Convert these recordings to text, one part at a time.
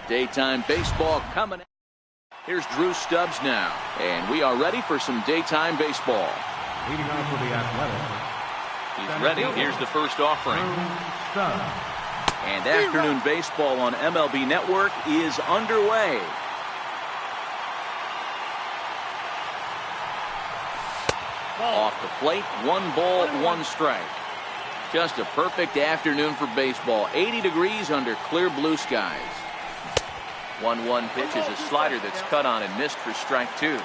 Daytime baseball coming. Here's Drew Stubbs now, and we are ready for some daytime baseball. Leading off for the Athletics. He's ready. Here's the first offering. And afternoon baseball on MLB Network is underway. Off the plate, 1 ball, 1 strike. Just a perfect afternoon for baseball. 80 degrees under clear blue skies. 1-1 pitch is a slider that's cut on and missed for strike 2.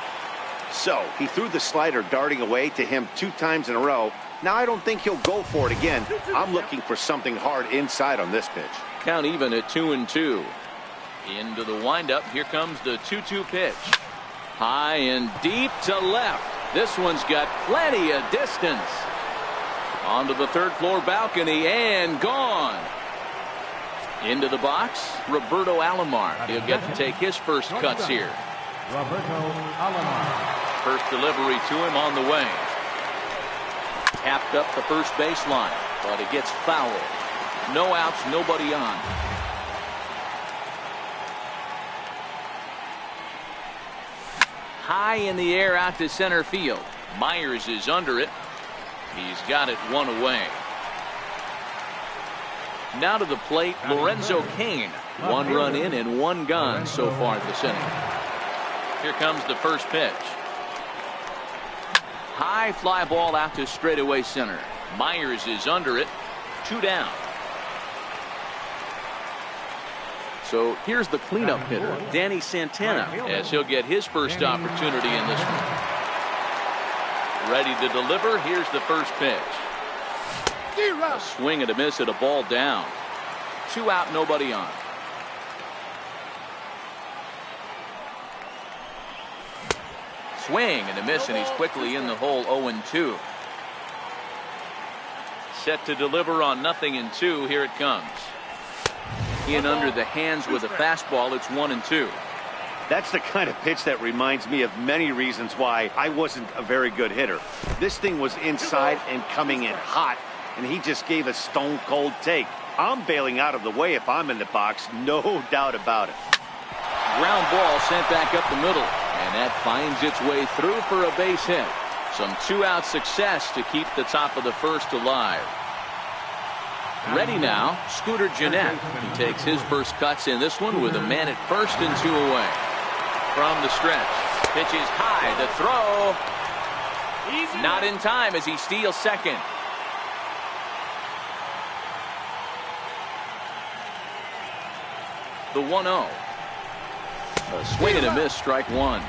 So he threw the slider darting away to him 2 times in a row. Now I don't think he'll go for it again. I'm looking for something hard inside on this pitch. Count even at 2-2. Into the windup. Here comes the 2-2 pitch. High and deep to left. This one's got plenty of distance. Onto the 3rd floor balcony and gone. Into the box, Roberto Alomar. He'll get to take his first cuts here. Roberto Alomar. First delivery to him on the way. Tapped up the first baseline, but it gets fouled. No outs, nobody on. High in the air out to center field. Myers is under it. He's got it 1 away. Now to the plate, Lorenzo Cain. 1 run in and 1 gone so far this inning. Here comes the first pitch. High fly ball out to straightaway center. Myers is under it. 2 down. So here's the cleanup hitter, Danny Santana, as he'll get his first opportunity in this one. Ready to deliver. Here's the first pitch. A swing and a miss at a ball down. 2 out, nobody on. Swing and a miss, and he's quickly in the hole. 0-2. Set to deliver on 0-2. Here it comes. In under the hands with a fastball. It's 1-2. That's the kind of pitch that reminds me of many reasons why I wasn't a very good hitter. This thing was inside and coming in hot, and he just gave a stone cold take. I'm bailing out of the way if I'm in the box, no doubt about it. Ground ball sent back up the middle, and that finds its way through for a base hit. Some 2-out success to keep the top of the first alive. Ready now, Scooter Gennett. He takes his first cuts in this one with a man at first and 2 away. From the stretch, pitches high, the throw. Not in time as he steals second. The 1-0. A swing and a miss, strike 1.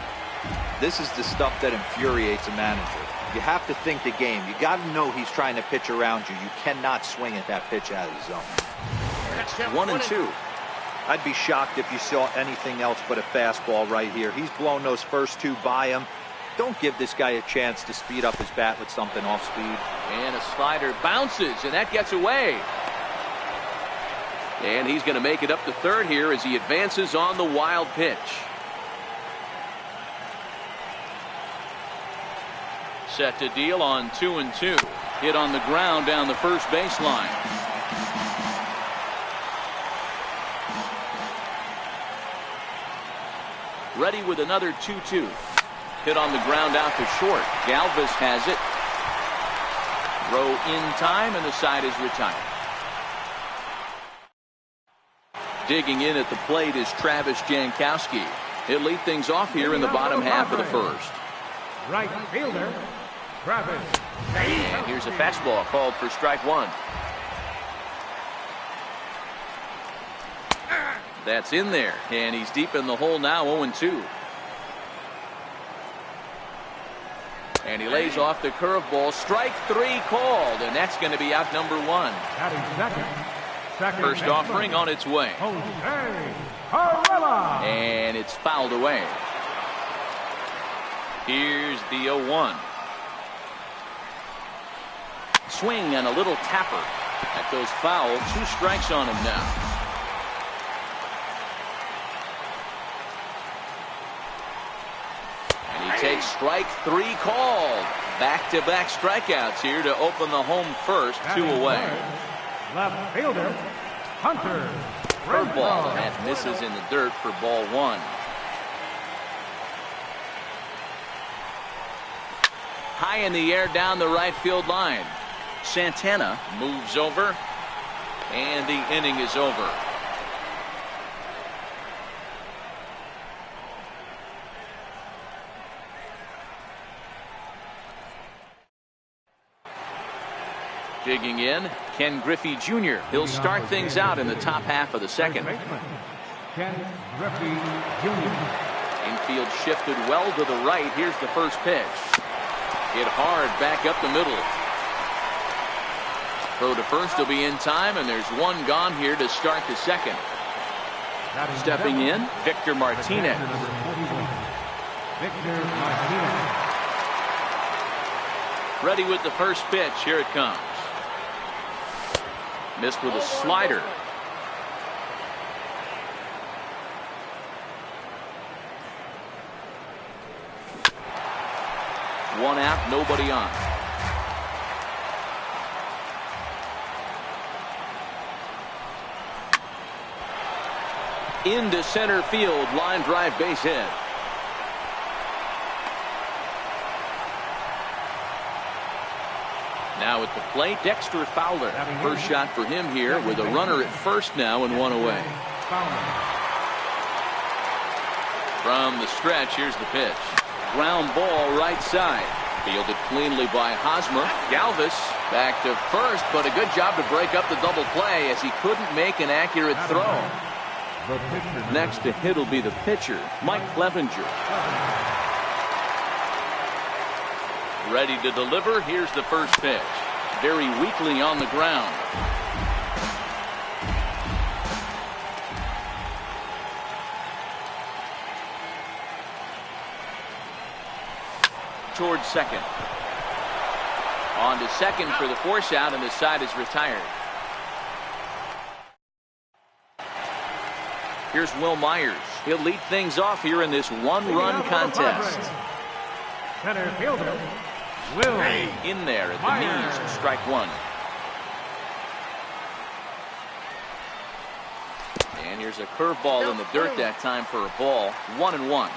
This is the stuff that infuriates a manager. You have to think the game. You got to know he's trying to pitch around you. You cannot swing at that pitch out of the zone. It's 1-2. I'd be shocked if you saw anything else but a fastball right here. He's blown those first 2 by him. Don't give this guy a chance to speed up his bat with something off speed. And a slider bounces, and that gets away. And he's going to make it up to 3rd here as he advances on the wild pitch. Set to deal on 2-2. Hit on the ground down the first baseline. Ready with another 2-2. Hit on the ground out to short. Galvis has it. Throw in time, and the side is retired. Digging in at the plate is Travis Jankowski. He'll lead things off here in the bottom half of the first. Right fielder, Travis. And here's a fastball called for strike 1. That's in there, and he's deep in the hole now. 0-2. And he lays off the curveball. Strike 3 called, and that's going to be out number 1. First offering on its way. And it's fouled away. Here's the 0-1. Swing and a little tapper. That goes foul. 2 strikes on him now. And he takes strike 3 called. Back-to-back strikeouts here to open the home first. 2 away. Left fielder, Hunter. Curveball that misses in the dirt for ball one. High in the air down the right field line. Santana moves over, and the inning is over. Digging in, Ken Griffey Jr. He'll start things out in the top half of the second. Ken Griffey Jr. Infield shifted well to the right. Here's the first pitch. Hit hard back up the middle. Throw to first will be in time, and there's one gone here to start the second. Stepping in, Victor Martinez. Victor Martinez. Ready with the first pitch. Here it comes. Missed with a slider. One out, nobody on. Into center field, line drive, base hit. Now at the plate, Dexter Fowler. First shot for him here with a runner at first now and one away. From the stretch, here's the pitch. Ground ball right side. Fielded cleanly by Hosmer. Galvis back to first, but a good job to break up the double play as he couldn't make an accurate throw. Next to hit will be the pitcher, Mike Clevenger. Ready to deliver. Here's the first pitch. Very weakly on the ground. Towards second. On to second for the force out, and the side is retired. Here's Will Myers. He'll lead things off here in this one-run contest. Center fielder, Will in there at the knees, strike one. And here's a curveball in the dirt that time for a ball. 1-1.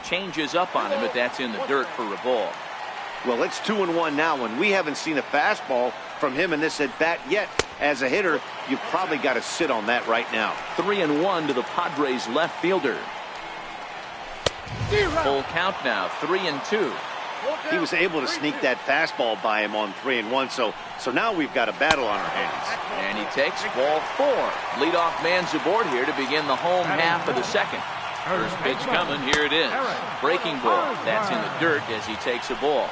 Changes up on him, but that's in the dirt for a ball. Well, it's 2-1 now, and we haven't seen a fastball from him in this at bat yet. As a hitter, you've probably got to sit on that right now. 3-1 to the Padres left fielder. Full count now, 3-2. He was able to sneak that fastball by him on 3-1, so now we've got a battle on our hands. And he takes ball four. Leadoff man's aboard here to begin the home half of the second. First pitch coming, here it is. Breaking ball, that's in the dirt as he takes a ball.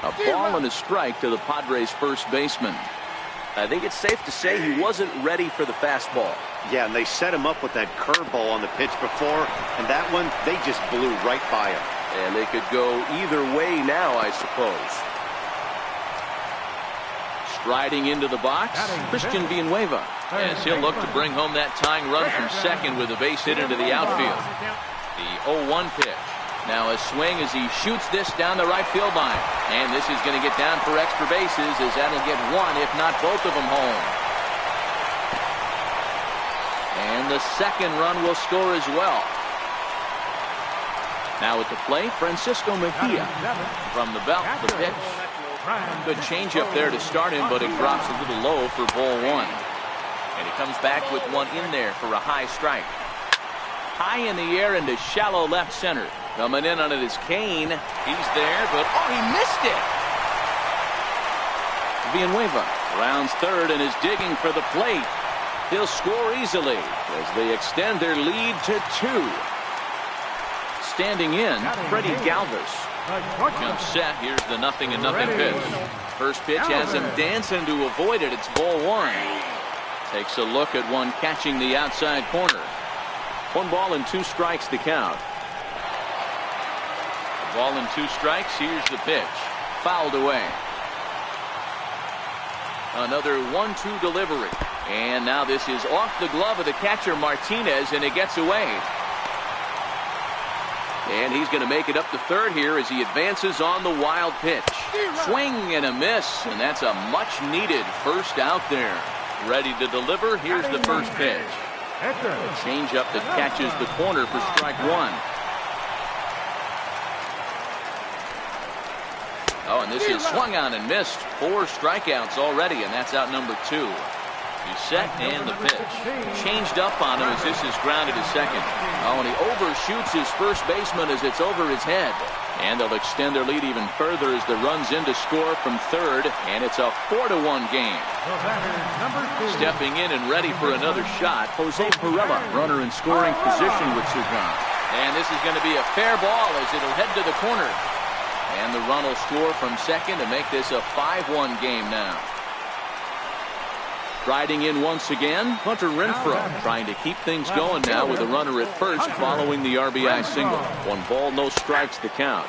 A ball and a strike to the Padres first baseman. I think it's safe to say he wasn't ready for the fastball. Yeah, and they set him up with that curveball on the pitch before, and that one, they just blew right by him. And they could go either way now, I suppose. Striding into the box, Christian Villanueva, as he'll look to bring home that tying run from second with a base hit into the outfield. The 0-1 pitch. Now a swing as he shoots this down the right field line. And this is going to get down for extra bases as that'll get one, if not both of them home. And the second run will score as well. Now at the plate, Francisco Mejia. From the belt, the pitch. Good changeup there to start him, but it drops a little low for ball one. And he comes back with one in there for a high strike. High in the air into shallow left center. Coming in on it is Kane. He's there, but oh, he missed it. Villanueva rounds third and is digging for the plate. He'll score easily as they extend their lead to 2. Standing in, Freddie Galvis. Jump set. Here's the 0-0 pitch. First pitch has him dancing to avoid it. It's ball one. Takes a look at one catching the outside corner. 1 ball and 2 strikes to count. 1 ball and 2 strikes. Here's the pitch. Fouled away. Another 1-2 delivery. And now this is off the glove of the catcher Martinez, and it gets away. And he's going to make it up to third here as he advances on the wild pitch. Swing and a miss, and that's a much-needed first out there. Ready to deliver. Here's the first pitch. Change up that catches the corner for strike one. Oh, and this is swung on and missed. 4 strikeouts already, and that's out number 2. He's set and the pitch. Changed up on him as this is grounded to second. Oh, and he overshoots his first baseman as it's over his head. And they'll extend their lead even further as the runs in to score from third, and it's a 4-1 game. Stepping in and ready for another shot, Jose Pirela, runner in scoring position with 2 gone. And this is going to be a fair ball as it'll head to the corner. And the run will score from second to make this a 5-1 game now. Riding in once again, Hunter Renfroe trying to keep things going now with a runner at first following the RBI single. 1 ball, no strikes to count.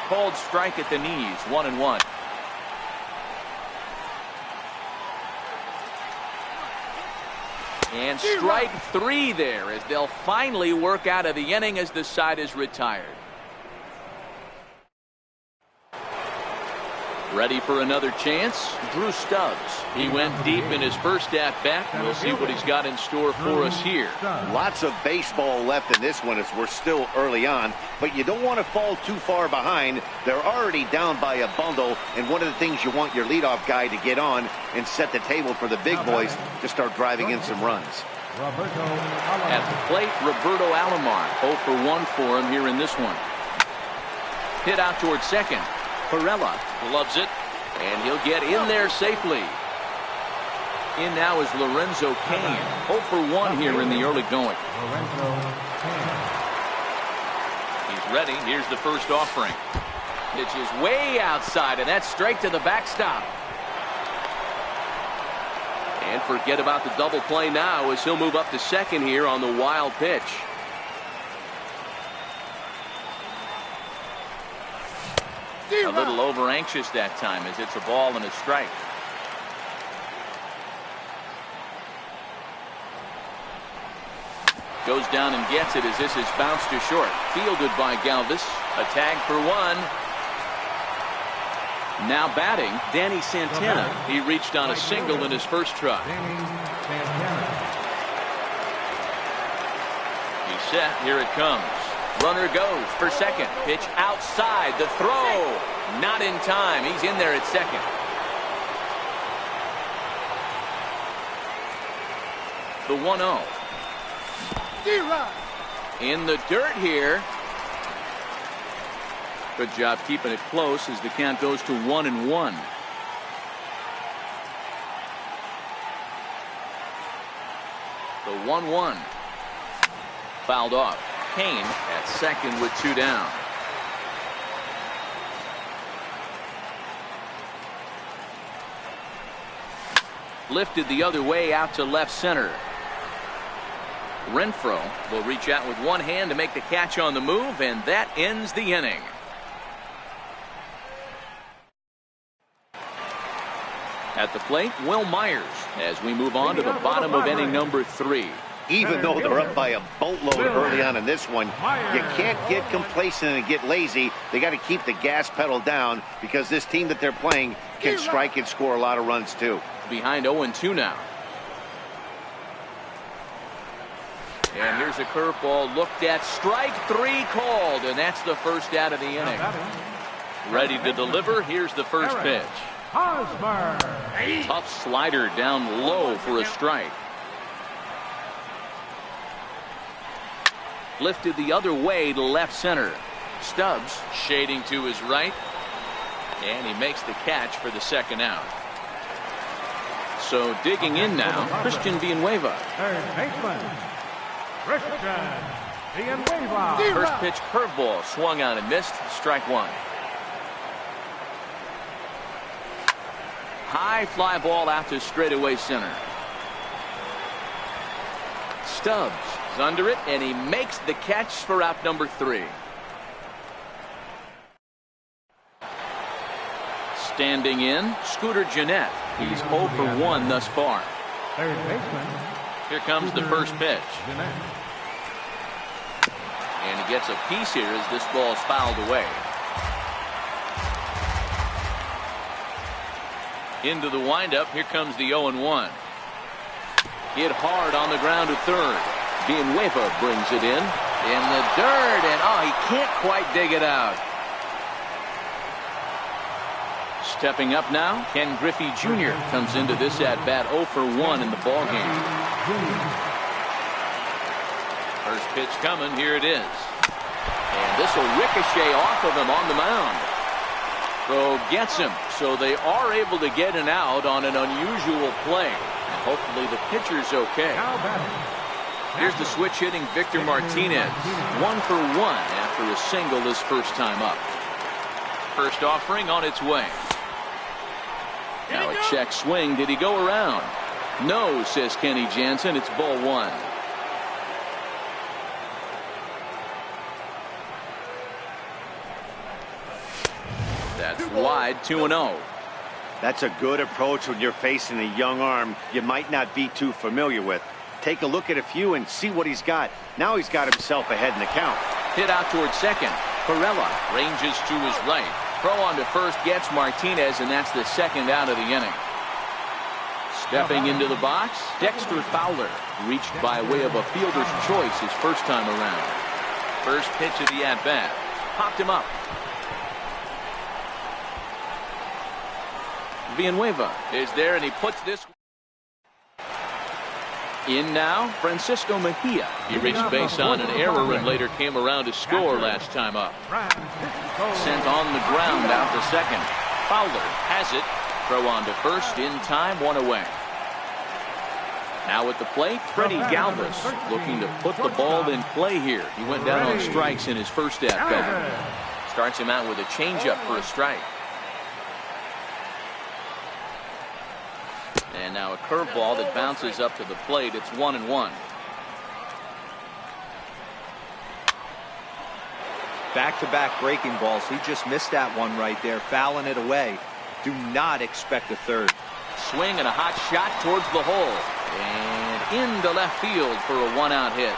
Called strike at the knees, 1-1. And strike 3 there as they'll finally work out of the inning as the side is retired. Ready for another chance, Drew Stubbs. He went deep in his first at-bat. We'll see what he's got in store for us here. Lots of baseball left in this one as we're still early on, but you don't want to fall too far behind. They're already down by a bundle, and one of the things you want your leadoff guy to get on and set the table for the big boys to start driving in some runs. At the plate, Roberto Alomar. 0 for 1 for him here in this one. Hit out towards second. Pirela loves it, and he'll get in there safely. In now is Lorenzo Cain. 0 for 1 here in the early going. He's ready. Here's the first offering. Pitch is way outside, and that's straight to the backstop. And forget about the double play now as he'll move up to second here on the wild pitch. A little over anxious that time as it's a ball and a strike. Goes down and gets it as this is bounced to short. Fielded by Galvis. A tag for 1. Now batting, Danny Santana. He reached on a single in his first try. He's set. Here it comes. Runner goes for second. Pitch outside. The throw. Not in time. He's in there at second. The 1-0. In the dirt here. Good job keeping it close as the count goes to 1-1. The 1-1. Fouled off. Cain at second with 2 down. Lifted the other way out to left center. Renfroe will reach out with one hand to make the catch on the move, and that ends the inning. At the plate, Will Myers as we move on to the bottom of inning number 3. Even though they're up by a boatload early on in this one, you can't get complacent and get lazy. They got to keep the gas pedal down because this team that they're playing can strike and score a lot of runs too. Behind 0-2 now. And here's a curveball looked at. Strike 3 called, and that's the first out of the inning. Ready to deliver. Here's the first pitch. Tough slider down low for a strike. Lifted the other way to left center. Stubbs shading to his right. And he makes the catch for the second out. So digging in now, Christian Villanueva. Third baseman, Christian Villanueva. First pitch curveball swung on and missed. Strike 1. High fly ball out to straightaway center. Stubbs is under it, and he makes the catch for out number 3. Standing in, Scooter Gennett. He's 0 for 1 thus far. Third baseman. Here comes the first pitch. And he gets a piece here as this ball is fouled away. Into the windup. Here comes the 0-1. Hit hard on the ground at third. Villanueva brings it in the dirt, and he can't quite dig it out. Stepping up now, Ken Griffey Jr. comes into this at-bat 0 for 1 in the ballgame. First pitch coming, here it is. And this will ricochet off of him on the mound. So gets him. So they are able to get an out on an unusual play. And hopefully the pitcher's okay. Here's the switch hitting Victor Martinez. 1 for 1 after a single his first time up. First offering on its way. Now a check swing. Did he go around? No, says Kenny Jansen. It's ball 1. That's wide, 2-0. That's a good approach when you're facing a young arm you might not be too familiar with. Take a look at a few and see what he's got. Now he's got himself ahead in the count. Hit out towards second. Perella ranges to his right. Throw on to first gets Martinez, and that's the second out of the inning. Stepping into the box, Dexter Fowler, reached by way of a fielder's choice his first time around. First pitch of the at-bat. Popped him up. Villanueva is there, and he puts this in now. Francisco Mejia. He reached base on an error and later came around to score last time up. Sent on the ground out to second. Fowler has it. Throw on to first in time, 1 away. Now at the plate, Freddie Galvis looking to put the ball in play here. He went down on strikes in his first at-bat. Starts him out with a changeup for a strike. And now a curveball that bounces up to the plate. It's 1-1. Back-to-back breaking balls. He just missed that one right there, fouling it away. Do not expect a third. Swing and a hot shot towards the hole. And into left field for a 1-out hit.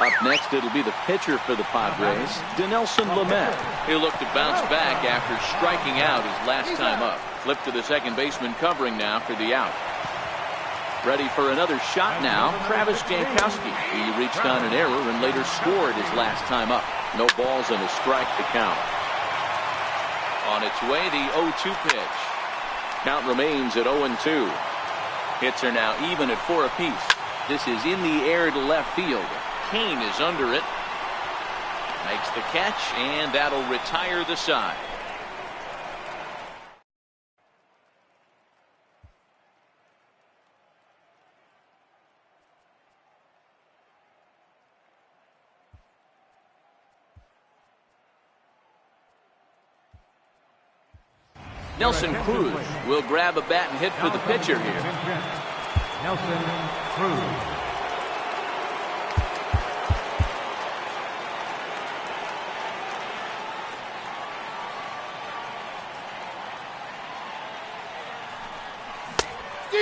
Up next, it'll be the pitcher for the Padres, Dinelson Lamet. He'll look to bounce back after striking out his last time up. Flip to the second baseman covering now for the out. Ready for another shot now, Travis Jankowski. He reached on an error and later scored his last time up. No balls and a strike to count. On its way, the 0-2 pitch. Count remains at 0-2. Hits are now even at 4 apiece. This is in the air to left field. Kane is under it. Makes the catch, and that'll retire the side. Nelson Cruz will grab a bat and hit for the pitcher here. Nelson Cruz.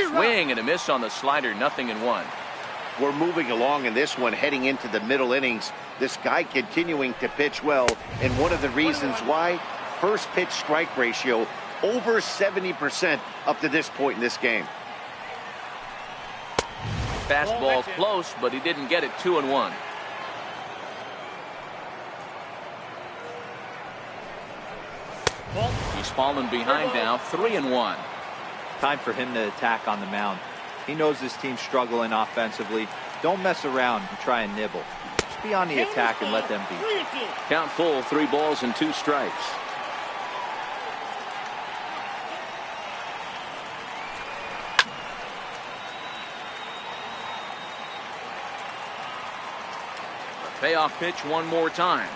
Swing and a miss on the slider, 0-1. We're moving along in this one, heading into the middle innings. This guy continuing to pitch well, and one of the reasons why, first pitch strike ratio over 70% up to this point in this game. Fastball close, but he didn't get it. 2-1. He's fallen behind now, 3-1. Time for him to attack on the mound. He knows this team's struggling offensively. Don't mess around and try and nibble. Just be on the attack and let them beat you. Count full, 3 balls and 2 strikes. Payoff pitch one more time.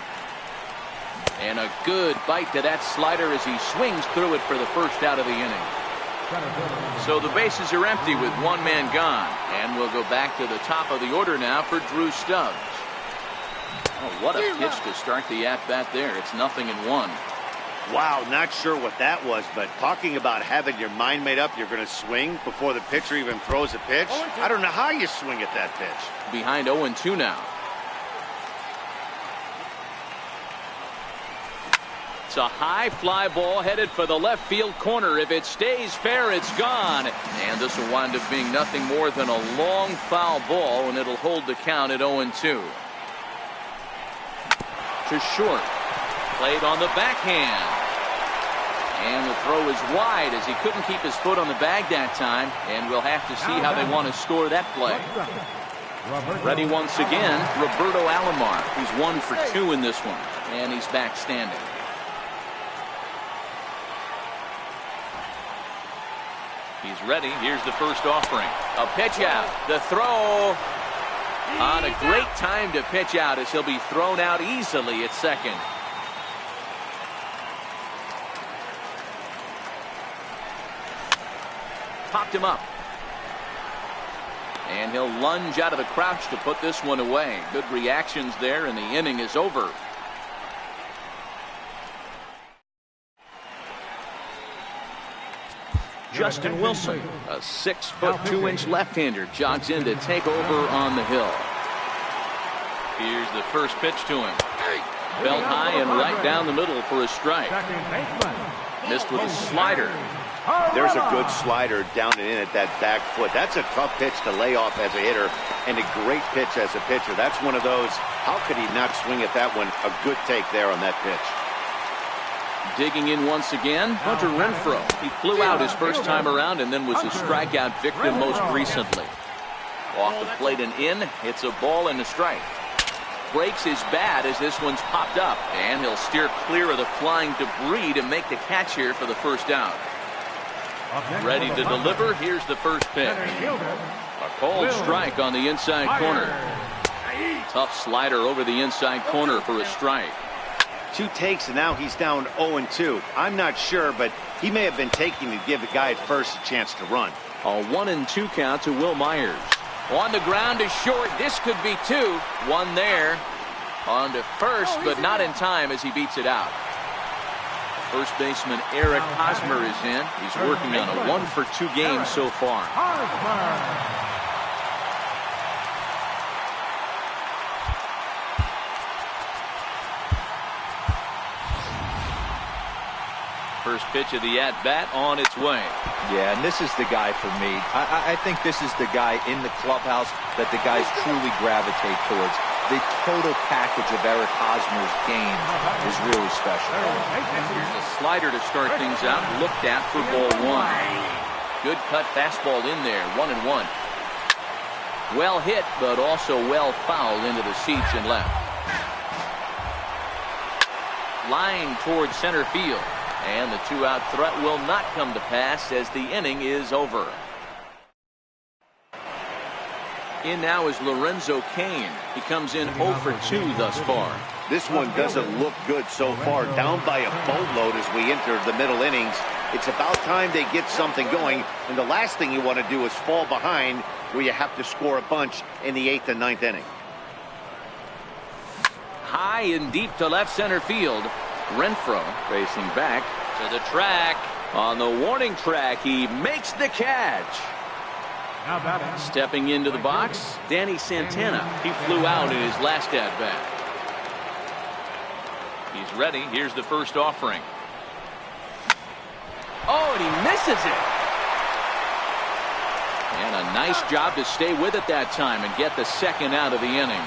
And a good bite to that slider as he swings through it for the first out of the inning. So the bases are empty with 1 man gone. And we'll go back to the top of the order now for Drew Stubbs. Oh, what a pitch to start the at-bat there. It's 0-1. Wow, not sure what that was, but talking about having your mind made up you're going to swing before the pitcher even throws a pitch. I don't know how you swing at that pitch. Behind 0-2 now. It's a high fly ball headed for the left field corner. If it stays fair, it's gone. And this will wind up being nothing more than a long foul ball, and it'll hold the count at 0-2. To short. Played on the backhand. And the throw is wide as he couldn't keep his foot on the bag that time. And we'll have to see how they want to score that play. Ready once again, Roberto Alomar, who's 1 for 2 in this one. And he's back standing. He's ready. Here's the first offering. A pitch out. The throw. On a great time to pitch out as he'll be thrown out easily at second. Popped him up. And he'll lunge out of the crouch to put this one away. Good reactions there, and the inning is over. Justin Wilson, a 6-foot 2-inch left-hander, jogs in to take over on the hill. Here's the first pitch to him. Belt high and right down the middle for a strike. Missed with a slider. There's a good slider down and in at that back foot. That's a tough pitch to lay off as a hitter, and a great pitch as a pitcher. That's one of those, how could he not swing at that one? A good take there on that pitch. Digging in once again, Hunter Renfroe. He flew out his first time around and then was a strikeout victim most recently. Off the plate and in, hits a ball and a strike. Breaks his bat as this one's popped up, and he'll steer clear of the flying debris to make the catch here for the first out. Ready to deliver. Here's the first pitch. A cold strike on the inside corner. Tough slider over the inside corner for a strike. 2 takes, and now he's down 0-2. I'm not sure, but he may have been taking to give the guy at first a chance to run. A 1-2 count to Will Myers. On the ground is short. This could be 2. 1 there. On to first, but not in time as he beats it out. First baseman Eric Hosmer is in. He's working on a 1 for 2 game so far. First pitch of the at-bat on its way. Yeah, and this is the guy for me. I think this is the guy in the clubhouse that the guys truly gravitate towards. The total package of Eric Hosmer's game is really special. Here's a slider to start things out. Looked at for ball 1. Good cut fastball in there. 1-1. Well hit, but also well fouled into the seats and left. Line towards center field. And the 2-out threat will not come to pass as the inning is over. In now is Lorenzo Cain. He comes in 0 for 2 thus far. This one doesn't look good so far. Down by a boatload as we enter the middle innings. It's about time they get something going. And the last thing you want to do is fall behind where you have to score a bunch in the 8th and 9th inning. High and deep to left center field. Renfroe racing back to the track. On the warning track, he makes the catch. Stepping into the box, Danny Santana. He flew out in his last at-bat. He's ready. Here's the first offering. Oh, and he misses it. And a nice job to stay with it that time and get the second out of the inning.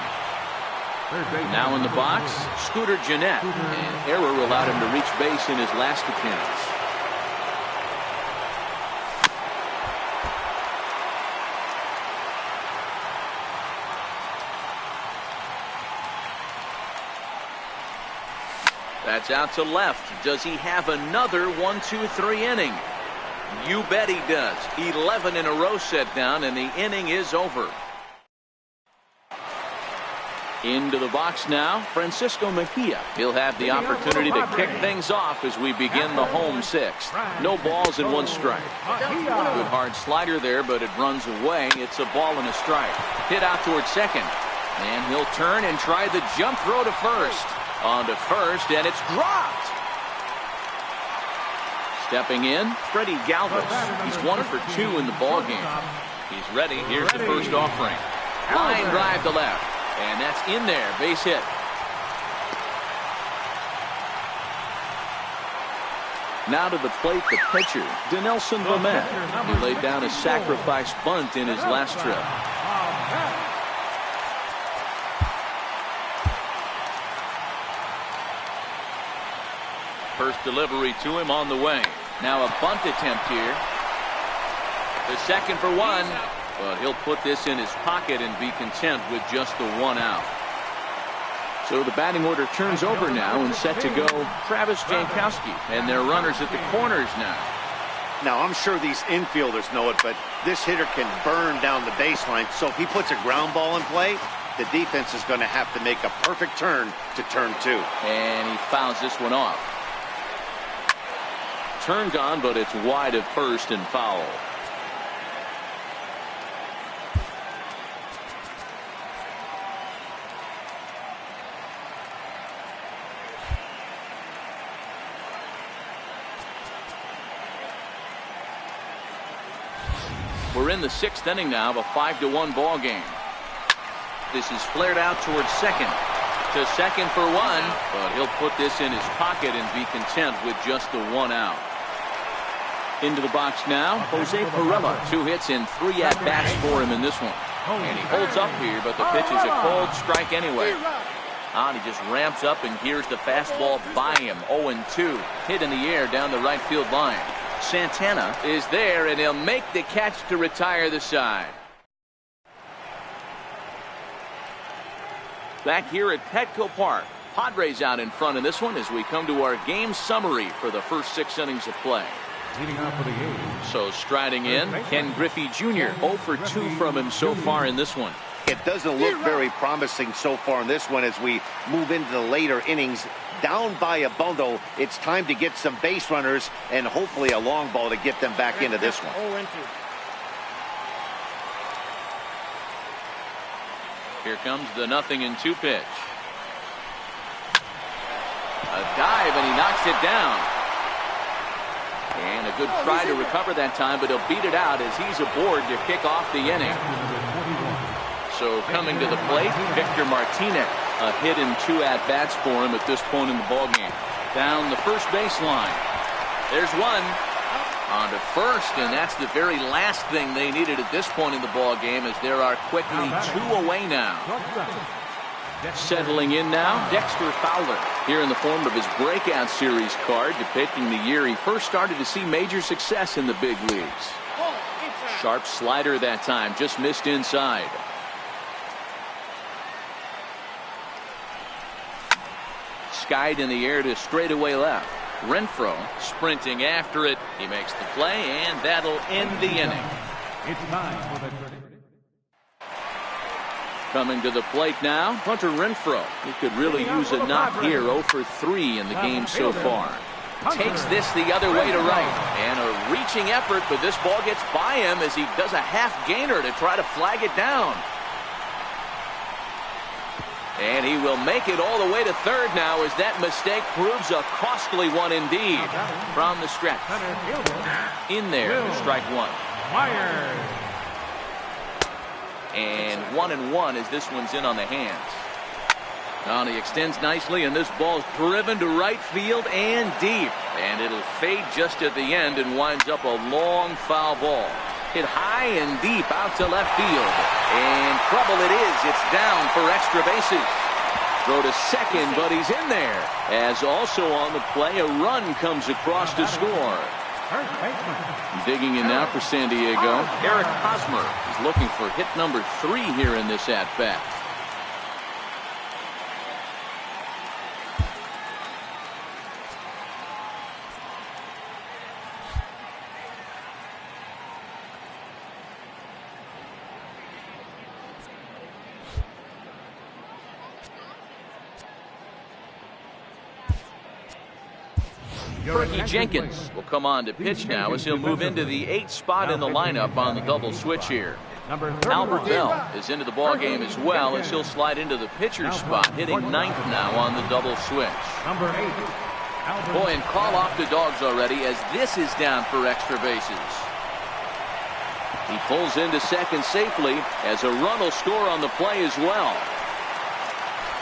Now in the box, Scooter Gennett. An error allowed him to reach base in his last appearance. That's out to left. Does he have another 1-2-3 inning? You bet he does. 11 in a row set down, and the inning is over. Into the box now, Francisco Mejia. He'll have the opportunity to kick things off as we begin the home 6th. No balls and 1 strike. Good hard slider there, but it runs away. It's a ball and a strike. Hit out towards second. And he'll turn and try the jump throw to first. On to first, and it's dropped. Stepping in, Freddie Galvis. He's 1 for 2 in the ballgame. He's ready. Here's the first offering. Line drive to left. And that's in there. Base hit. Now to the plate, the pitcher, Dinelson Lamet. He laid down a sacrifice bunt in his last trip. First delivery to him on the way. Now a bunt attempt here. The second for one, but he'll put this in his pocket and be content with just the one out. So the batting order turns over now and set to go Travis Jankowski, and their runners at the corners now. Now, I'm sure these infielders know it, but this hitter can burn down the baseline. So if he puts a ground ball in play, the defense is going to have to make a perfect turn to turn two. And he fouls this one off. Turned on, but it's wide of first and foul. We're in the 6th inning now of a 5-1 ball game. This is flared out towards second. To second for one, but he'll put this in his pocket and be content with just the one out. Into the box now, Jose Pirela. 2 hits and 3 at-bats for him in this one. And he holds up here, but the pitch is a cold strike anyway. And he just ramps up, and here's the fastball by him. 0-2. Hit in the air down the right field line. Santana is there, and he'll make the catch to retire the side. Back here at Petco Park, Padres out in front of this one as we come to our game summary for the first 6 innings of play. So striding in, Ken Griffey Jr. 0 for 2 from him so far in this one. It doesn't look very promising so far in this one as we move into the later innings. Down by a bundle, it's time to get some base runners and hopefully a long ball to get them back into this one. Here comes the 0-2 pitch. A dive, and he knocks it down. And a good try to recover that time, but he'll beat it out as he's aboard to kick off the inning. So coming to the plate, Victor Martinez. A hit and 2 at-bats for him at this point in the ballgame. Down the first baseline. There's one. On to first, and that's the very last thing they needed at this point in the ballgame, as there are quickly 2 away now. Settling in now, Dexter Fowler, here in the form of his breakout series card, depicting the year he first started to see major success in the big leagues. Sharp slider that time, just missed inside. Skied in the air to straightaway left. Renfroe sprinting after it. He makes the play, and that'll end the inning. It's time for the Coming to the plate now, Hunter Renfroe. He could really use a knock here. 0 for 3 in the game so far. Takes this the other way to right. And a reaching effort, but this ball gets by him as he does a half gainer to try to flag it down. And he will make it all the way to third now as that mistake proves a costly one indeed. From the stretch. In there, strike one. And 1-1 as this one's in on the hands. Now he extends nicely, and this ball's driven to right field and deep. And it'll fade just at the end and winds up a long foul ball. Hit high and deep out to left field. And trouble it is. It's down for extra bases. Throw to second, but he's in there. As also on the play, a run comes across to score. Digging in now for San Diego, Eric Hosmer is looking for hit number 3 here in this at-bat. Fergie Jenkins will come on to pitch now as he'll move into the 8th spot in the lineup on the double switch here. Albert Bell is into the ball game as well as he'll slide into the pitcher's spot, hitting 9th now on the double switch. Boy, and call off the Dogs already as this is down for extra bases. He pulls into second safely as a run will score on the play as well.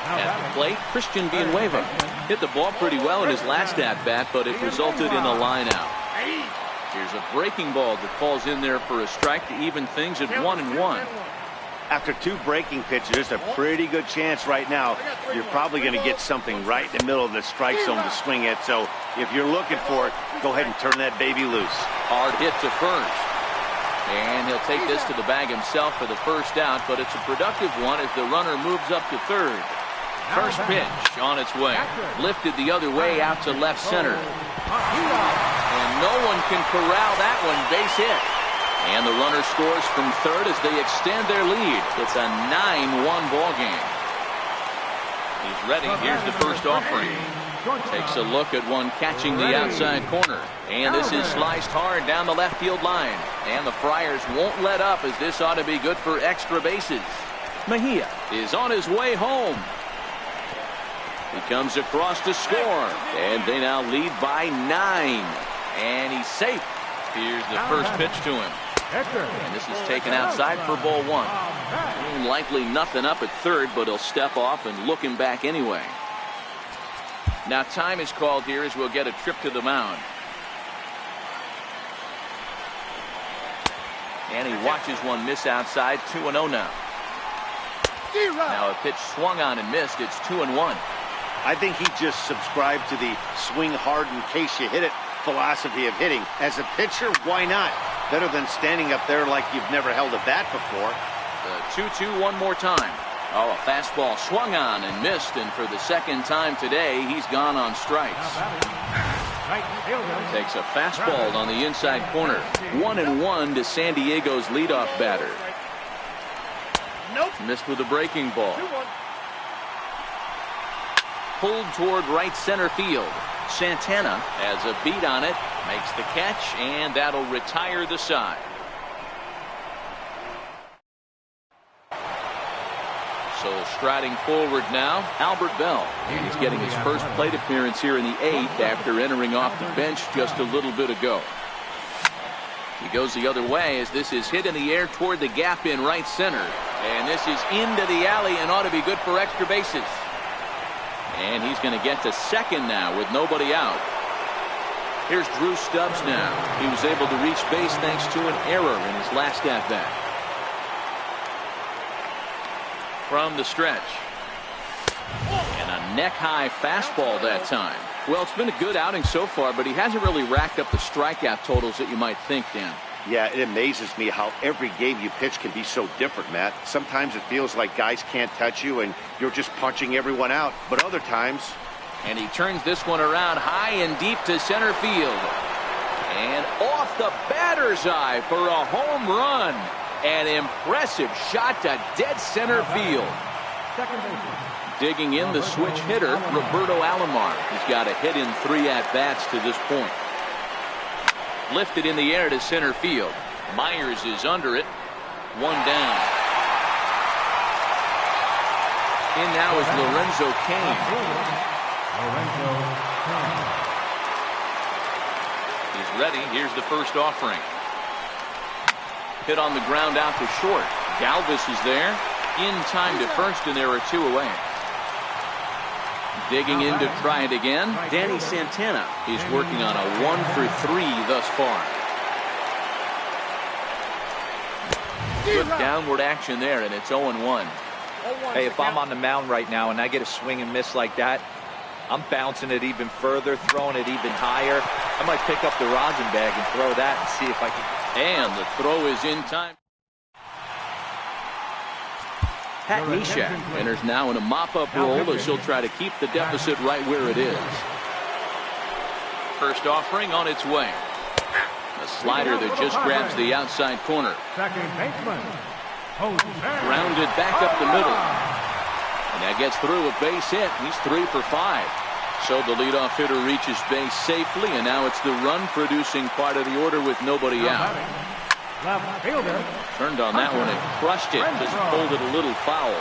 At the plate, Christian Villanueva hit the ball pretty well in his last at-bat, but it resulted in a line out. Here's a breaking ball that falls in there for a strike to even things at 1-1. After 2 breaking pitches, there's a pretty good chance right now you're probably going to get something right in the middle of the strike zone to swing at. So if you're looking for it, go ahead and turn that baby loose. Hard hit to first. And he'll take this to the bag himself for the first out, but it's a productive one as the runner moves up to third. First pitch on its way. Lifted the other way out to left center. And no one can corral that one. Base hit. And the runner scores from third as they extend their lead. It's a 9-1 ball game. He's ready. Here's the first offering. Takes a look at one catching the outside corner. And this is sliced hard down the left field line. And the Friars won't let up as this ought to be good for extra bases. Mejia is on his way home. He comes across to score. And they now lead by 9. And he's safe. Here's the first pitch to him. And this is taken outside for ball 1. Likely nothing up at third, but he'll step off and look him back anyway. Now time is called here as we'll get a trip to the mound. And he watches one miss outside. 2-0 now. Now a pitch swung on and missed. It's 2-1. I think he just subscribed to the swing hard in case you hit it philosophy of hitting. As a pitcher, why not? Better than standing up there like you've never held a bat before. The 2-2 one more time. Oh, a fastball swung on and missed, and for the second time today, he's gone on strikes. Takes a fastball on the inside corner. 1-1 to San Diego's leadoff batter. Missed with a breaking ball. Pulled toward right center field. Santana has a beat on it, makes the catch, and that'll retire the side. So striding forward now, Albert Bell. He's getting his first plate appearance here in the 8th after entering off the bench just a little bit ago. He goes the other way as this is hit in the air toward the gap in right center. And this is into the alley and ought to be good for extra bases. And he's going to get to second now with nobody out. Here's Drew Stubbs now. He was able to reach base thanks to an error in his last at-bat. From the stretch. And a neck-high fastball that time. Well, it's been a good outing so far, but he hasn't really racked up the strikeout totals that you might think, Dan. Yeah, it amazes me how every game you pitch can be so different, Matt. Sometimes it feels like guys can't touch you and you're just punching everyone out. But other times... And he turns this one around high and deep to center field. And off the batter's eye for a home run. An impressive shot to dead center field. Digging in the switch hitter, Roberto Alomar. He's got a hit in 3 at-bats to this point. Lifted in the air to center field. Myers is under it. 1 down. In now is Lorenzo Cain. He's ready. Here's the first offering. Hit on the ground out to short. Galvis is there. In time to first, and there are 2 away. Digging in to try it again. Danny Santana is working on a 1-for-3 thus far. Good downward action there, and it's 0-1. Hey, if I'm on the mound right now and I get a swing and miss like that, I'm bouncing it even further, throwing it even higher. I might pick up the rosin bag and throw that and see if I can. And the throw is in time. Pat Neshek enters now in a mop-up role as he'll try to keep the deficit right where it is. First offering on its way. A slider that just grabs the outside corner. Grounded back up the middle. And that gets through a base hit. He's 3 for 5. So the leadoff hitter reaches base safely, and now it's the run-producing part of the order with nobody out. Turned on that one and crushed it. Just pulled it a little foul.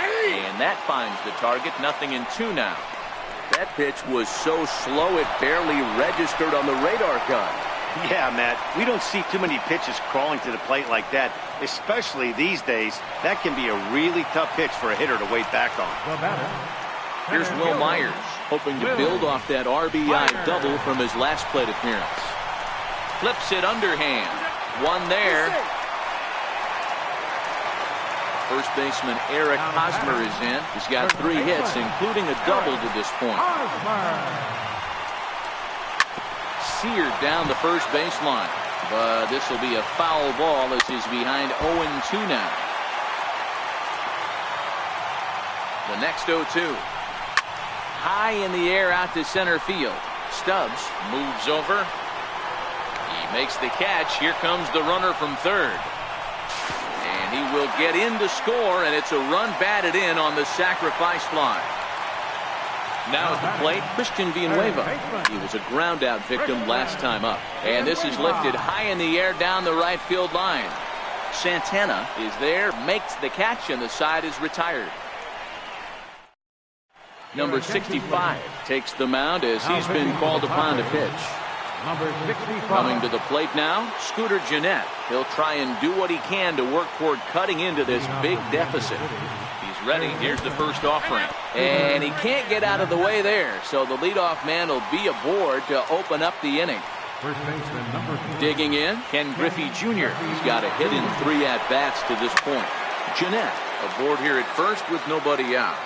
And that finds the target. 0-2 now. That pitch was so slow it barely registered on the radar gun. Yeah, Matt, we don't see too many pitches crawling to the plate like that, especially these days. That can be a really tough pitch for a hitter to wait back on. The batter. Here's Will Myers, hoping to build off that RBI double from his last plate appearance. Flips it underhand. One there. First baseman Eric Hosmer is in. He's got 3 hits, including a double to this point. Seared down the first baseline, but this will be a foul ball as he's behind 0-2 now. The next 0-2. High in the air out to center field. Stubbs moves over. He makes the catch. Here comes the runner from third. And he will get in to score, and it's a run batted in on the sacrifice fly. Now at the plate, Christian Villanueva. He was a ground-out victim last time up. And this is lifted high in the air down the right field line. Santana is there, makes the catch, and the side is retired. Number 65 takes the mound as he's been called upon to pitch. Number 65. Coming to the plate now, Scooter Gennett. He'll try and do what he can to work toward cutting into this big deficit. He's ready. Here's the first offering. And he can't get out of the way there, so the leadoff man will be aboard to open up the inning. First baseman number 4. Digging in, Ken Griffey Jr. He's got a hit in 3 at-bats to this point. Gennett aboard here at first with nobody out.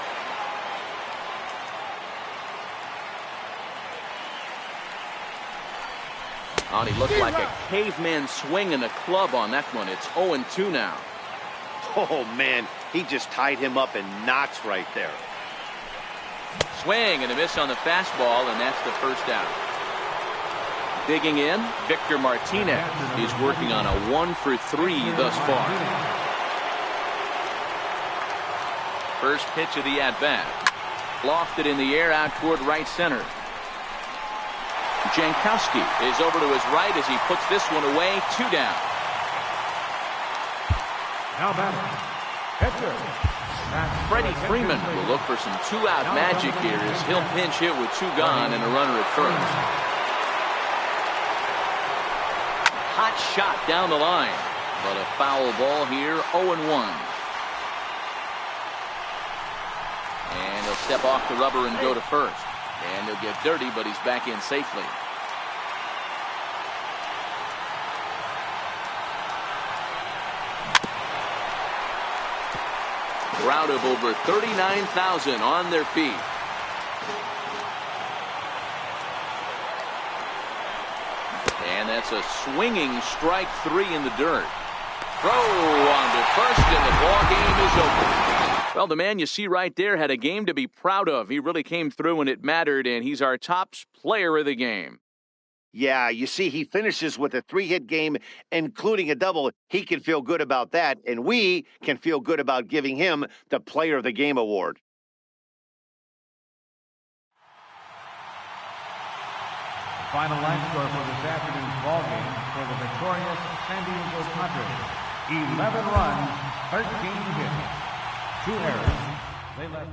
Oh, he looked like a caveman swinging the club on that one. It's 0-2 now. Oh, man, he just tied him up in knots right there. Swing and a miss on the fastball, and that's the first out. Digging in, Victor Martinez is working on a 1-for-3 thus far. First pitch of the at-bat. Lofted in the air out toward right center. Jankowski is over to his right as he puts this one away. 2 down. Now batter. Pitcher. Freddie Freeman will look for some 2-out magic here as he'll pinch hit with 2 gone and a runner at first. Hot shot down the line, but a foul ball here. 0-1. And he'll step off the rubber and go to first. And he'll get dirty, but he's back in safely. Crowd of over 39,000 on their feet. And that's a swinging strike 3 in the dirt. Throw on to first, and the ball game is over. Well, the man you see right there had a game to be proud of. He really came through, and it mattered, and he's our top player of the game. Yeah, you see, he finishes with a 3-hit game, including a double. He can feel good about that, and we can feel good about giving him the Player of the Game award. The final line score for this afternoon's ball game for the victorious San Diego Padres: 11 runs, 13 hits, 2 errors. They left.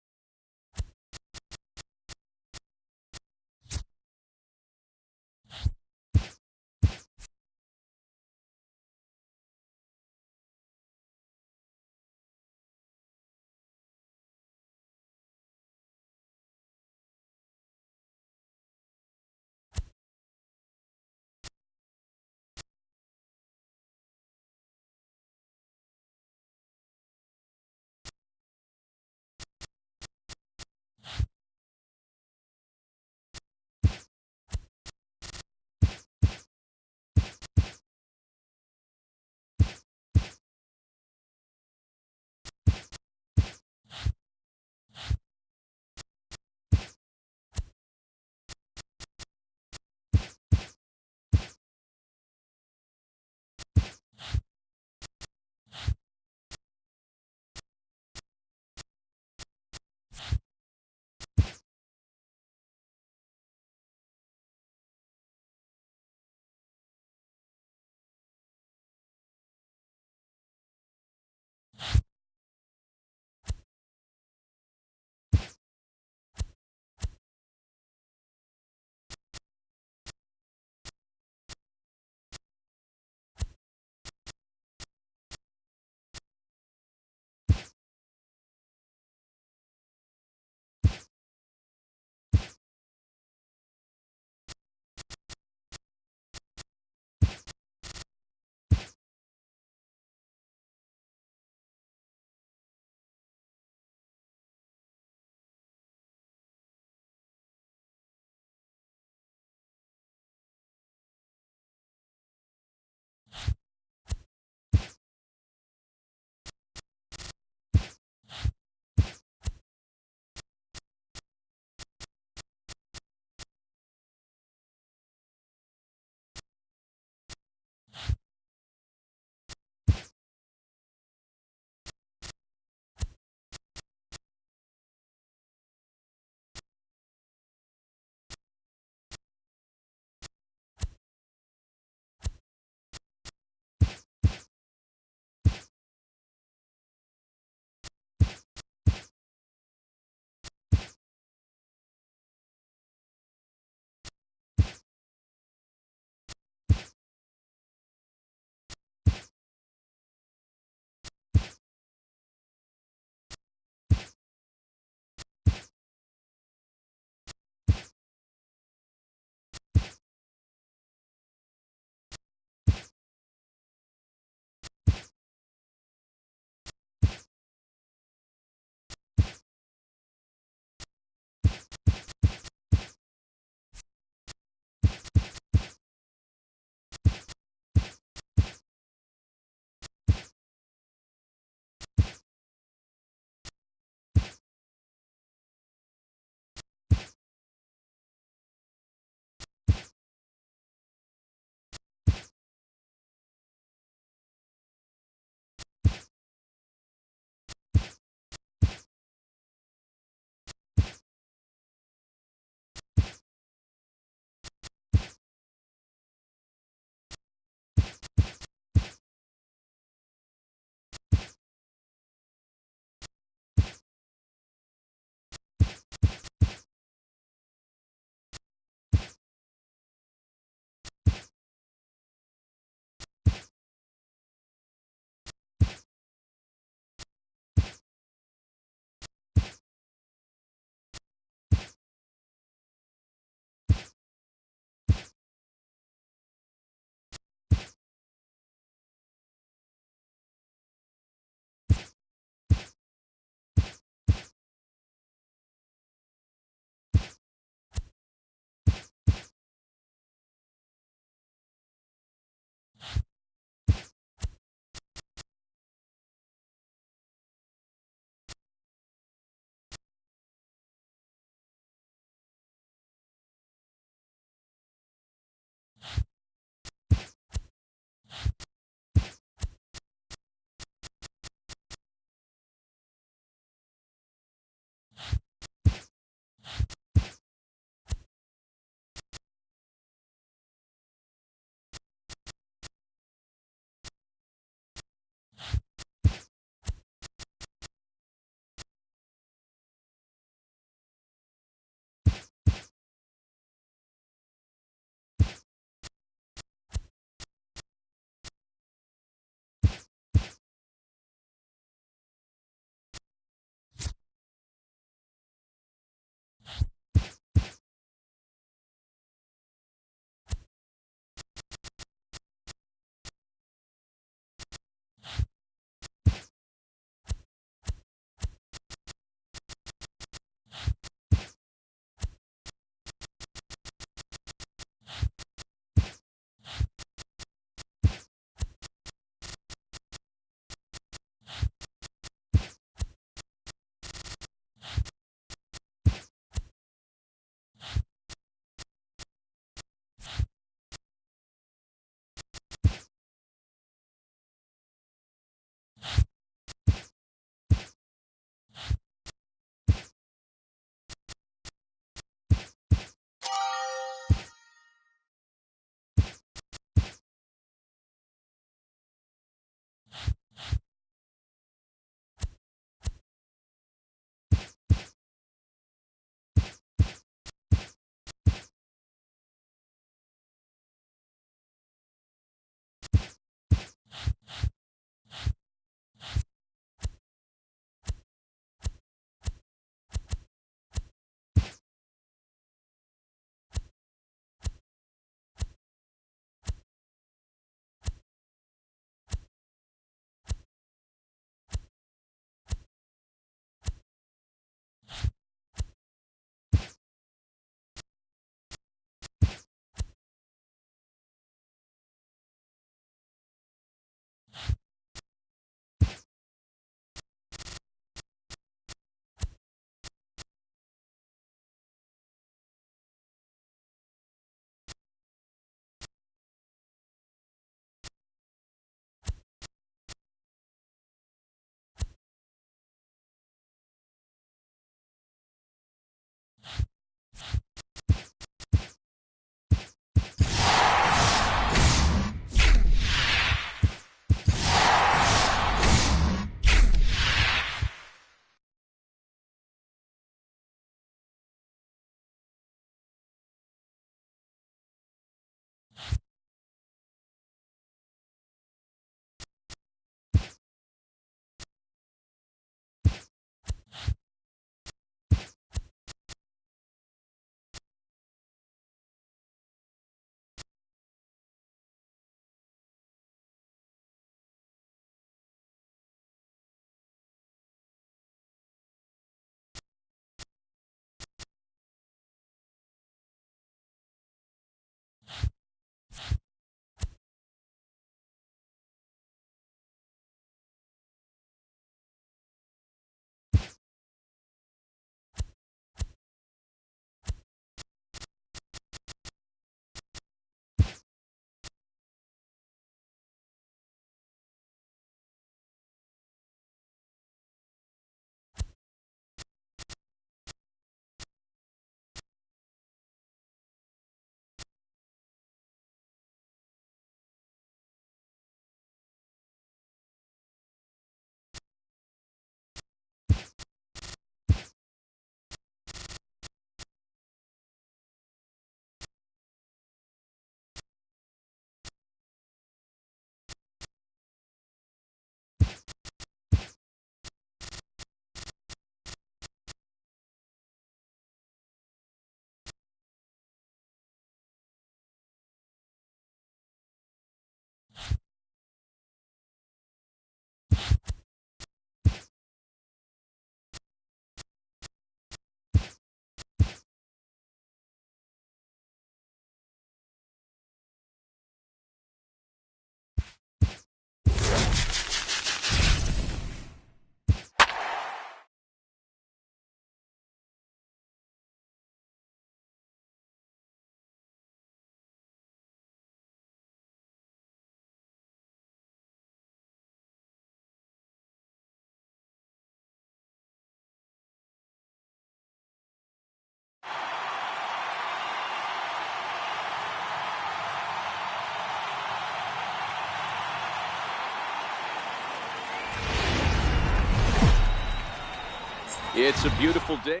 It's a beautiful day.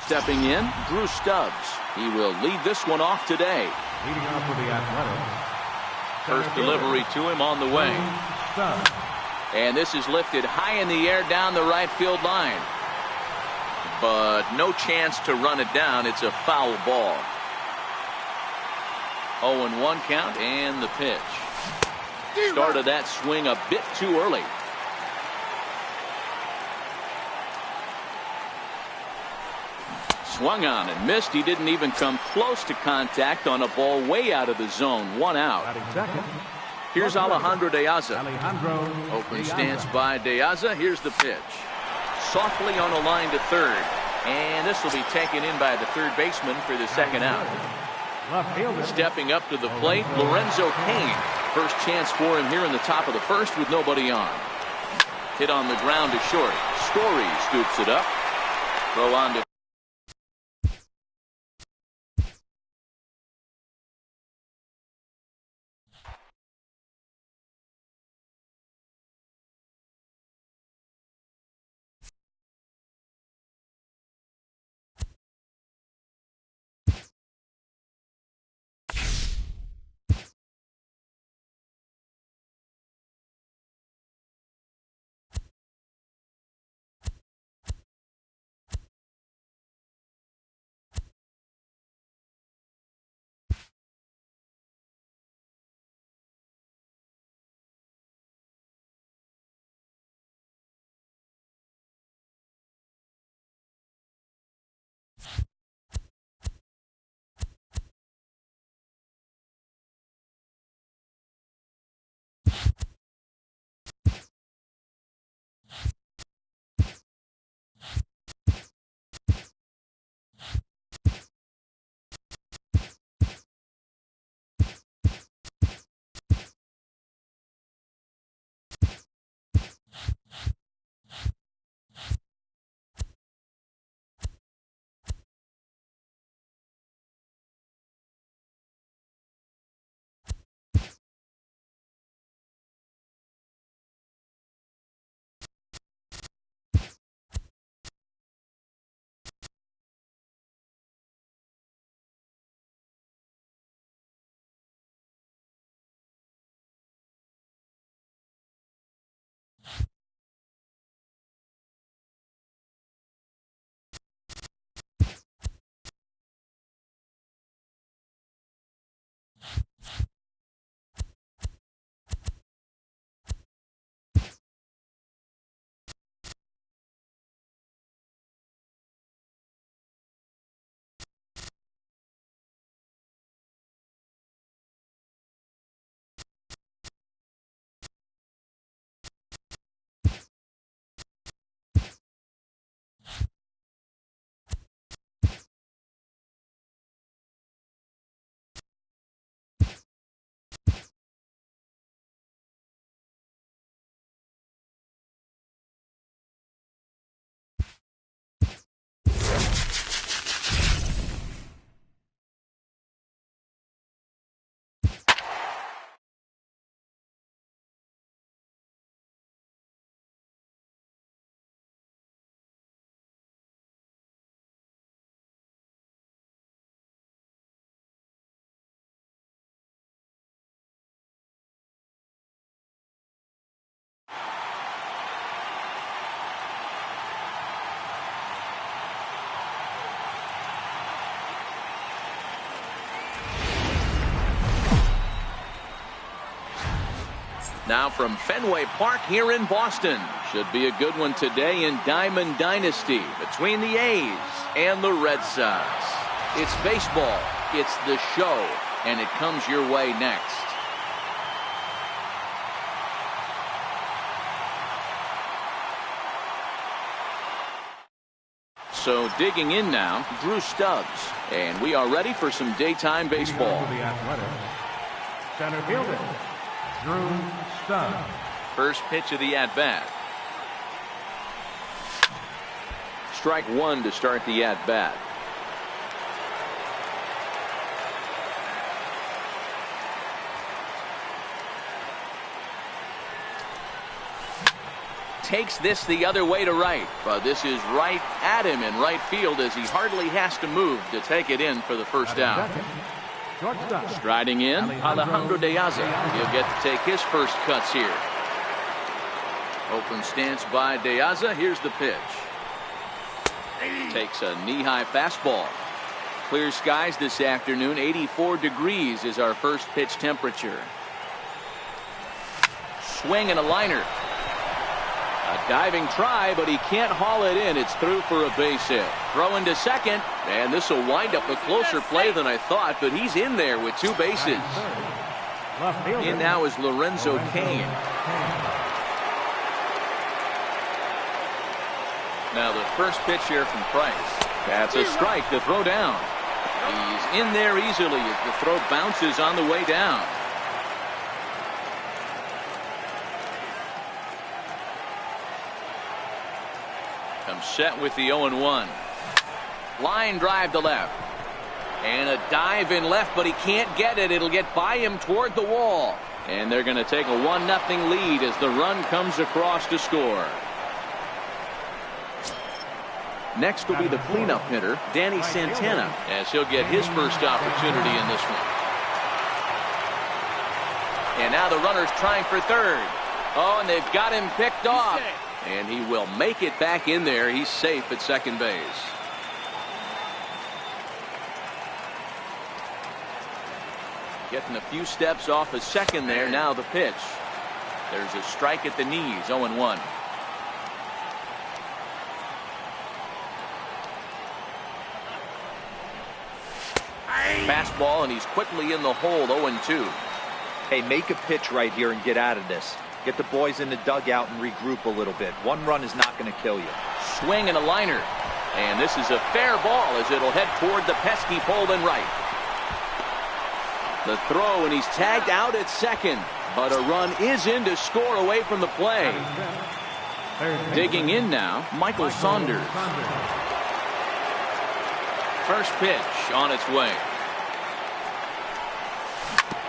Stepping in, Drew Stubbs. He will lead this one off today. Leading off for the Athletics. First delivery to him on the way. Stubbs. And this is lifted high in the air down the right field line. But no chance to run it down. It's a foul ball. 0-1 count and the pitch. Started that swing a bit too early. Swung on and missed. He didn't even come close to contact on a ball way out of the zone. 1 out. Here's Alejandro De Aza. Oakland stands by De Aza. Here's the pitch. Softly on a line to third. And this will be taken in by the third baseman for the second out. Stepping up to the plate, Lorenzo Cain. First chance for him here in the top of the first with nobody on. Hit on the ground to short. Story scoops it up. Throw on to now from Fenway Park here in Boston. Should be a good one today in Diamond Dynasty between the A's and the Red Sox. It's baseball, it's the show, and it comes your way next. So digging in now, Drew Stubbs, and we are ready for some daytime baseball. Center fielder, Drew Stubbs. First pitch of the at-bat. Strike one to start the at-bat. takes this the other way to right. But this is right at him in right field as he hardly has to move to take it in for the first down. Striding in, Alejandro De Aza. He'll get to take his first cuts here. Open stance by De Aza. Here's the pitch. Takes a knee-high fastball. Clear skies this afternoon. 84 degrees is our first pitch temperature. Swing and a liner. A diving try, but he can't haul it in. It's through for a base hit. Throw into second, and this will wind up a closer play than I thought, but he's in there with two bases. In now is Lorenzo Cain. Now the first pitch here from Price. That's a strike to throw down. He's in there easily as the throw bounces on the way down. Comes set with the 0-1. Line drive to left. And a dive in left, but he can't get it. It'll get by him toward the wall. And they're going to take a 1-0 lead as the run comes across to score. Next will be the cleanup hitter, Danny Santana, as he'll get his first opportunity in this one. And now the runner's trying for third. Oh, and they've got him picked off. And he will make it back in there. He's safe at second base. Getting a few steps off of second there. Now the pitch. There's a strike at the knees, 0-1. Fastball, and he's quickly in the hold, 0-2. Hey, make a pitch right here and get out of this. Get the boys in the dugout and regroup a little bit. One run is not going to kill you. Swing and a liner. And this is a fair ball as it'll head toward the pesky pole and right. The throw, and he's tagged out at second. But a run is in to score away from the play. Digging in now, Michael Saunders. First pitch on its way.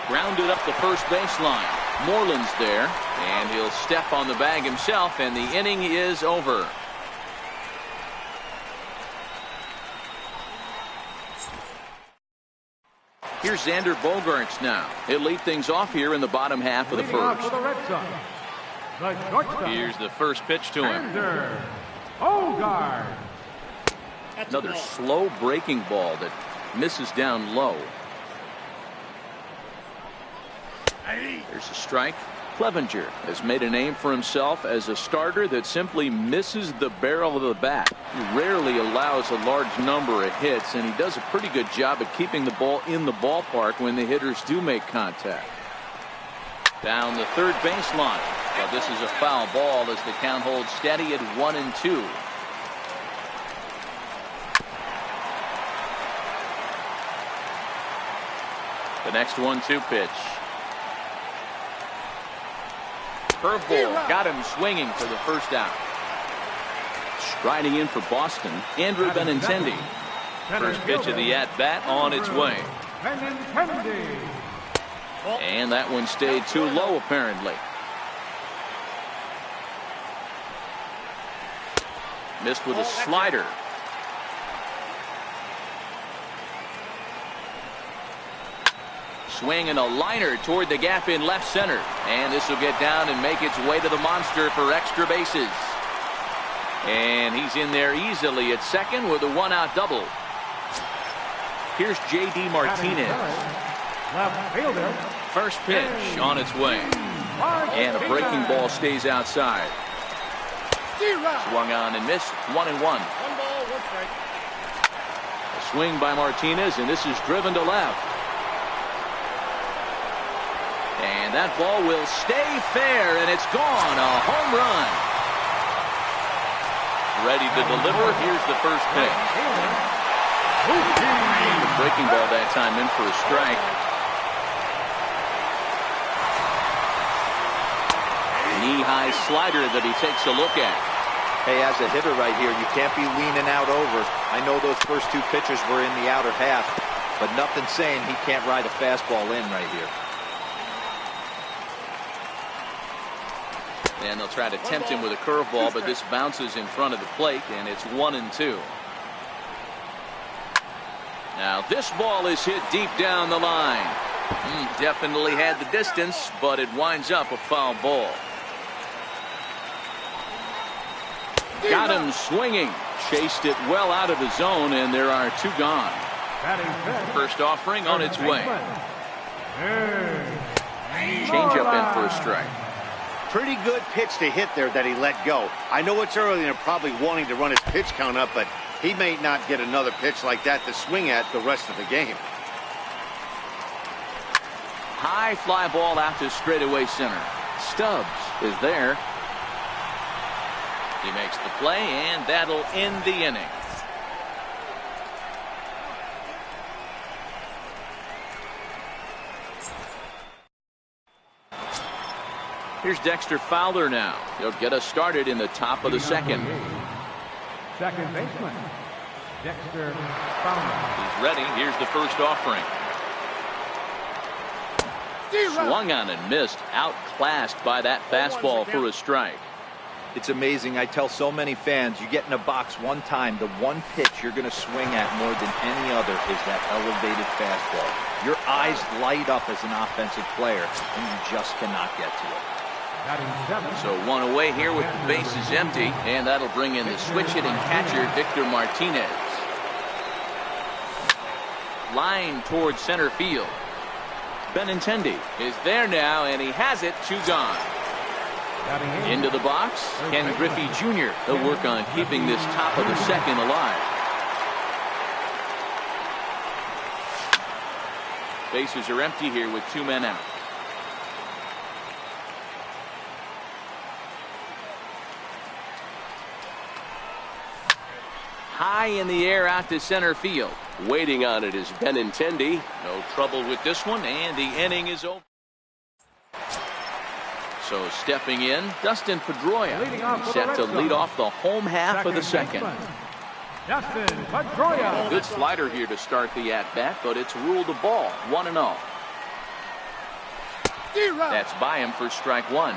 Grounded up the first baseline. Moreland's there, and he'll step on the bag himself, and the inning is over. Here's Xander Bogaerts now. He'll lead things off here in the bottom half of the first. Here's the first pitch to him. Another slow breaking ball that misses down low. There's a strike. Clevenger has made a name for himself as a starter that simply misses the barrel of the bat. He rarely allows a large number of hits, and he does a pretty good job at keeping the ball in the ballpark when the hitters do make contact. Down the third baseline. But this is a foul ball as the count holds steady at 1-2. The next 1-2 pitch. Curveball got him swinging for the first out. Striding in for Boston, Andrew Benintendi. First pitch of the at-bat on its way. And that one stayed too low apparently. Missed with a slider. Swing and a liner toward the gap in left center. And this will get down and make its way to the monster for extra bases. And he's in there easily at second with a one-out double. Here's J.D. Martinez. First pitch on its way. And a breaking ball stays outside. Swung on and missed. 1-1. A swing by Martinez, and this is driven to left. And that ball will stay fair, and it's gone. A home run. Ready to deliver. Here's the first pitch. The breaking ball that time in for a strike. Knee-high slider that he takes a look at. Hey, as a hitter right here, you can't be leaning out over. I know those first two pitches were in the outer half, but nothing saying he can't ride a fastball in right here. And they'll try to tempt him with a curveball, but this bounces in front of the plate, and it's 1-2. Now this ball is hit deep down the line. Definitely had the distance, but it winds up a foul ball. Got him swinging. Chased it well out of the zone, and there are 2 gone. First offering on its way. Changeup in for a strike. Pretty good pitch to hit there that he let go. I know it's early and they're probably wanting to run his pitch count up, but he may not get another pitch like that to swing at the rest of the game. High fly ball out to straightaway center. Stubbs is there. He makes the play, and that'll end the inning. Here's Dexter Fowler now. He'll get us started in the top of the second. Second baseman, Dexter Fowler. He's ready. Here's the first offering. Swung on and missed. Outclassed by that fastball for a strike. It's amazing. I tell so many fans, you get in a box one time, the one pitch you're going to swing at more than any other is that elevated fastball. Your eyes light up as an offensive player, and you just cannot get to it. So 1 away here with the bases empty, and that'll bring in the switch-hitting catcher, Victor Martinez. Line towards center field. Benintendi is there now, and he has it. 2 gone. Into the box, Ken Griffey Jr. He'll work on keeping this top of the second alive. Bases are empty here with 2 men out. High in the air out to center field. Waiting on it is Benintendi. No trouble with this one, and the inning is over. So stepping in, Dustin Pedroia, set to lead off the home half of the second. Dustin Pedroia. Good slider here to start the at-bat, but it's ruled a ball. 1-0. That's by him for strike 1.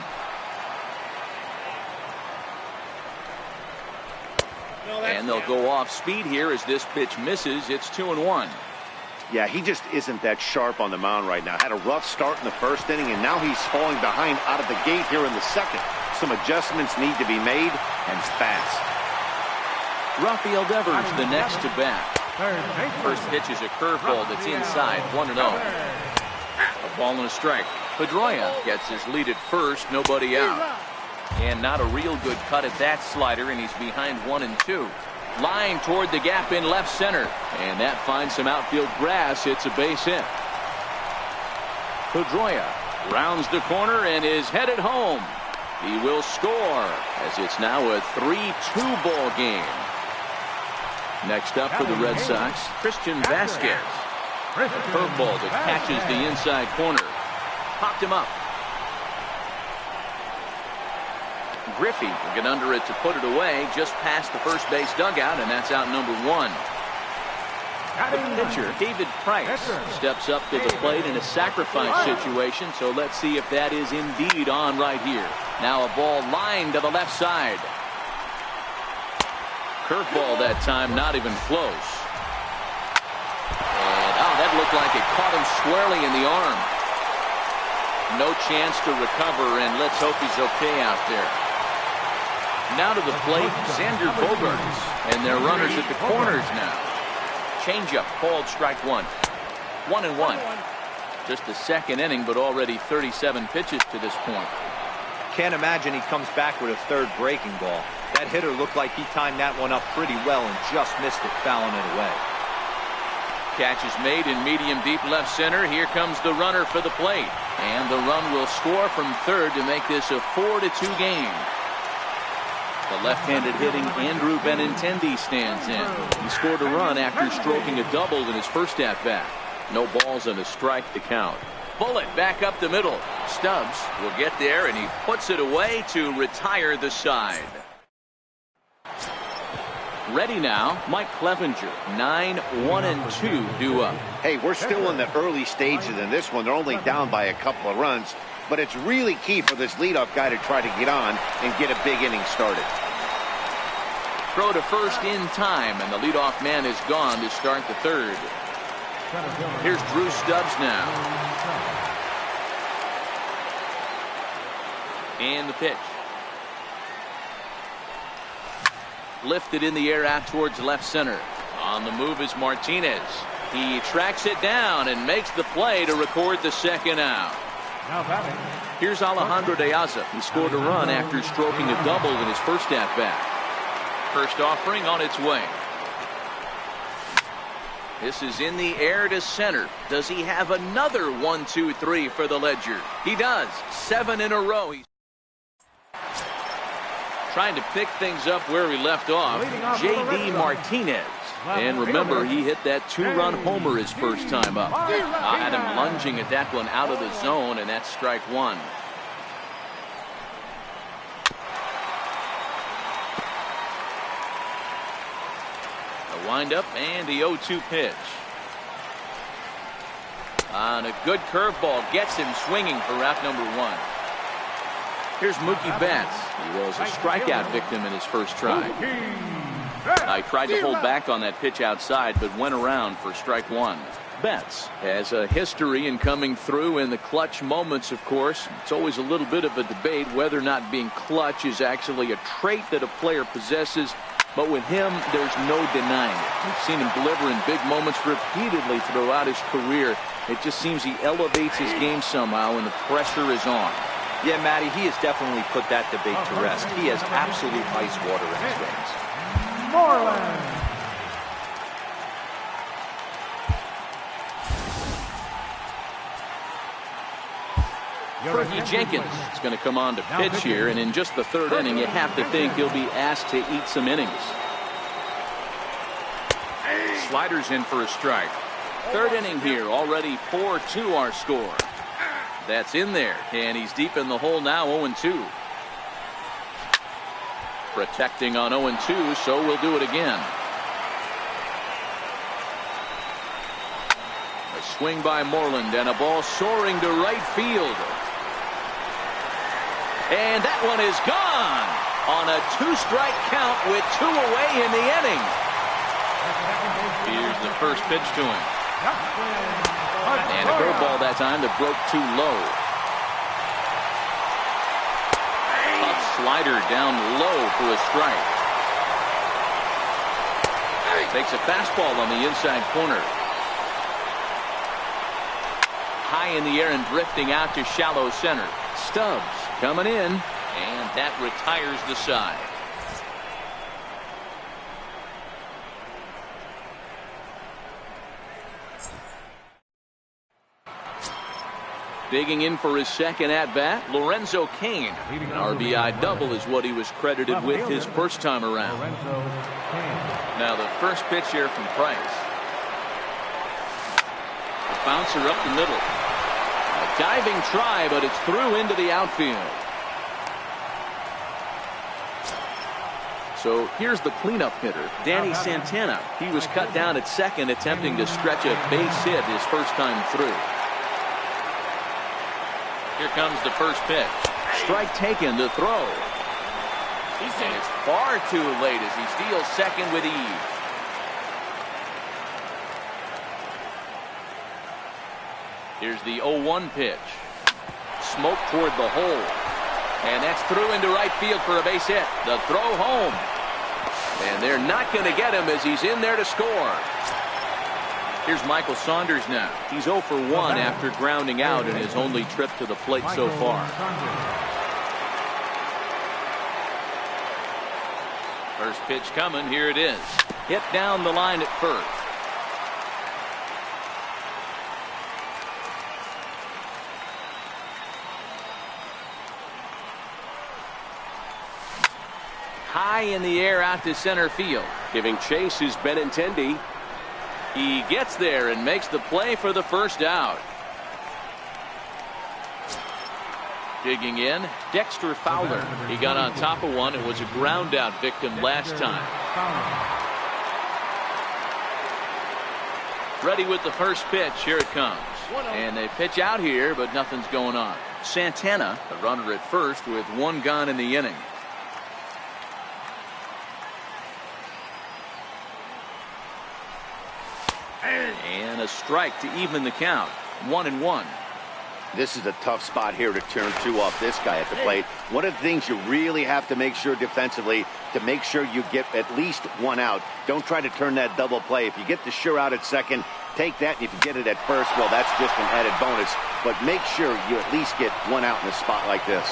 And they'll go off speed here as this pitch misses. It's 2-1. Yeah, he just isn't that sharp on the mound right now. Had a rough start in the first inning, and now he's falling behind out of the gate here in the second. Some adjustments need to be made, and fast. Rafael Devers the next to bat. First pitch is a curveball that's inside. 1-0. A ball and a strike. Pedroia gets his lead at first. Nobody out. And not a real good cut at that slider, and he's behind 1-2. Line toward the gap in left center, and that finds some outfield grass. It's a base hit. Pedroia rounds the corner and is headed home. He will score as it's now a 3-2 ball game. Next up for the Red Sox, Christian Vasquez. A curveball that catches the inside corner. Popped him up. Griffey will get under it to put it away just past the first base dugout, and that's out number 1. The pitcher, David Price, steps up to the plate in a sacrifice situation, so let's see if that is indeed on right here. Now a ball lined to the left side. Curveball that time, not even close. And that looked like it caught him squarely in the arm. No chance to recover, and let's hope he's okay out there. Now to the plate, Xander Bogaerts, and their runners at the corners now. Changeup called strike 1. 1-1. Just the second inning, but already 37 pitches to this point. Can't imagine he comes back with a third breaking ball. That hitter looked like he timed that one up pretty well and just missed it, fouling it away. Catch is made in medium deep left center. Here comes the runner for the plate, and the run will score from third to make this a 4-2 game. The left-handed hitting Andrew Benintendi stands in. He scored a run after stroking a double in his first at-bat. No balls and a strike to count. Bullet back up the middle. Stubbs will get there, and he puts it away to retire the side. Ready now, Mike Clevenger. 9-1-2 due up. Hey, we're still in the early stages in this one. They're only down by a couple of runs. but it's really key for this leadoff guy to try to get on and get a big inning started. Throw to first in time, and the leadoff man is gone to start the third. Here's Drew Stubbs now. And the pitch. Lifted in the air out towards left center. On the move is Martinez. He tracks it down and makes the play to record the second out. Here's Alejandro De Aza. He scored a run after stroking a double in his first at-bat. First offering on its way. This is in the air to center. Does he have another 1-2-3 for the Ledger? He does. 7 in a row. He's trying to pick things up where he left off. J.D. Martinez. And remember, he hit that 2-run homer his first time up. I had him lunging at that one out of the zone, and that's strike one. A windup and the 0-2 pitch. On a good curveball, gets him swinging for route number one. Here's Mookie Betts. He was a strikeout victim in his first try. I tried to hold back on that pitch outside, but went around for strike one. Betts has a history in coming through in the clutch moments, of course. It's always a little bit of a debate whether or not being clutch is actually a trait that a player possesses. But with him, there's no denying it. We've seen him deliver in big moments repeatedly throughout his career. It just seems he elevates his game somehow when the pressure is on. Yeah, Matty, he has definitely put that debate to rest. He has absolute ice water in his veins. Moreland. Fergie Jenkins is going to come on to pitch here, and in just the third inning, you have to think he'll be asked to eat some innings. Sliders in for a strike. Third inning here, already 4-2 our score. That's in there, and he's deep in the hole now, 0-2. Protecting on 0-2, so we'll do it again. A swing by Moreland, and a ball soaring to right field. And that one is gone on a 2-strike count with 2 away in the inning. Here's the first pitch to him. And a curveball that time that broke too low. A slider down low for a strike. Takes a fastball on the inside corner. High in the air and drifting out to shallow center. Stubbs coming in, and that retires the side. Digging in for his second at-bat, Lorenzo Cain. An RBI double is what he was credited with his first time around. Now the first pitch here from Price. The bouncer up the middle. A diving try, but it's through into the outfield. So here's the cleanup hitter, Danny Santana. He was cut down at second, attempting to stretch a base hit his first time through. Here comes the first pitch. Strike taken to throw. And it's far too late as he steals second with ease. Here's the 0-1 pitch. Smoke toward the hole. And that's through into right field for a base hit. The throw home. And they're not going to get him as he's in there to score. Here's Michael Saunders now. He's 0 for 1 after grounding out in his only trip to the plate so far. First pitch coming. Here it is. Hit down the line at first. High in the air out to center field. Giving chase is Benintendi. He gets there and makes the play for the first out. Digging in, Dexter Fowler. He got on top of one and was a ground out victim last time. Ready with the first pitch. Here it comes. And they pitch out here, but nothing's going on. Santana, the runner at first with 1 gone in the inning. And a strike to even the count. 1-1. This is a tough spot here to turn 2 off this guy at the plate. One of the things you really have to make sure defensively, to make sure you get at least 1 out. Don't try to turn that double play. If you get the sure out at second, take that. And if you get it at first, well, that's just an added bonus. But make sure you at least get 1 out in a spot like this.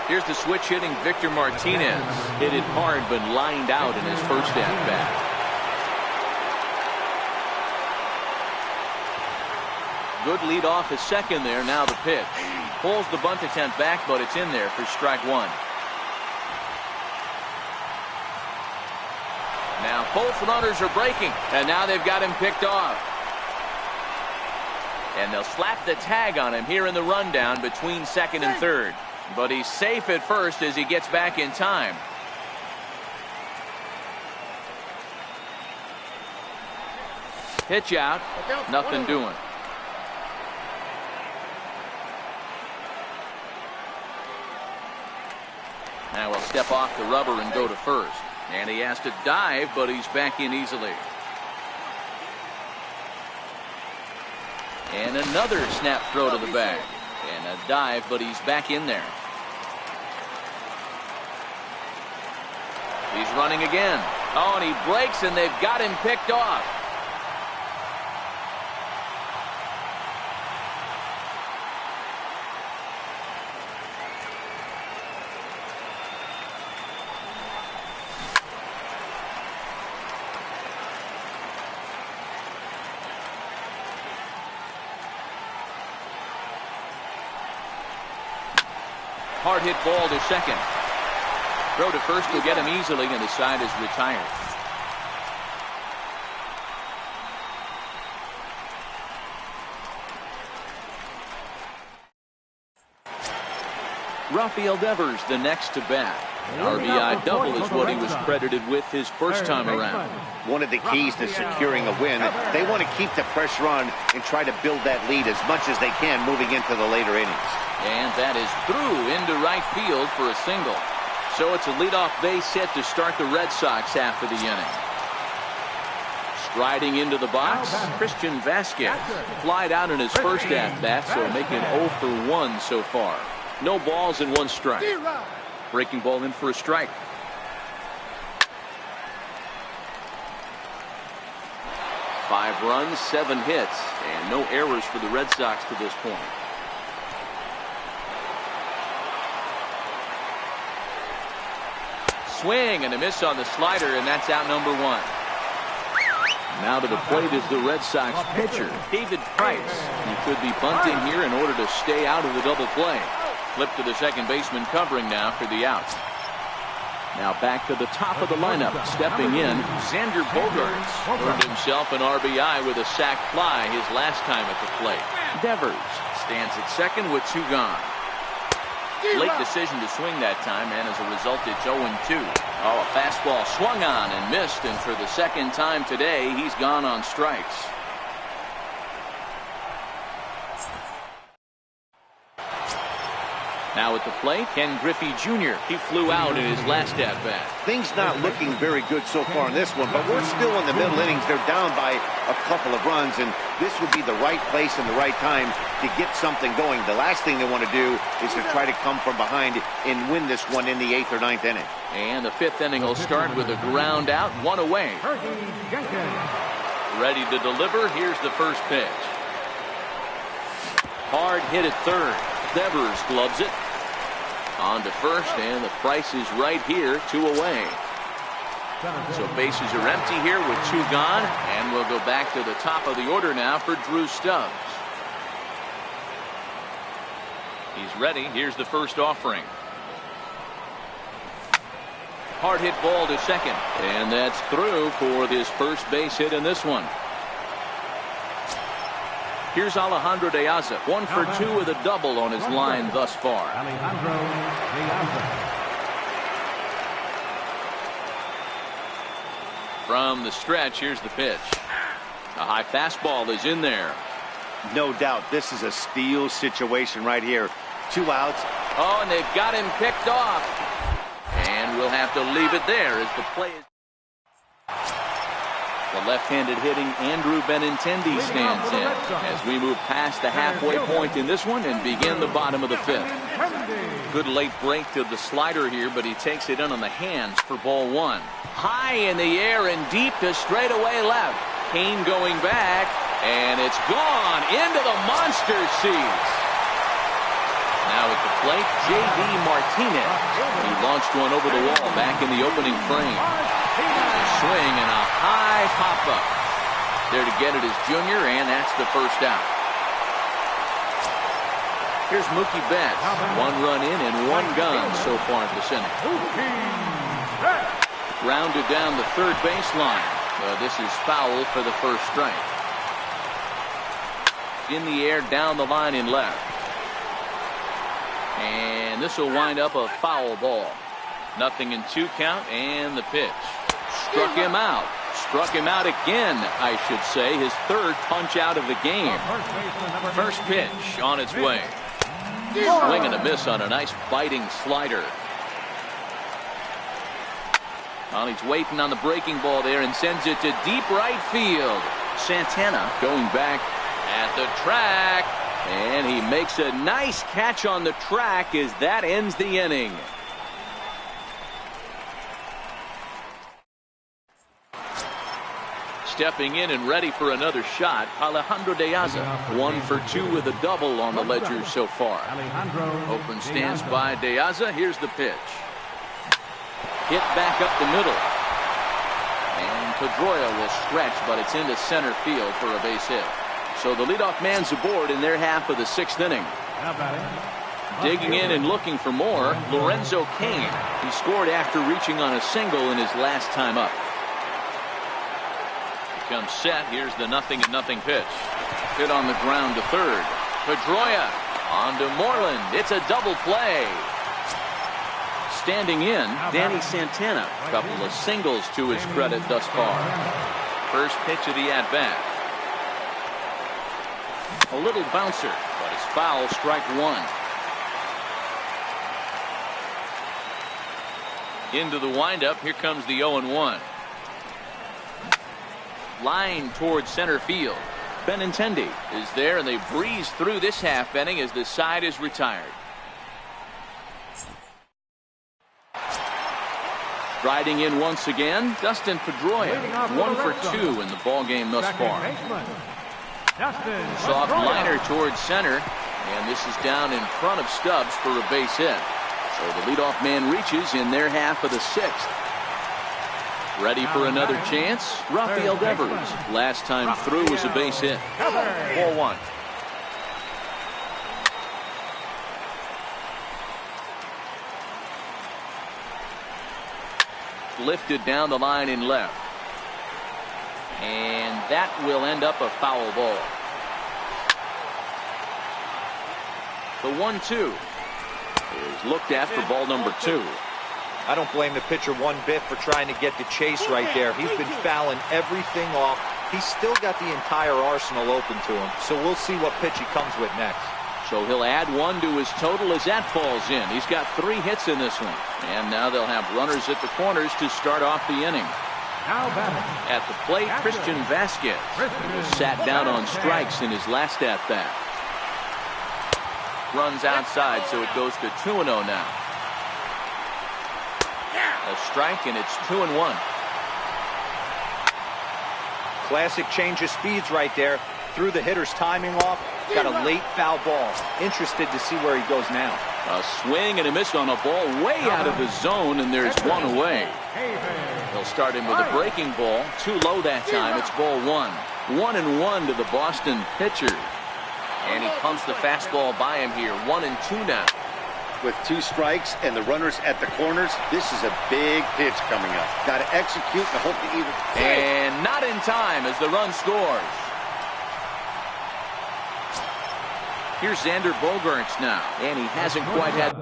Here's the switch hitting Victor Martinez. Hit it hard but lined out in his first at-bat. Good lead off his second there. Now the pitch. Pulls the bunt attempt back, but it's in there for strike 1. Now both runners are breaking, and now they've got him picked off. And they'll slap the tag on him here in the rundown between second and third. But he's safe at first as he gets back in time. Pitch out. Nothing doing. Now he'll step off the rubber and go to first. And he has to dive, but he's back in easily. And another snap throw to the bag. And a dive, but he's back in there. He's running again. Oh, and he breaks, and they've got him picked off. Hard hit ball to second. Throw to first will get him easily, and the side is retired. Rafael Devers the next to bat. An RBI double is what he was credited with his first time around. One of the keys to securing a win, they want to keep the pressure on and try to build that lead as much as they can moving into the later innings. And that is through into right field for a single. So it's a leadoff base hit to start the Red Sox half of the inning. Striding into the box, Christian Vasquez. Flied out in his first at-bat, so making 0 for 1 so far. No balls and 1 strike. Breaking ball in for a strike. Five runs, 7 hits, and no errors for the Red Sox to this point. Swing and a miss on the slider, and that's out number 1. Now to the plate is the Red Sox pitcher, David Price. He could be bunting here in order to stay out of the double play. Flip to the second baseman covering now for the out. Now back to the top of the lineup. Stepping in, Xander Bogaerts earned himself an RBI with a sac fly his last time at the plate. Devers stands at second with 2 gone. Late decision to swing that time, and as a result, it's 0-2. Oh, a fastball swung on and missed, and for the second time today, he's gone on strikes. Now at the plate, Ken Griffey Jr. He flew out in his last at-bat. Things not looking very good so far in this one, but we're still in the middle innings. They're down by a couple of runs, and this would be the right place and the right time to get something going. The last thing they want to do is to try to come from behind and win this one in the 8th or 9th inning. And the 5th inning will start with a ground out, 1 away. Ready to deliver. Here's the first pitch. Hard hit at third. Devers gloves it. On to first, and the Price is right here, 2 away. So bases are empty here with 2 gone, and we'll go back to the top of the order now for Drew Stubbs. He's ready. Here's the first offering. Hard hit ball to second, and that's through for his first base hit in this one. Here's Alejandro De Aza, 1 for 2 with a double on his line thus far. Alejandro De Aza. From the stretch, here's the pitch. A high fastball is in there. No doubt, this is a steal situation right here. 2 outs. Oh, and they've got him picked off. And we'll have to leave it there as the play is. The left-handed hitting Andrew Benintendi stands in as we move past the halfway point in this one and begin the bottom of the 5th. Good late break to the slider here, but he takes it in on the hands for ball 1. High in the air and deep to straightaway left. Kane going back, and it's gone into the monster seats. Now at the plate, J.D. Martinez. He launched one over the wall back in the opening frame. Swing and a high pop-up. There to get it is Junior, and that's the first out. Here's Mookie Betts. 1 run in and 1 gone so far this inning. Grounded down the third baseline. This is foul for the first strike. In the air down the line in left. And this will wind up a foul ball. 0-2 count, and the pitch. Struck him out. Struck him out again, I should say. His 3rd punch out of the game. First pitch on its way. Swing and a miss on a nice biting slider. Well, he's waiting on the breaking ball there and sends it to deep right field. Santana going back at the track. And he makes a nice catch on the track as that ends the inning. Stepping in and ready for another shot, Alejandro De Aza. 1 for 2 with a double on the ledger so far. Open stance by De Aza. Here's the pitch. Hit back up the middle. And Pedroia will stretch, but it's into center field for a base hit. So the leadoff man's aboard in their half of the 6th inning. Digging in and looking for more, Lorenzo Cain. He scored after reaching on a single in his last time up. Comes set. Here's the 0-0 pitch. Hit on the ground to third. Pedroia on to Moreland. It's a double play. Standing in, Danny Santana. A couple of singles to his credit thus far. First pitch of the at-bat. A little bouncer, but it's foul, strike 1. Into the windup. Here comes the 0-1. Line towards center field. Benintendi is there, and they breeze through this half inning as the side is retired. Riding in once again, Dustin Pedroia. 1 for 2 in the ball game thus far. Soft liner towards center, and this is down in front of Stubbs for a base hit. So the leadoff man reaches in their half of the 6th. Ready for another chance? Rafael Devers. Last time through was a base hit. Ball 1. Lifted down the line in left. And that will end up a foul ball. The 1-2 is looked at for ball number 2. I don't blame the pitcher one bit for trying to get the chase right there. He's been fouling everything off. He's still got the entire arsenal open to him. So we'll see what pitch he comes with next. So he'll add 1 to his total as that falls in. He's got 3 hits in this one. And now they'll have runners at the corners to start off the inning. At the plate, Christian Vasquez. He was sat down on strikes in his last at-bat. Runs outside, so it goes to 2-0 now. A strike, and it's 2-1. Classic change of speeds right there. Threw the hitter's timing off. Got a late foul ball. Interested to see where he goes now. A swing and a miss on a ball way out of the zone, and there's 1 away. They'll start him with a breaking ball. Too low that time. It's ball 1. 1-1 to the Boston pitcher. And he pumps the fastball by him here. 1-2 now. With 2 strikes and the runners at the corners, this is a big pitch coming up. Got to execute and hope to either. And not in time as the run scores. Here's Xander Bogaerts now, and he hasn't quite had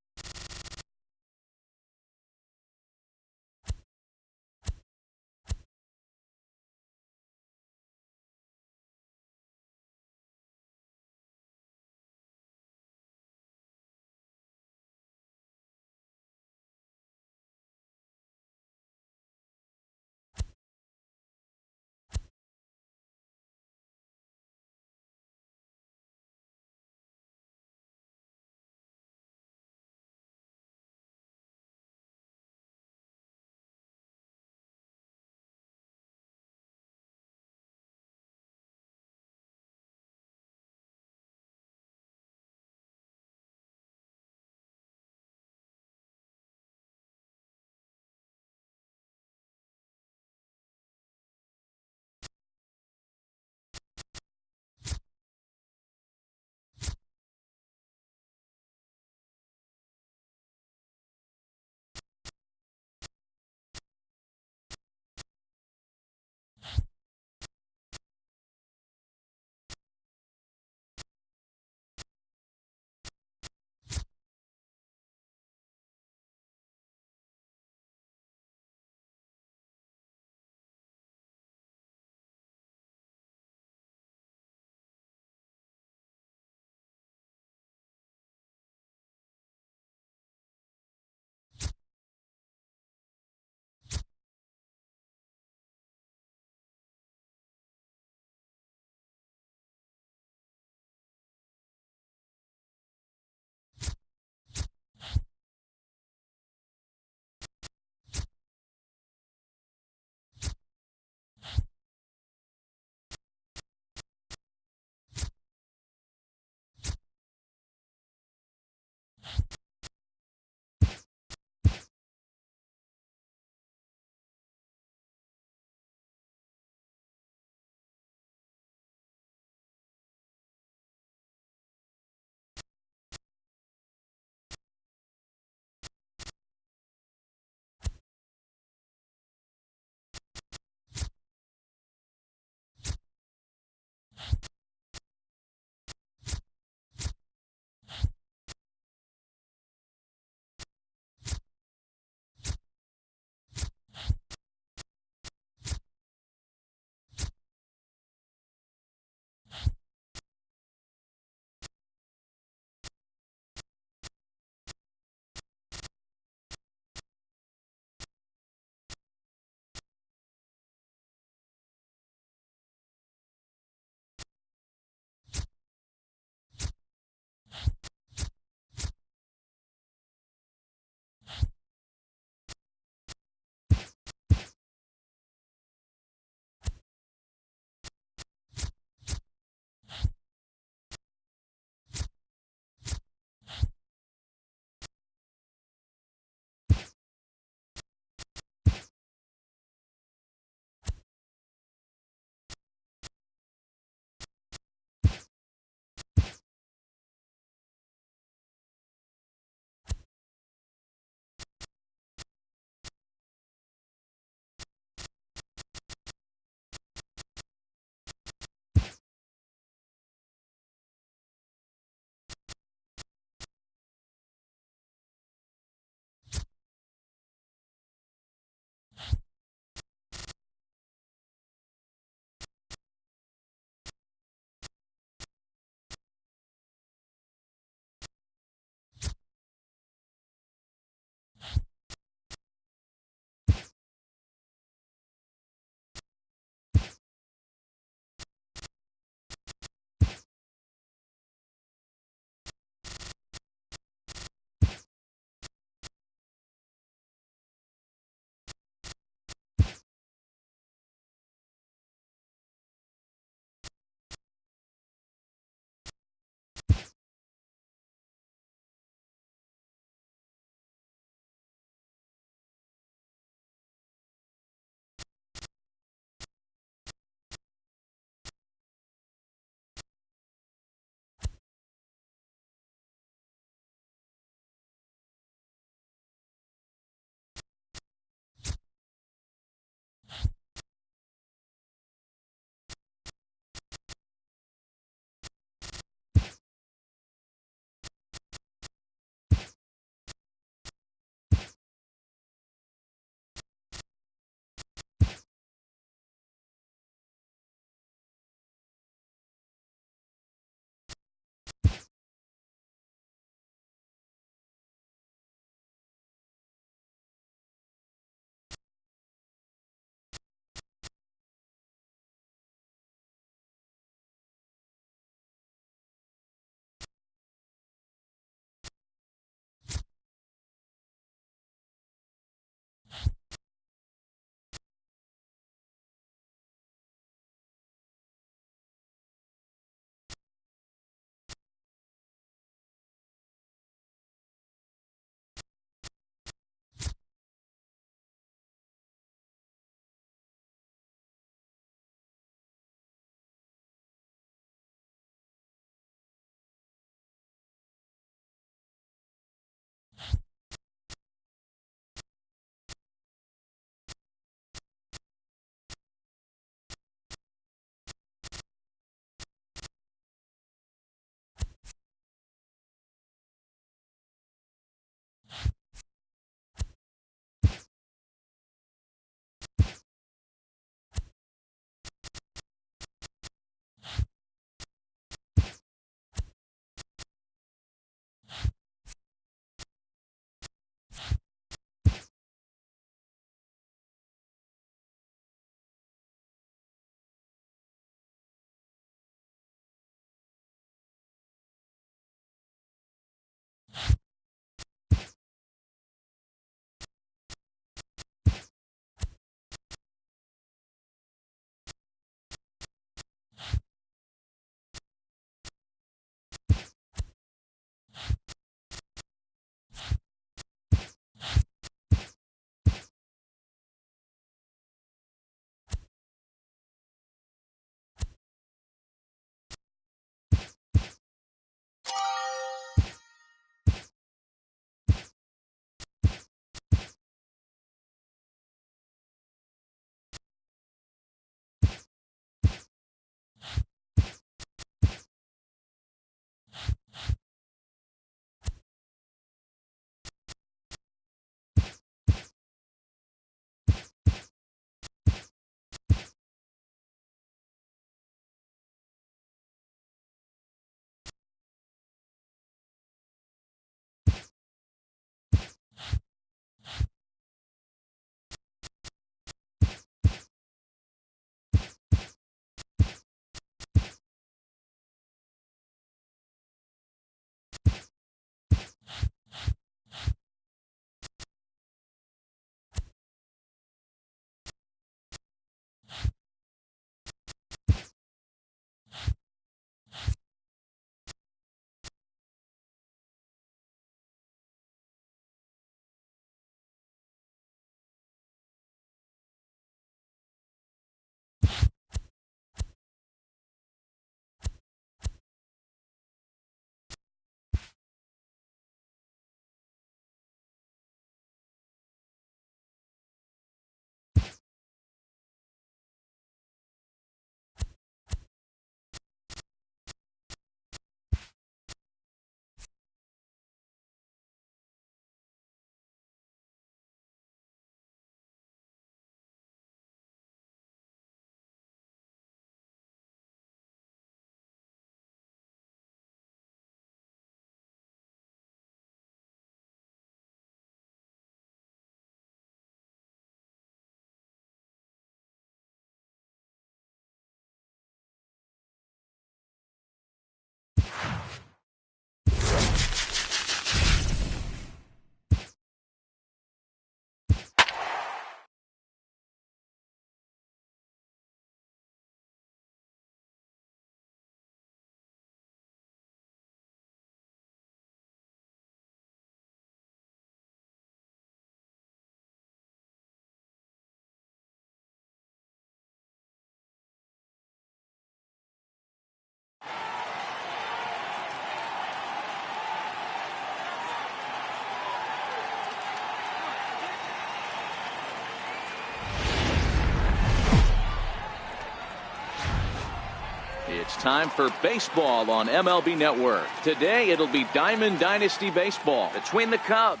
time for baseball on MLB Network. Today it'll be Diamond Dynasty Baseball between the Cubs.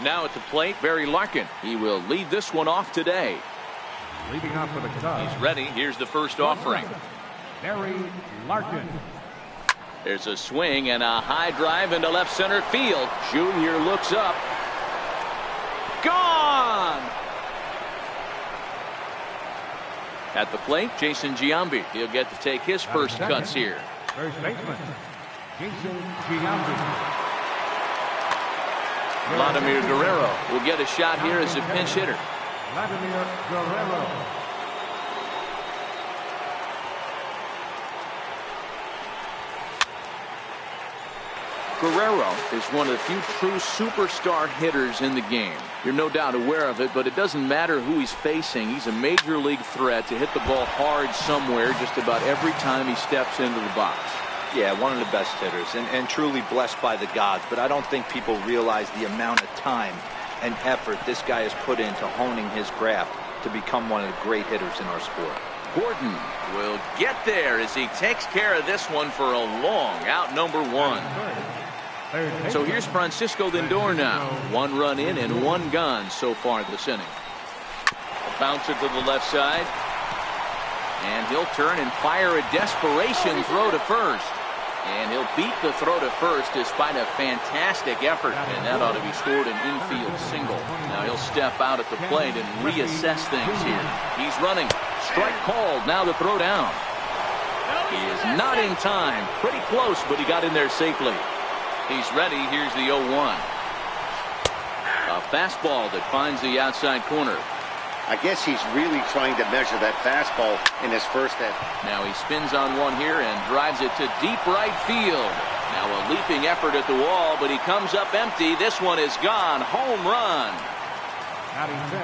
Now at the plate, Barry Larkin. He will lead this one off today. Leading off for the Cubs. He's ready. Here's the first offering. Barry Larkin. There's a swing and a high drive into left center field. Junior looks up. Gone! At the plate, Jason Giambi. He'll get to take his first cuts here. First baseman, Jason Giambi. Vladimir Guerrero will get a shot here as a pinch hitter. Vladimir Guerrero. Guerrero is one of the few true superstar hitters in the game. You're no doubt aware of it, but it doesn't matter who he's facing. He's a major league threat to hit the ball hard somewhere just about every time he steps into the box. Yeah, one of the best hitters and truly blessed by the gods, but I don't think people realize the amount of time and effort this guy has put into honing his craft to become one of the great hitters in our sport. Gordon will get there as he takes care of this one for a long out, number one. So here's Francisco Lindor now. 1 run in and 1 gone so far this inning. Bouncer to the left side. And he'll turn and fire a desperation throw to first. And he'll beat the throw to first despite a fantastic effort. And that ought to be scored an infield single. Now he'll step out at the plate and reassess things here. He's running. Strike called. Now the throw down. He is not in time. Pretty close, but he got in there safely. He's ready. Here's the 0-1. A fastball that finds the outside corner. I guess he's really trying to measure that fastball in his first at. Now he spins on one here and drives it to deep right field. Now a leaping effort at the wall, but he comes up empty. This one is gone. Home run.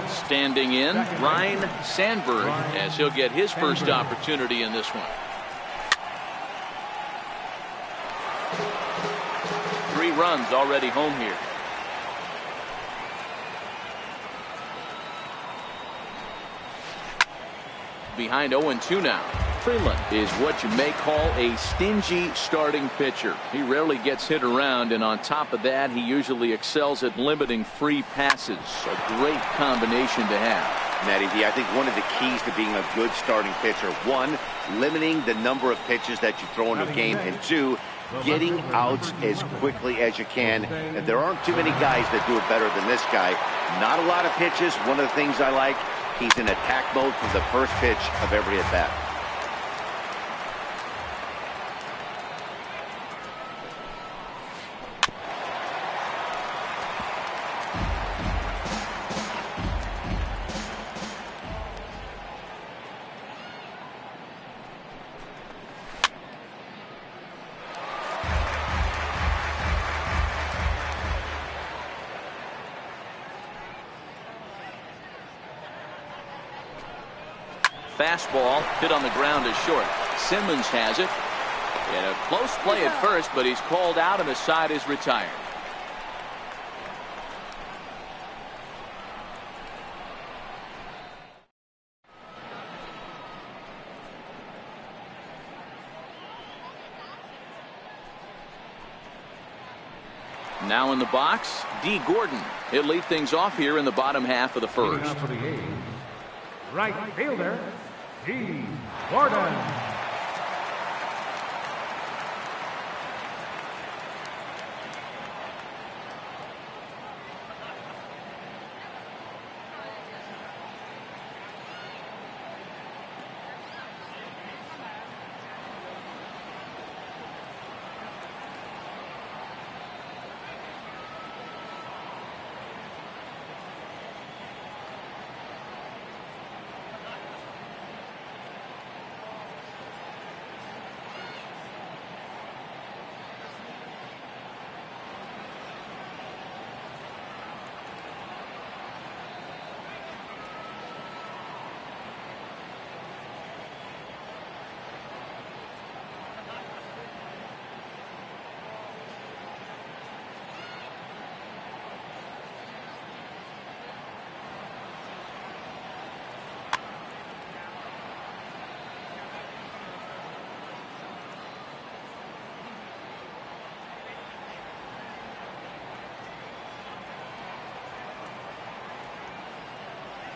Standing in, Ryne Sandberg, as he'll get his first opportunity in this one. 3 runs already home here. Behind 0-2 now. Freeland is what you may call a stingy starting pitcher. He rarely gets hit around, and on top of that, he usually excels at limiting free passes. A great combination to have. Matty D, I think one of the keys to being a good starting pitcher, 1, limiting the number of pitches that you throw in a game, and 2, getting outs as quickly as you can. And there aren't too many guys that do it better than this guy. Not a lot of pitches. One of the things I like, he's in attack mode from the first pitch of every at bat. Fastball hit on the ground is short. Simmons has it. And a close play at first, but he's called out and the side is retired. Now in the box, D. Gordon. He'll lead things off here in the bottom half of the first. Right fielder, D. Gordon.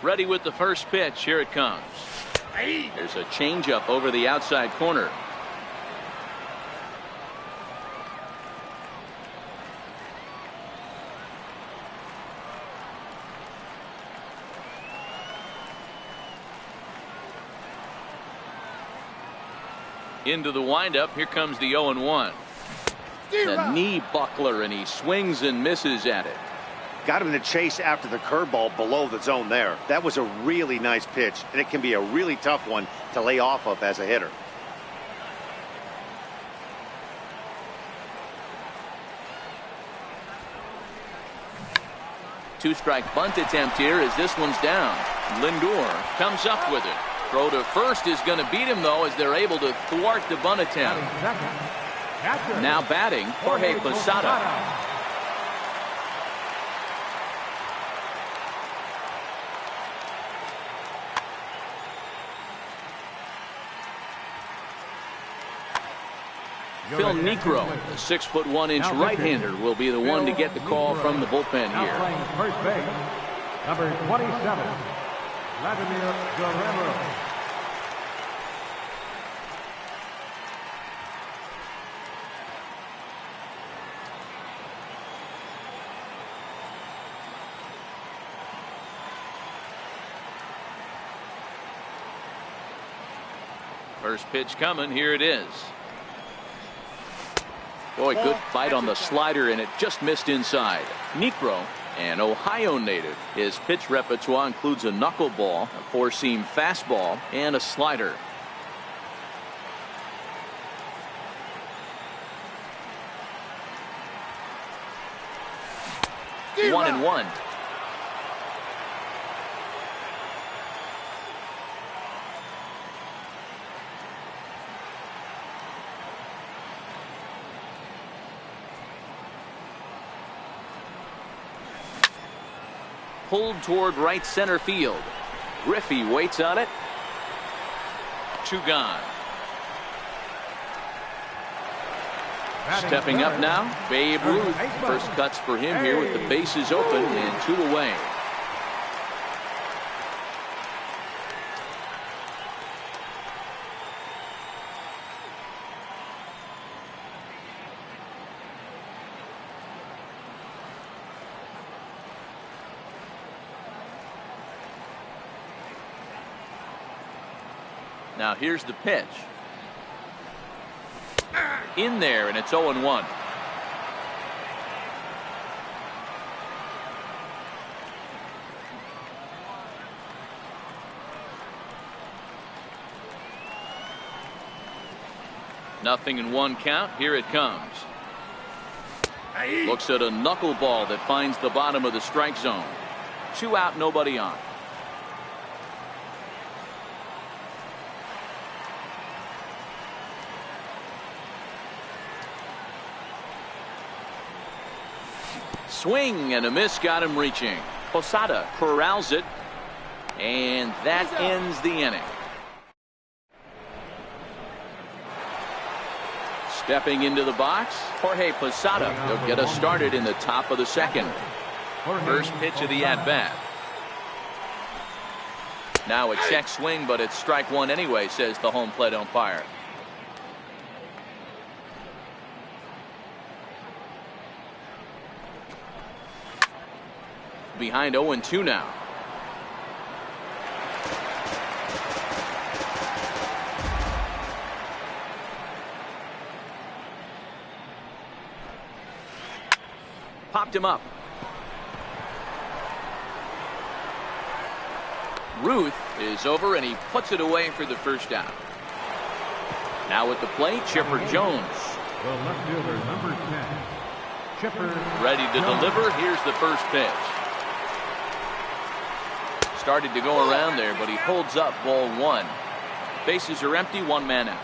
Ready with the first pitch. Here it comes. There's a changeup over the outside corner. Into the windup. Here comes the 0-1. The knee buckler, and he swings and misses at it. Got him to chase after the curveball below the zone there. That was a really nice pitch, and it can be a really tough one to lay off of as a hitter. Two-strike bunt attempt here as this one's down. Lindor comes up with it. Throw to first is going to beat him, though, as they're able to thwart the bunt attempt. Now batting, Jorge Posada. Phil Niekro, the 6'1" right-hander, will be the one to get the call from the bullpen here. Playing first base, number 27, Vladimir Guerrero. First pitch coming. Here it is. Boy, good bite on the slider, and it just missed inside. Niekro, an Ohio native. His pitch repertoire includes a knuckleball, a four-seam fastball, and a slider. One and one. Pulled toward right center field. Griffey waits on it. Two gone. Stepping up now, Babe Ruth. First cuts for him here with the bases open and two away. Now here's the pitch. In there, and it's 0-1. Nothing in one count. Here it comes. Looks at a knuckleball that finds the bottom of the strike zone. 2 out, nobody on. Swing and a miss got him reaching. Posada corrals it, and that ends the inning. Stepping into the box, Jorge Posada. He'll get us started in the top of the second. First pitch of the at-bat. Now a check swing, but it's strike one anyway, says the home plate umpire. Behind 0-2 now. Popped him up. Ruth is over, and he puts it away for the first out. Now at the plate, Chipper Jones. The left fielder, number 10, Chipper. Ready to deliver. Here's the first pitch. Started to go around there, but he holds up ball one. Bases are empty, one man out.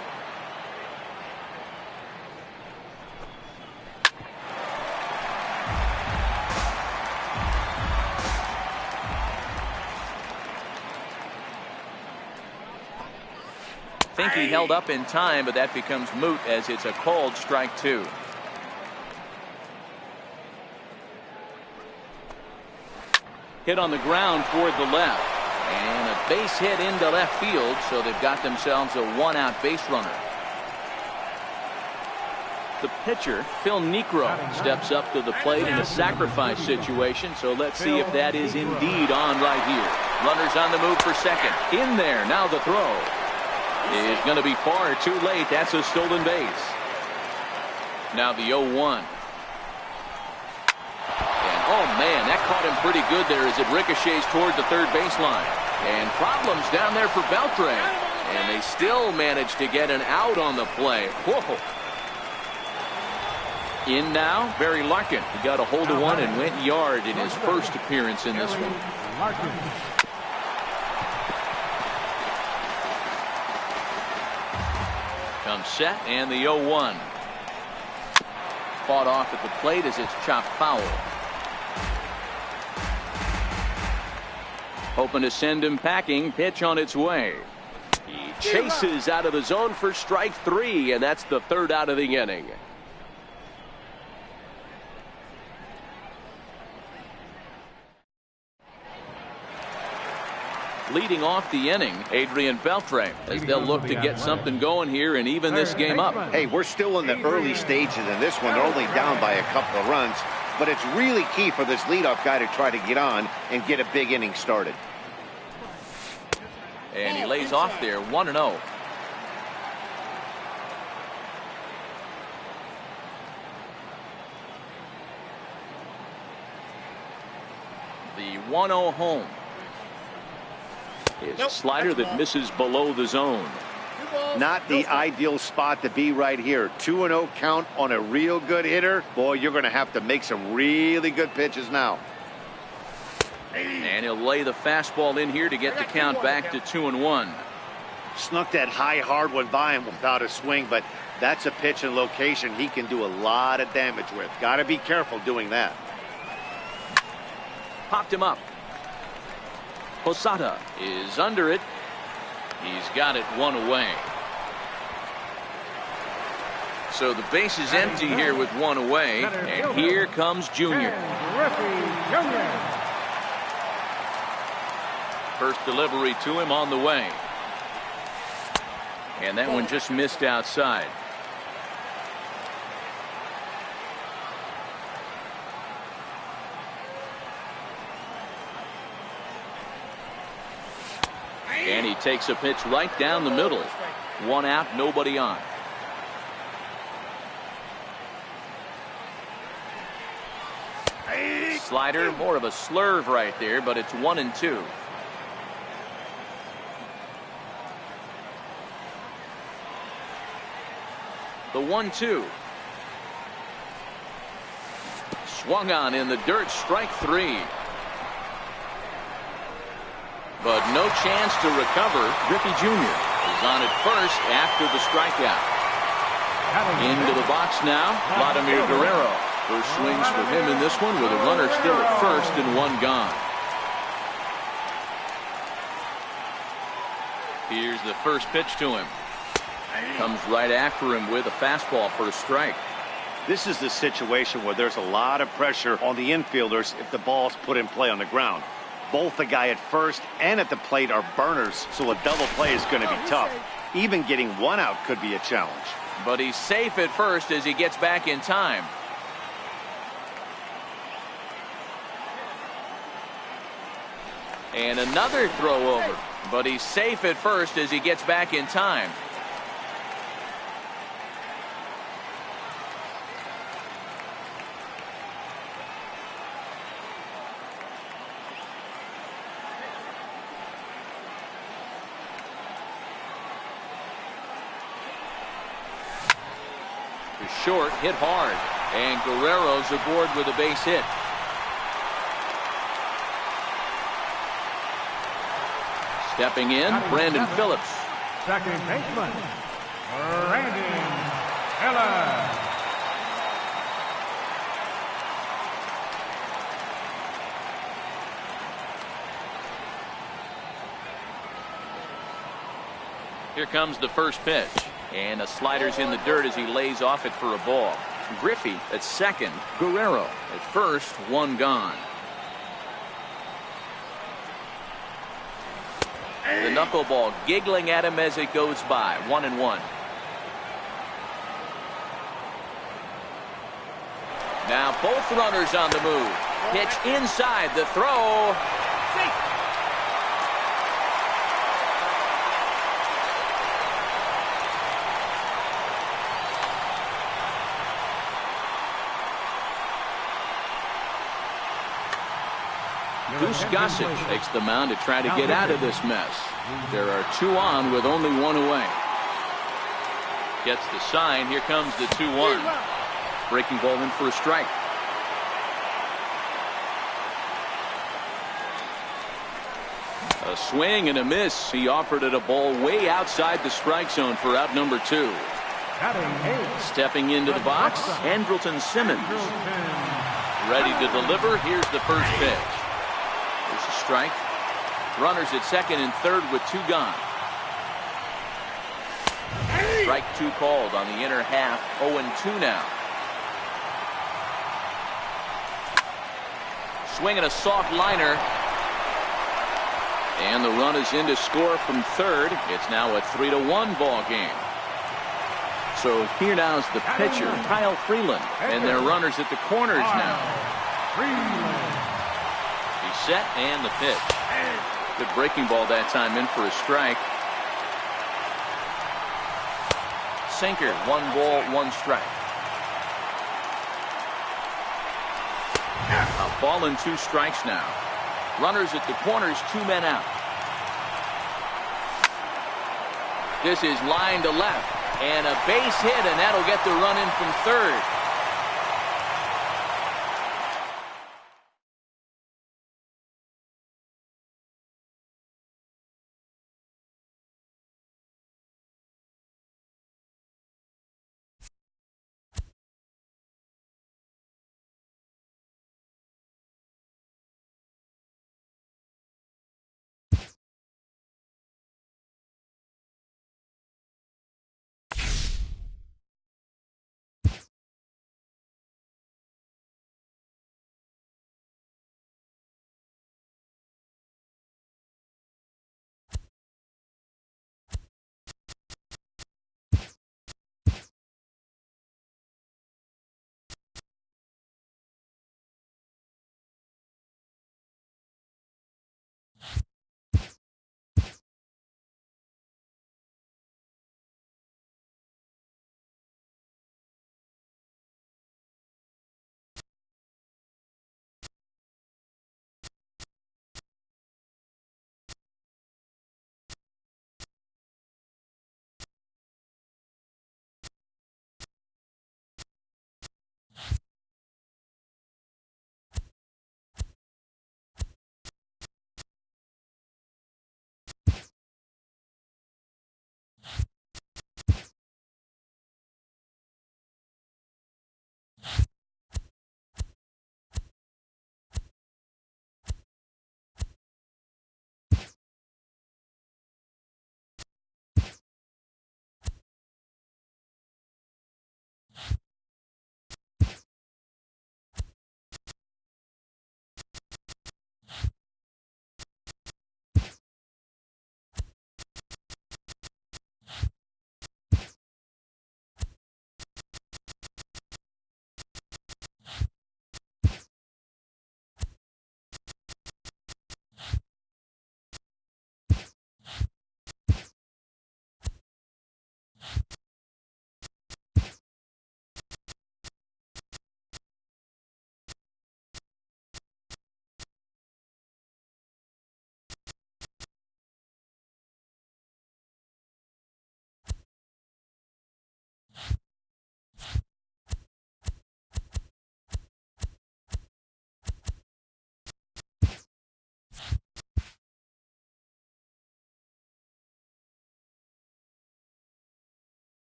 Think he held up in time, but that becomes moot as it's a called strike two. Hit on the ground toward the left. And a base hit into left field, so they've got themselves a one-out base runner. The pitcher, Phil Niekro, steps up to the plate in a sacrifice situation, so let's see if that is indeed on right here. Runners on the move for second. In there, now the throw is going to be far too late. That's a stolen base. Now the 0-1. Oh, man, that caught him pretty good there as it ricochets toward the third baseline. And problems down there for Beltre. And they still managed to get an out on the play. Whoa. In now, Barry Larkin. He got a hold of one and went yard in his first appearance in this one. Comes set, and the 0-1. Fought off at the plate as it's chopped foul. Hoping to send him packing. Pitch on its way. He chases out of the zone for strike 3, and that's the third out of the inning. Leading off the inning, Adrian Beltre, as they'll look to get something going here and even this game up. Hey, we're still in the early stages in this one. They're only down by a couple of runs, but it's really key for this leadoff guy to try to get on and get a big inning started. And he lays off there, 1-0. The 1-0 home. Is a slider that misses below the zone. Not the ideal spot to be right here. 2-0 count on a real good hitter. Boy, you're going to have to make some really good pitches now. And he'll lay the fastball in here to get the count back to 2-1. Snuck that high hard one by him without a swing, but that's a pitch and location he can do a lot of damage with. Got to be careful doing that. Popped him up. Posada is under it. He's got it one away. So the base is empty here with one away. And here comes Junior. First delivery to him on the way. And that one just missed outside. And he takes a pitch right down the middle. One out, nobody on. Slider, more of a slurve right there, but it's 1-2. The 1-2. Swung on in the dirt, strike 3. But no chance to recover. Griffey Jr. is on at first after the strikeout. Into the box now, Vladimir Guerrero. First swings for him in this one with a runner still at first and one gone. Here's the first pitch to him. Comes right after him with a fastball for a strike. This is the situation where there's a lot of pressure on the infielders if the ball's put in play on the ground. Both the guy at first and at the plate are burners, so a double play is going to be tough. Even getting one out could be a challenge. But he's safe at first as he gets back in time. And another throw over. But he's safe at first as he gets back in time. Short, hit hard, and Guerrero's aboard with a base hit. Stepping in, Brandon Phillips. Second baseman, Brandon Phillips. Here comes the first pitch. And a slider's in the dirt as he lays off it for a ball. Griffey at second. Guerrero at first. One gone. The knuckleball giggling at him as it goes by. 1-1. Now both runners on the move. Pitch inside. The throw. Goose Gossage takes the mound to try to get out of this mess. There are 2 on with only 1 away. Gets the sign. Here comes the 2-1. Breaking ball in for a strike. A swing and a miss. He offered it a ball way outside the strike zone for out number 2. Stepping into the box, Andrelton Simmons. Ready to deliver. Here's the first pitch. There's a strike. Runners at second and third with 2 gone. Strike 2 called on the inner half. 0-2 now. Swinging a soft liner. And the run is in to score from third. It's now a 3-1 ball game. So here now is the pitcher, Kyle Freeland. And their runners at the corners now. He's set and the pitch. Good breaking ball that time in for a strike. Sinker, 1 ball, 1 strike. A ball and 2 strikes now. Runners at the corners, 2 men out. This is line to left. And a base hit, and that'll get the run in from third.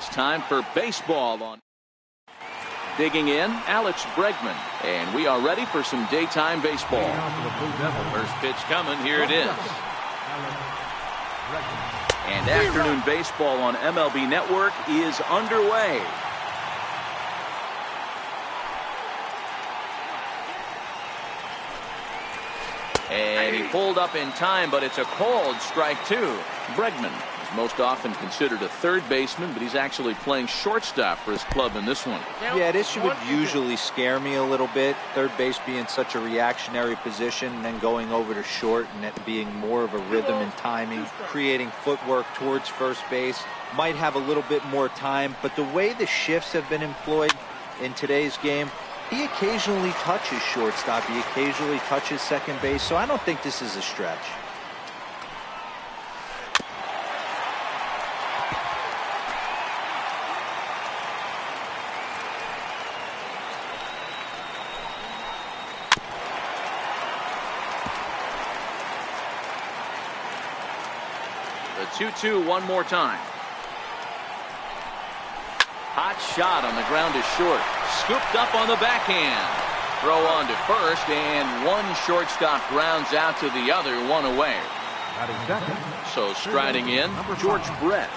it's time for baseball on. Digging in, Alex Bregman. And we are ready for some daytime baseball. First pitch coming. Here it is. And afternoon baseball on MLB Network is underway. And he pulled up in time, but it's a called strike two. Bregman is most often considered a third baseman, but he's actually playing shortstop for his club in this one. Yeah, this would usually scare me a little bit. Third base being such a reactionary position, and then going over to short and it being more of a rhythm and timing, creating footwork towards first base. Might have a little bit more time, but the way the shifts have been employed in today's game, he occasionally touches shortstop. He occasionally touches second base. So I don't think this is a stretch. The 2-2 one more time. Hot shot on the ground to short. Scooped up on the backhand. Throw on to first, and one shortstop grounds out to the other, one away. So striding in, George Brett.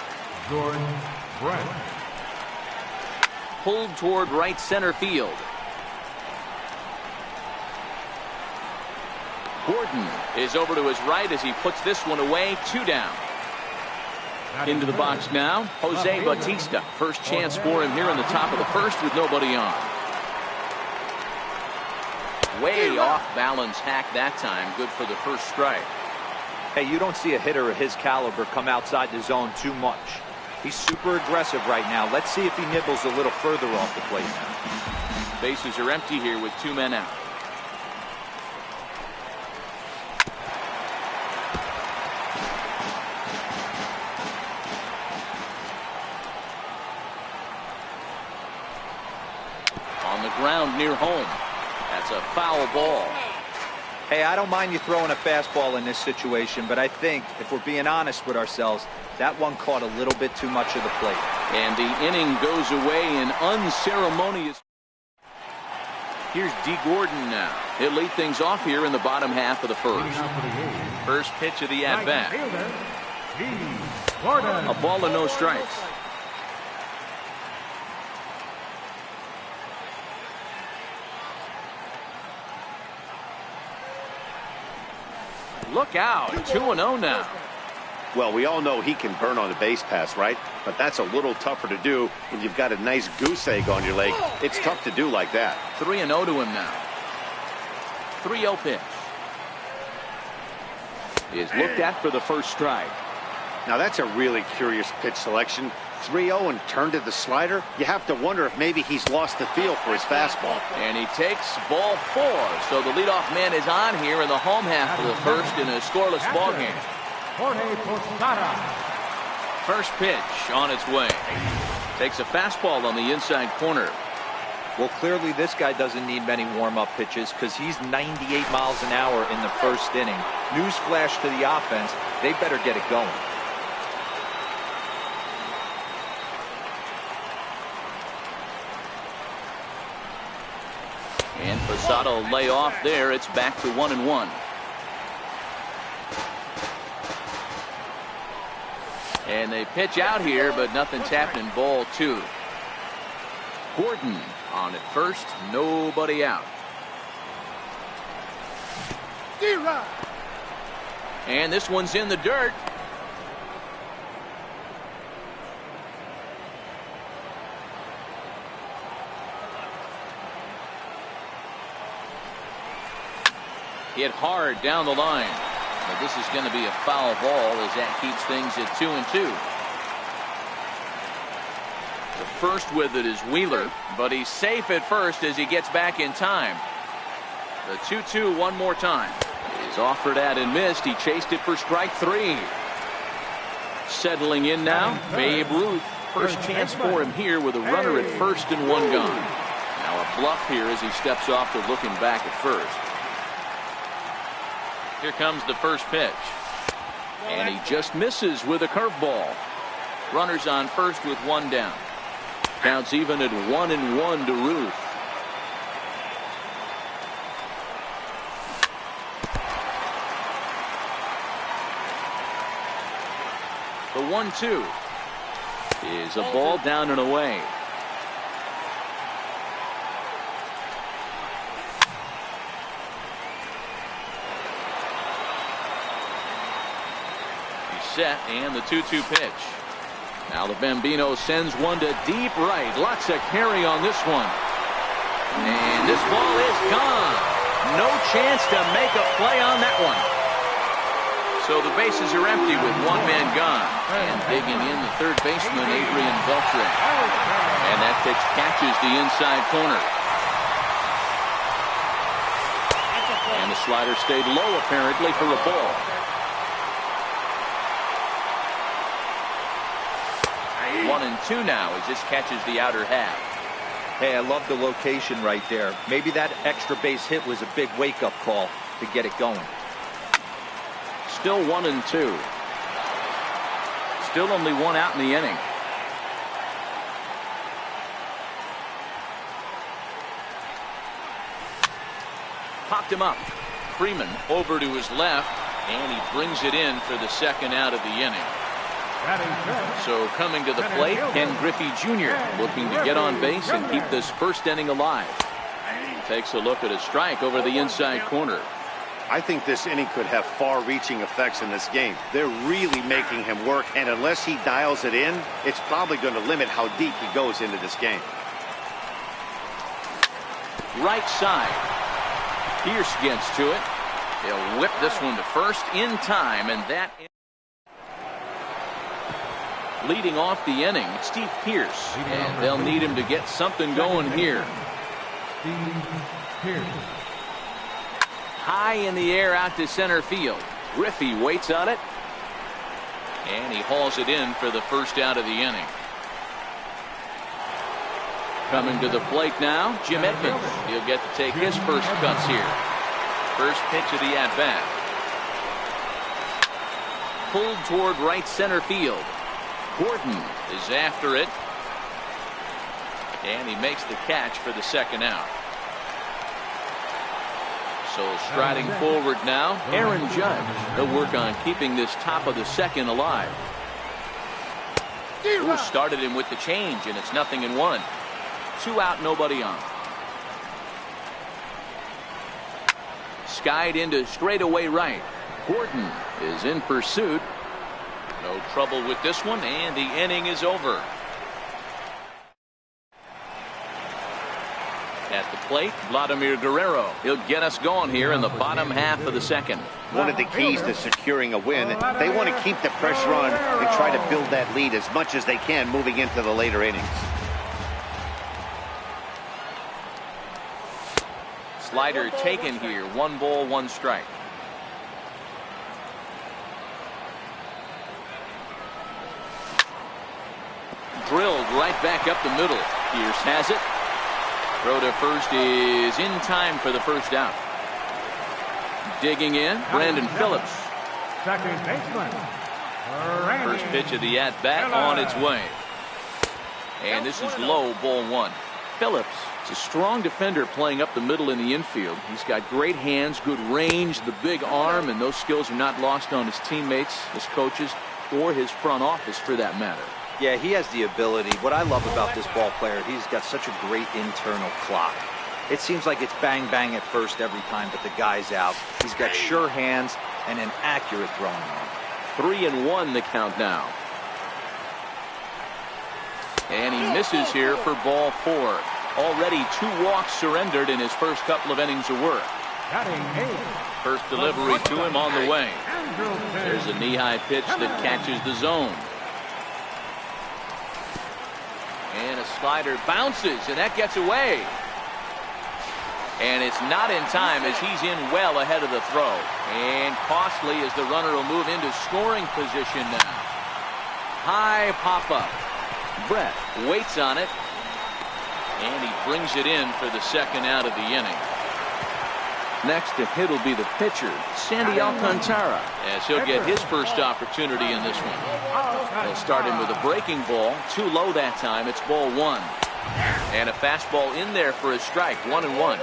Pulled toward right center field. Gordon is over to his right as he puts this one away. 2 down. Into the box now, Jose Bautista. First chance for him here in the top of the first with nobody on. Way off balance hack that time. Good for the first strike. Hey, you don't see a hitter of his caliber come outside the zone too much. He's super aggressive right now. Let's see if he nibbles a little further off the plate now. Bases are empty here with 2 men out. Ground near home. That's a foul ball. Hey, I don't mind you throwing a fastball in this situation, but I think if we're being honest with ourselves, that one caught a little bit too much of the plate. And the inning goes away in unceremonious. Here's D. Gordon now. He'll lead things off here in the bottom half of the first. First pitch of the at-bat. A ball and no strikes. Look out, 2-0 now. Well, we all know he can burn on the base pass, right? But that's a little tougher to do when you've got a nice goose egg on your leg. It's tough to do like that. 3-0 to him now. 3-0 pitch. Is looked at for the first strike. Now that's a really curious pitch selection. 3-0 and turned to the slider. You have to wonder if maybe he's lost the feel for his fastball. And he takes ball 4. So the leadoff man is on here in the home half of the first in a scoreless ball game. First pitch on its way. Takes a fastball on the inside corner. Well, clearly this guy doesn't need many warm-up pitches because he's 98 miles an hour in the first inning. Newsflash to the offense, they better get it going. And Posada will lay off there. It's back to 1-1. And they pitch out here, but nothing's happening. Ball 2. Gordon on at first. Nobody out. And this one's in the dirt. Hit hard down the line. But this is going to be a foul ball as that keeps things at 2-2. The first with it is Wheeler, but he's safe at first as he gets back in time. The 2-2 one more time. He's offered at and missed. He chased it for strike 3. Settling in now, Babe Ruth. First chance for him here with a runner at first and 1 gone. Now a bluff here as he steps off to looking back at first. Here comes the first pitch. And he just misses with a curveball. Runners on first with one down. Counts even at 1-1 to Ruth. The 1-2 is a ball down and away. He's set, and the 2-2 pitch. Now the Bambino sends one to deep right. Lots of carry on this one. And this ball is gone. No chance to make a play on that one. So the bases are empty with one man gone. And digging in the third baseman, Adrian Beltre. And that pitch catches the inside corner. And the slider stayed low apparently for a ball. 1-2 now as this catches the outer half. Hey, I love the location right there. Maybe that extra base hit was a big wake-up call to get it going. Still 1-2. Still only one out in the inning. Popped him up. Freeman over to his left, and he brings it in for the second out of the inning. So coming to the plate, Ken Griffey Jr. looking to get on base and keep this first inning alive. Takes a look at a strike over the inside corner. I think this inning could have far-reaching effects in this game. They're really making him work, and unless he dials it in, it's probably going to limit how deep he goes into this game. Right side. Pierce gets to it. He'll whip this one to first in time, and that leading off the inning, Steve Pierce, and they'll need him to get something going here. High in the air out to center field. Griffey waits on it, and he hauls it in for the first out of the inning. Coming to the plate now, Jim Edmonds. He'll get to take his first cuts here. First pitch of the at-bat. Pulled toward right center field. Gordon is after it, and he makes the catch for the second out. So striding forward now, Aaron Judge. He'll work on keeping this top of the second alive. Who started him with the change, and it's 0-1. 2 out, nobody on. Skied into straightaway right. Gordon is in pursuit. No trouble with this one, and the inning is over. At the plate, Vladimir Guerrero. He'll get us going here in the bottom half of the second. One of the keys to securing a win, they want to keep the pressure on and try to build that lead as much as they can moving into the later innings. Slider taken here. 1 ball, 1 strike. Drilled right back up the middle. Pierce has it. Throw to first is in time for the first out. Digging in, Brandon Phillips. Second baseman. First pitch of the at-bat on its way. And this is low, ball 1. Phillips is a strong defender playing up the middle in the infield. He's got great hands, good range, the big arm, and those skills are not lost on his teammates, his coaches, or his front office for that matter. Yeah, he has the ability. What I love about this ball player, he's got such a great internal clock. It seems like it's bang bang at first every time, but the guy's out. He's got sure hands and an accurate throwing arm. 3-1 the count now. And he misses here for ball 4. Already 2 walks surrendered in his first couple of innings of work. First delivery to him on the way. There's a knee-high pitch that catches the zone. And a slider bounces, and that gets away. And it's not in time as he's in well ahead of the throw. And costly as the runner will move into scoring position now. High pop-up. Brett waits on it. And he brings it in for the second out of the inning. Next to hit will be the pitcher, Sandy Alcantara, as he'll get his first opportunity in this one. They'll start him with a breaking ball. Too low that time. It's ball one. And a fastball in there for a strike. 1-1.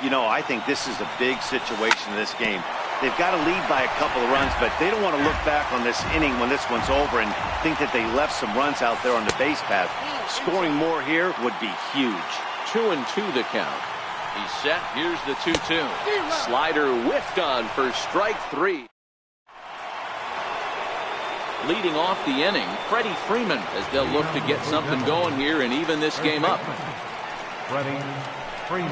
You know, I think this is a big situation in this game. They've got to lead by a couple of runs, but they don't want to look back on this inning when this one's over and think that they left some runs out there on the base path. Scoring more here would be huge. 2-2 the count. He's set. Here's the 2-2. Slider whiffed on for strike three. Leading off the inning, Freddie Freeman, as they'll look to get something going here and even this game up. Freddie Freeman.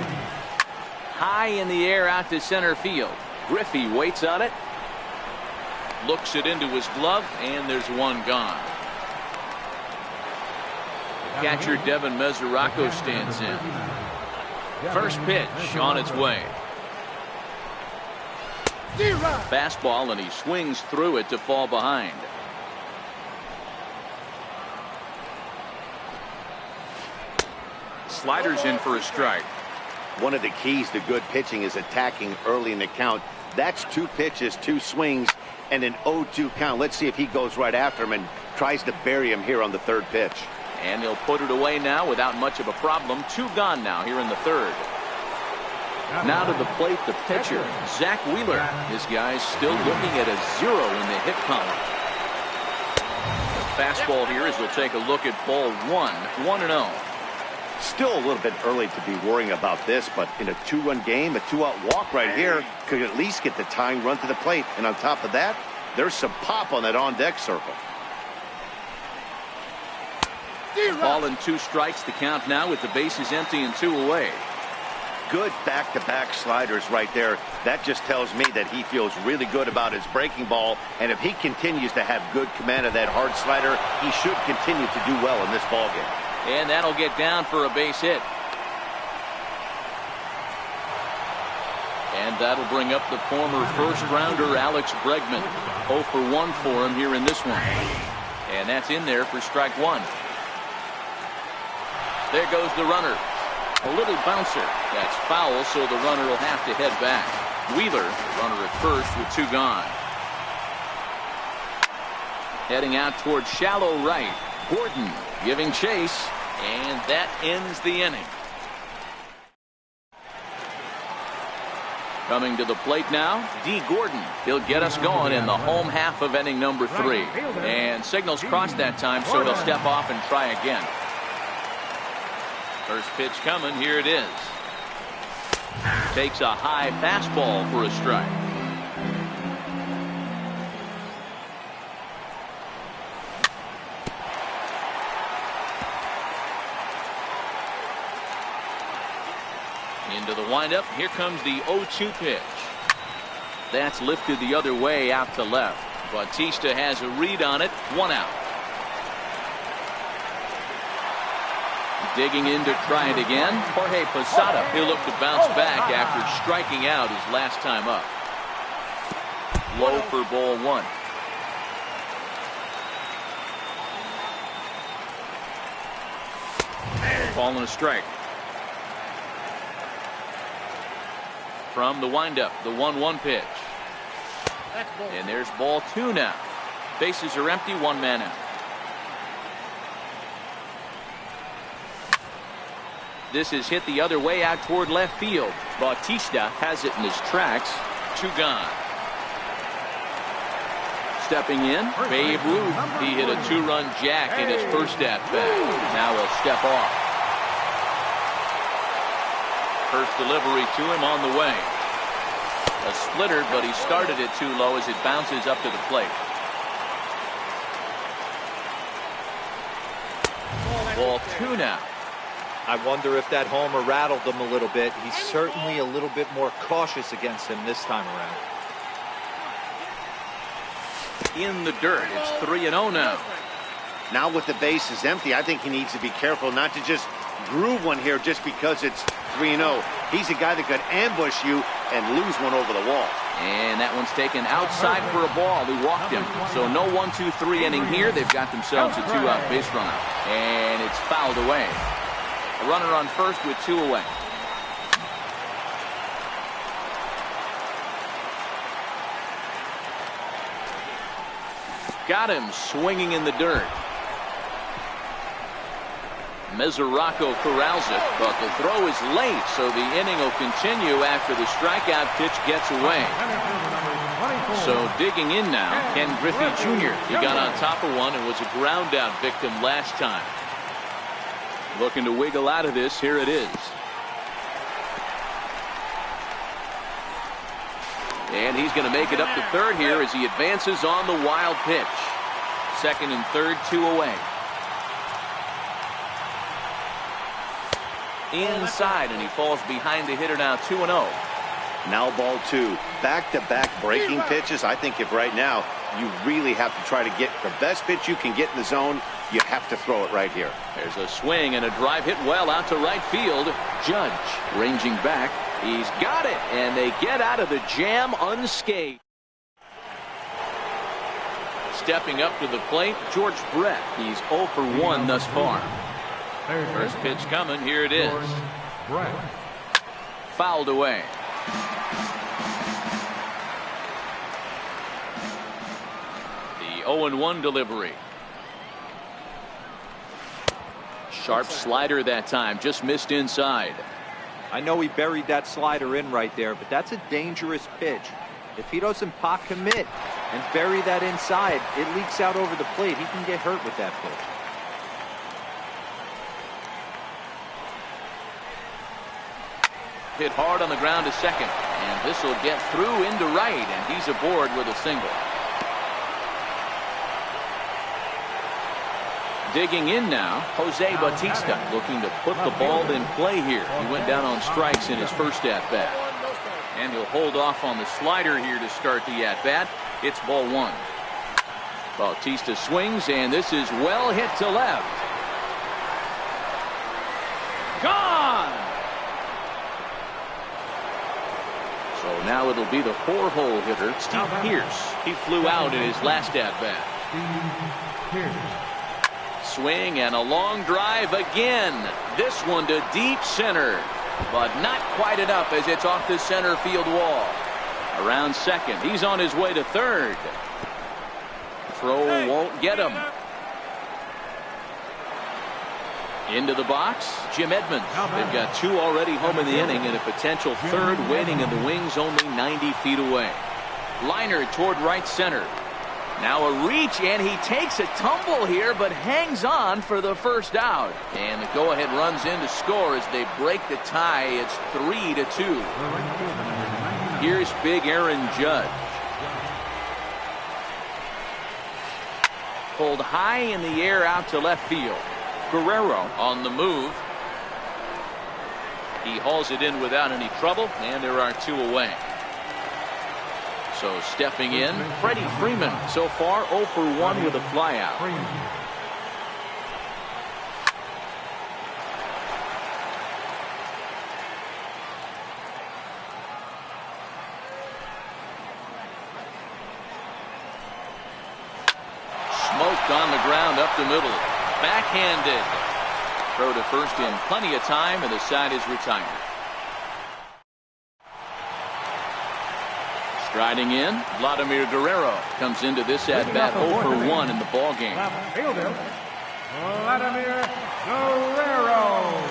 High in the air out to center field. Griffey waits on it. Looks it into his glove, and there's one gone. Catcher Devin Mesoraco stands in. First pitch on its way. Fastball, and he swings through it to fall behind. Slider's in for a strike. One of the keys to good pitching is attacking early in the count. That's 2 pitches, 2 swings, and an 0-2 count. Let's see if he goes right after him and tries to bury him here on the 3rd pitch. And he'll put it away now without much of a problem. 2 gone now here in the 3rd. Now to the plate, the pitcher, Zach Wheeler. This guy's still looking at a 0 in the hit column. The fastball here as he'll take a look at ball 1. 1-0. Still a little bit early to be worrying about this, but in a 2-run game, a 2-out walk right here could at least get the tying run to the plate. And on top of that, there's some pop on that on-deck circle. Ball and 2 strikes, the count now with the bases empty and 2 away. Good back-to-back sliders right there. That just tells me that he feels really good about his breaking ball, and if he continues to have good command of that hard slider, he should continue to do well in this ballgame. And that'll get down for a base hit. And that'll bring up the former first-rounder Alex Bregman. 0 for 1 for him here in this one. And that's in there for strike 1. There goes the runner. A little bouncer. That's foul, so the runner will have to head back. Wheeler, runner at first with 2 gone. Heading out towards shallow right. Gordon giving chase, and that ends the inning. Coming to the plate now, D. Gordon. He'll get us going in the home half of inning number 3. And signals crossed that time, so he'll step off and try again. First pitch coming, here it is. Takes a high fastball for a strike. Into the windup. Here comes the 0-2 pitch. That's lifted the other way out to left. Bautista has a read on it. 1 out. Digging in to try it again. Jorge Posada. He'll look to bounce back after striking out his last time up. Low for ball 1. Ball and a strike. From the windup, the 1-1 pitch. And there's ball 2 now. Bases are empty, 1 man out. This is hit the other way out toward left field. Bautista has it in his tracks. 2 gone. Stepping in, Babe Ruth. He hit a 2-run jack in his first at-bat. Now he'll step off. First delivery to him on the way. A splitter, but he started it too low as it bounces up to the plate. Ball 2 now. I wonder if that homer rattled him a little bit. He's certainly a little bit more cautious against him this time around. In the dirt, it's 3-0 now. Now with the bases empty, I think he needs to be careful not to just groove one here just because it's 3-0. He's a guy that could ambush you and lose one over the wall. And that one's taken outside for a ball. He walked him. So no 1-2-3 inning here. They've got themselves a 2-out base runner. And it's fouled away. A runner on first with 2 away. Got him swinging in the dirt. Mesoraco corrals it, but the throw is late, so the inning will continue after the strikeout pitch gets away. So digging in now, Ken Griffey Jr. He got on top of one and was a ground out victim last time. Looking to wiggle out of this. Here it is. And he's going to make it up to third here as he advances on the wild pitch. Second and third, 2 away. Inside, and he falls behind the hitter now, 2-0. Now ball 2. Back-to-back breaking pitches. I think if right now you really have to try to get the best pitch you can get in the zone, you have to throw it right here. There's a swing and a drive hit well out to right field. Judge ranging back. He's got it, and they get out of the jam unscathed. Stepping up to the plate, George Brett. He's 0 for 1 thus far. First pitch coming. Here it is. Fouled away. The 0-1 delivery. Sharp slider that time, just missed inside. I know he buried that slider in right there, but that's a dangerous pitch. If he doesn't pop commit and bury that inside, it leaks out over the plate. He can get hurt with that pitch. Hit hard on the ground to second, and this will get through into right, and he's aboard with a single. Digging in now, Jose Bautista looking to put the ball in play here. He went down on strikes in his first at-bat. And he'll hold off on the slider here to start the at-bat. It's ball 1. Bautista swings, and this is well hit to left. Gone! So now it'll be the 4-hole hitter, Steve Pearce. He flew out in his last at-bat. Swing and a long drive again. This one to deep center, but not quite enough as it's off the center field wall. Around second. He's on his way to third. Throw won't get him. Into the box, Jim Edmonds. They've got 2 already home in the inning and a potential third waiting in the wings only 90 feet away. Liner toward right center. Now a reach, and he takes a tumble here, but hangs on for the first out. And the go-ahead runs in to score as they break the tie. It's 3-2. Here's big Aaron Judge. Pulled high in the air out to left field. Guerrero on the move. He hauls it in without any trouble, and there are 2 away. So stepping in, Freddie Freeman so far 0 for 1 with a flyout. Smoked on the ground up the middle. Backhanded. Throw to first in plenty of time, and the side is retired. Striding in, Vladimir Guerrero comes into this at-bat 0 for 1 in the ballgame. Fielder, Vladimir Guerrero.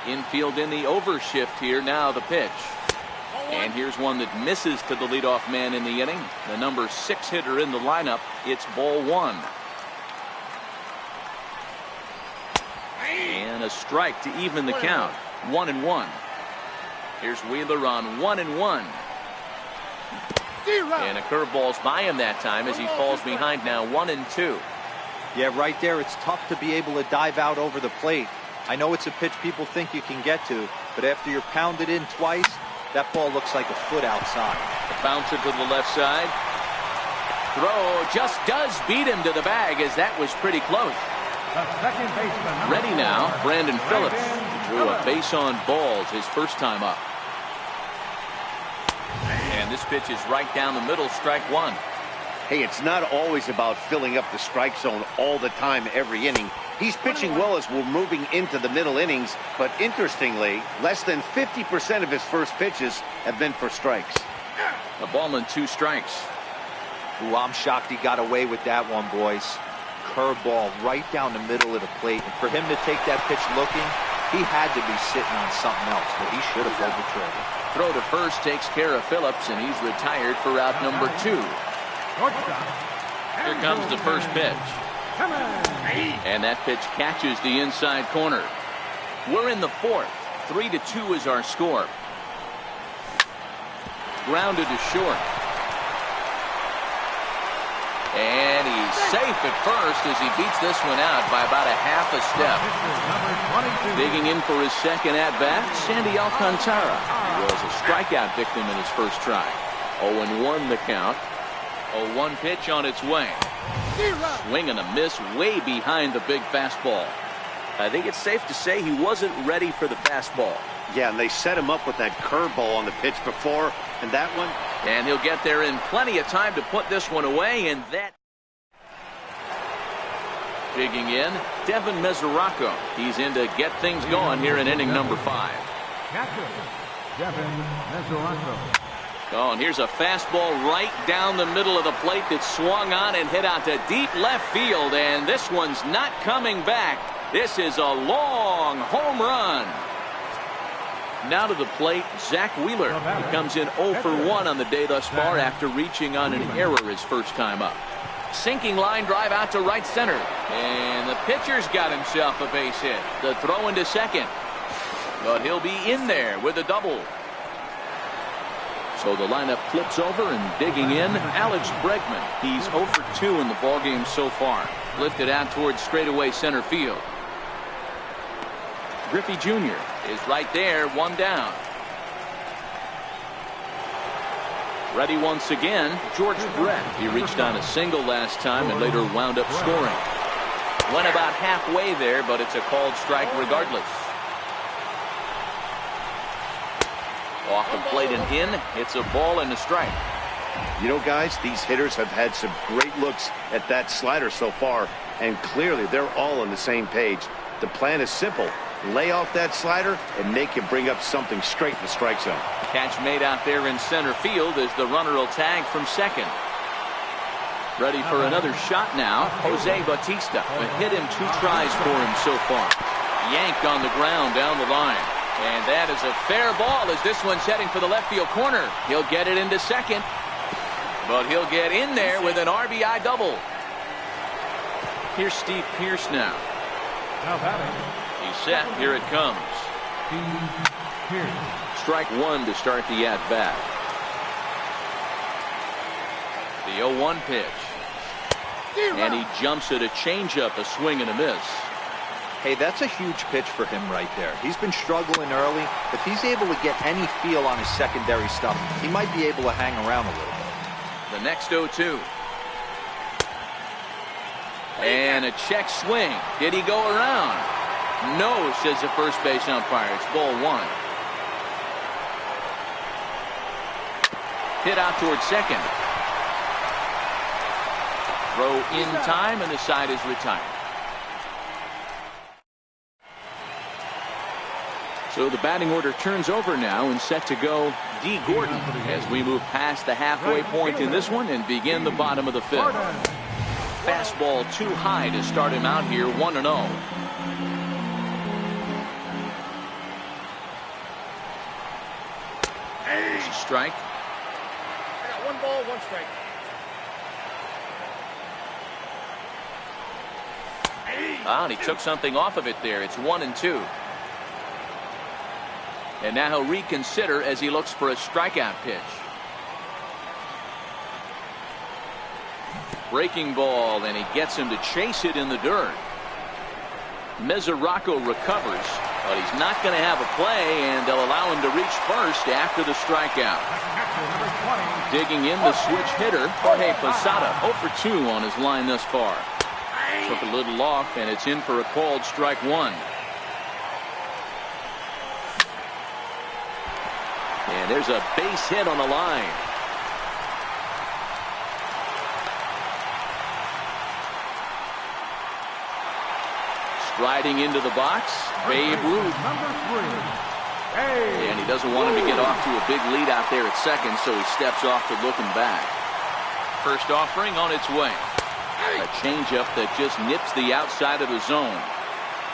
Infield in the overshift here. Now the pitch. And here's one that misses to the leadoff man in the inning. The number 6 hitter in the lineup. It's ball 1. And a strike to even the count. 1-1. Here's Wheeler on 1-1. And a curveball's by him that time as he falls behind now 1-2. Yeah, right there, it's tough to be able to dive out over the plate. I know it's a pitch people think you can get to, but after you're pounded in twice, that ball looks like a foot outside. The bouncer to the left side. Throw just does beat him to the bag as that was pretty close. The second baseman. Ready now, Brandon Phillips. Drew a base on balls his first time up. And this pitch is right down the middle, strike 1. Hey, it's not always about filling up the strike zone all the time every inning. He's pitching well as we're moving into the middle innings, but interestingly, less than 50% of his first pitches have been for strikes. A ball and 2 strikes. Ooh, I'm shocked he got away with that one, boys. Curveball right down the middle of the plate. And for him to take that pitch looking, he had to be sitting on something else, but he should have pulled the trigger. Throw to first takes care of Phillips, and he's retired for out number 2. Here comes the first pitch. And that pitch catches the inside corner. We're in the 4th. 3-2 is our score. Grounded to short. And he's safe at first as he beats this one out by about a half a step. Digging in for his second at-bat, Sandy Alcantara. He was a strikeout victim in his first try. 0-1 the count. 0-1 pitch on its way. Swing and a miss way behind the big fastball. I think it's safe to say he wasn't ready for the fastball. Yeah, and they set him up with that curveball on the pitch before, and that one. And he'll get there in plenty of time to put this one away, and that. Digging in, Devin Mesoraco. He's in to get things going here in inning number 5. Devin Mesoraco. Oh, and here's a fastball right down the middle of the plate that swung on and hit out to deep left field, and this one's not coming back. This is a long home run. Now to the plate, Zach Wheeler. He comes in 0 for 1 on the day thus far after reaching on an error his first time up. Sinking line drive out to right center. And the pitcher's got himself a base hit. The throw into second. But he'll be in there with a double. So the lineup flips over, and digging in, Alex Bregman. He's 0 for 2 in the ballgame so far. Lifted out towards straightaway center field. Griffey Jr. is right there, 1 down. Ready once again, George Brett. He reached on a single last time and later wound up scoring. Went about halfway there, but it's a called strike regardless. Off the plate and in, it's a ball and a strike. You know, guys, these hitters have had some great looks at that slider so far, and clearly they're all on the same page. The plan is simple. Lay off that slider and make him bring up something straight in the strike zone. Catch made out there in center field as the runner will tag from second. Ready for another shot now, Jose Bautista. A hit him 2 tries for him so far. Yanked on the ground down the line. And that is a fair ball as this one's heading for the left field corner. He'll get it into second. But he'll get in there with an RBI double. Here's Steve Pearce now. He's set. Here it comes. Strike 1 to start the at-bat. The 0-1 pitch. And he jumps at a changeup, a swing and a miss. Hey, that's a huge pitch for him right there. He's been struggling early. If he's able to get any feel on his secondary stuff, he might be able to hang around a little bit. The next 0-2. And a check swing. Did he go around? No, says the first base umpire. It's ball 1. Hit out towards second. Throw in time, and the side is retired. So the batting order turns over now, and set to go D. Gordon as we move past the halfway point in this one and begin the bottom of the 5th. Fastball too high to start him out here, 1-0. There's a strike. I got 1 ball, 1 strike. And he took something off of it there. It's 1-2. And now he'll reconsider as he looks for a strikeout pitch. Breaking ball, and he gets him to chase it in the dirt. Mesoraco recovers, but he's not going to have a play, and they'll allow him to reach first after the strikeout. Digging in the switch hitter, Jorge Posada, 0 for 2 on his line thus far. Took a little off, and it's in for a called strike 1. And there's a base hit on the line. Striding into the box, Babe Ruth. And he doesn't want him to get off to a big lead out there at second, so he steps off to looking back. First offering on its way. A changeup that just nips the outside of the zone.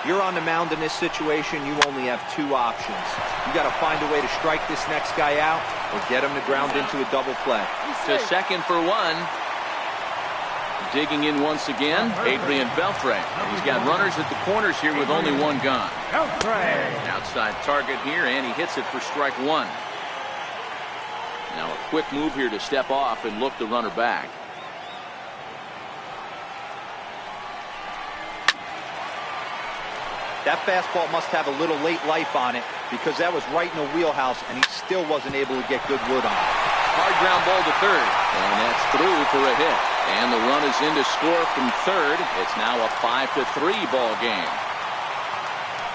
You're on the mound in this situation. You only have two options. You got to find a way to strike this next guy out or get him to ground into a double play. To second for one. Digging in once again, Adrian Beltre. He's got runners at the corners here with only one gone. Outside target here, and he hits it for strike one. Now a quick move here to step off and look the runner back. That fastball must have a little late life on it because that was right in the wheelhouse, and he still wasn't able to get good wood on it. Hard ground ball to third, and that's through for a hit. And the run is in to score from third. It's now a 5-3 ball game.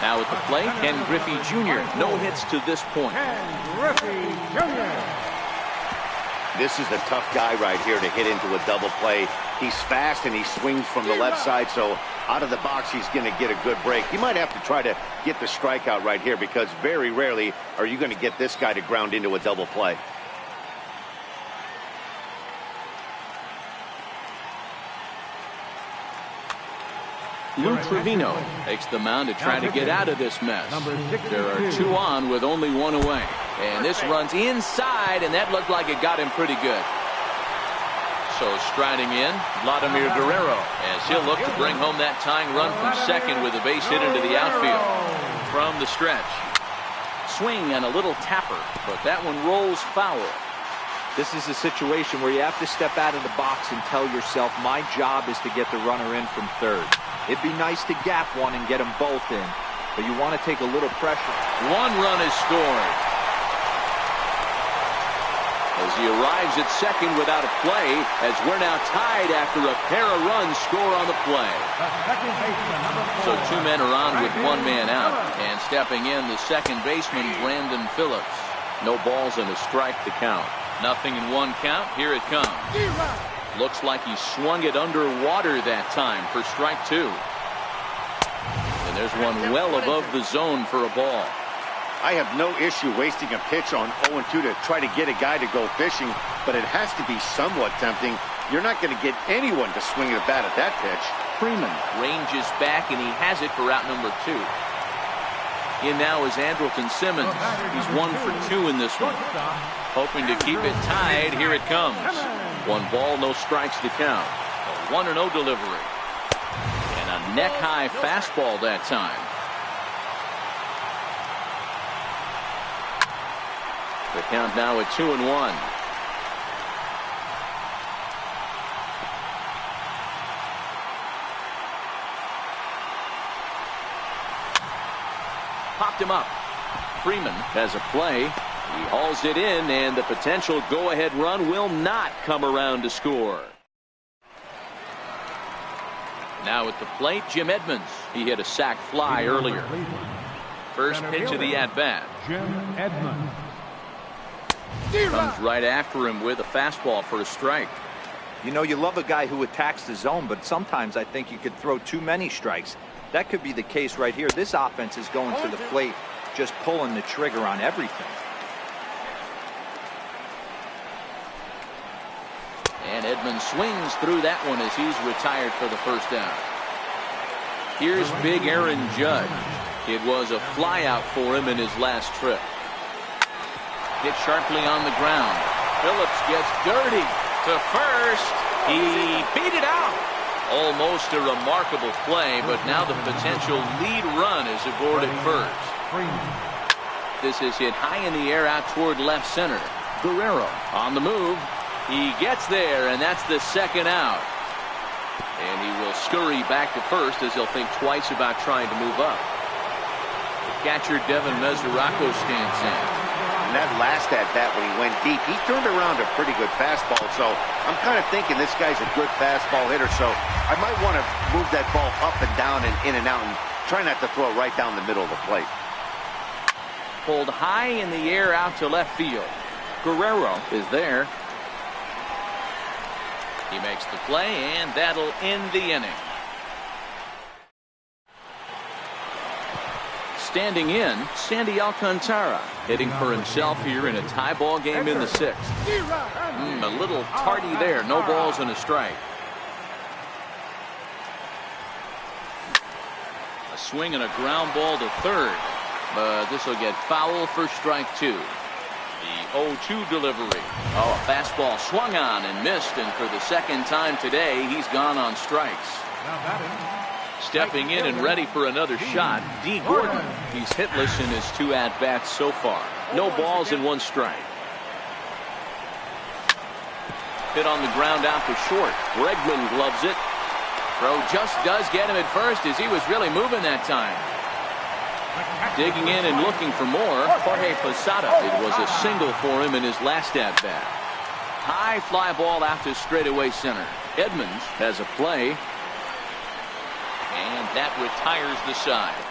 Now at the plate, Ken Griffey Jr. No hits to this point. Ken Griffey Jr. This is a tough guy right here to hit into a double play. He's fast and he swings from the left side, so out of the box he's going to get a good break. He might have to try to get the strikeout right here because very rarely are you going to get this guy to ground into a double play. Lou Trevino takes the mound to try to get out of this mess. There are two on with only one away. And this runs inside, and that looked like it got him pretty good. So striding in, Vladimir Guerrero, as he'll look to bring home that tying run from second with a base hit into the outfield. From the stretch. Swing and a little tapper, but that one rolls foul. This is a situation where you have to step out of the box and tell yourself, my job is to get the runner in from third. It'd be nice to gap one and get them both in, but you want to take a little pressure. One run is scored. As he arrives at second without a play, as we're now tied after a pair of runs score on the play. So two men are on with one man out, and stepping in the second baseman, Brandon Phillips. No balls and a strike to count. Nothing in one count. Here it comes. Looks like he swung it underwater that time for strike two. And there's one well above the zone for a ball. I have no issue wasting a pitch on 0-2 to try to get a guy to go fishing, but it has to be somewhat tempting. You're not going to get anyone to swing at a bat at that pitch. Freeman ranges back, and he has it for out number two. In now is Andrelton Simmons. He's 1 for 2 in this one. Hoping to keep it tied. Here it comes. One ball, no strikes to count. A 1-0 delivery. And a neck-high fastball that time. The count now at 2-1. Popped him up. Freeman has a play. He hauls it in, and the potential go-ahead run will not come around to score. Now at the plate, Jim Edmonds. He hit a sac fly earlier. First pitch of the at-bat. Jim Edmonds. Comes right after him with a fastball for a strike. You know, you love a guy who attacks the zone, but sometimes I think you could throw too many strikes. That could be the case right here. This offense is going to the plate, just pulling the trigger on everything. And Edmonds swings through that one as he's retired for the first down. Here's big Aaron Judge. It was a flyout for him in his last trip. Hit sharply on the ground. Phillips gets dirty to first. He beat it out. Almost a remarkable play, but now the potential lead run is aboard at first. This is hit high in the air out toward left center. Guerrero on the move. He gets there, and that's the second out. And he will scurry back to first as he'll think twice about trying to move up. Catcher Devin Mesoraco stands in. And that last at-bat when he went deep, he turned around a pretty good fastball. So I'm kind of thinking this guy's a good fastball hitter. So I might want to move that ball up and down and in and out and try not to throw it right down the middle of the plate. Pulled high in the air out to left field. Guerrero is there. He makes the play, and that'll end the inning. Standing in, Sandy Alcantara, hitting for himself here in a tie ball game in the 6th. A little tardy there. No balls and a strike. A swing and a ground ball to third. But this will get foul for strike 2. The 0-2 delivery. Oh, a fastball swung on and missed. And for the second time today, he's gone on strikes. Stepping in and ready for another shot, D. Gordon. He's hitless in his 2 at-bats so far. No balls and 1 strike. Hit on the ground out to short. Bregman gloves it. Throw just does get him at first as he was really moving that time. Digging in and looking for more, Jorge Posada. It was a single for him in his last at-bat. High fly ball out to straightaway center. Edmonds has a play. And that retires the side.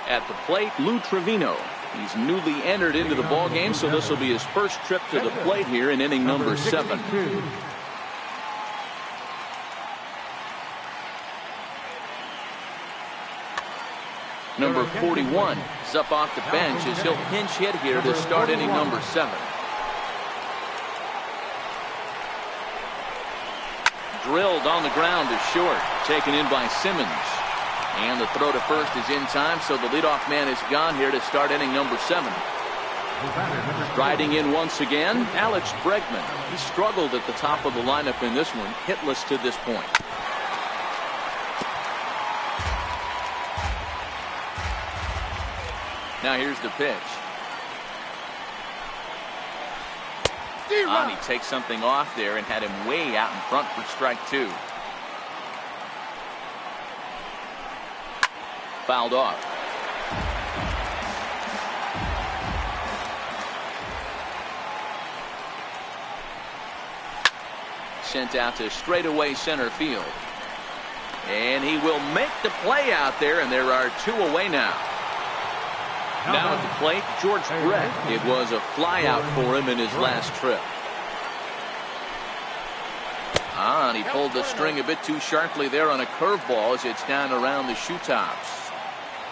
At the plate, Lou Trevino. He's newly entered into the ballgame, so this will be his first trip to the plate here in inning number 7. Number 41 is up off the bench as he'll pinch hit here to start inning number 7. Drilled on the ground to short, taken in by Simmons. And the throw to first is in time, so the leadoff man is gone here to start inning number 7. Riding in once again, Alex Bregman. He struggled at the top of the lineup in this one, hitless to this point. Now here's the pitch. He takes something off there and had him way out in front for strike 2. Fouled off. Sent out to straightaway center field. And he will make the play out there, and there are 2 away now. Now at the plate, George Brett. It was a fly out for him in his last trip. And he pulled the string a bit too sharply there on a curveball as it's down around the shoe tops.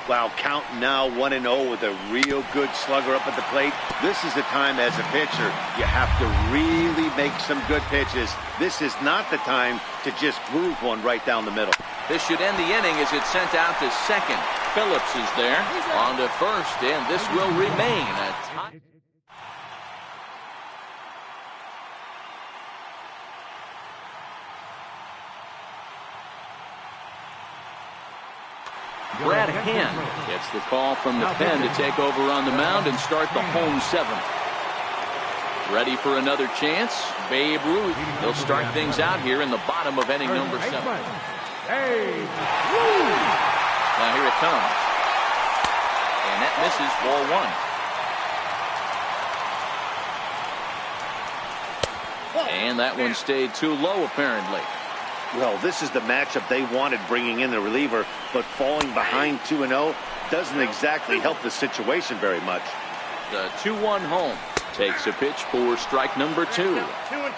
Wow, count now 1-0 with a real good slugger up at the plate. This is the time as a pitcher you have to really make some good pitches. This is not the time to just groove one right down the middle. This should end the inning as it's sent out to second. Phillips is there on to first, and this will remain a tie. Brad Hand gets the call from the pen to take over on the mound and start the home 7th. Ready for another chance? Babe Ruth. He'll start things out here in the bottom of inning number 7. Now here it comes. And that misses ball 1. And that one stayed too low apparently. Well, this is the matchup they wanted, bringing in the reliever, but falling behind 2-0 doesn't exactly help the situation very much. The 2-1 home takes a pitch for strike number 2. 2-2.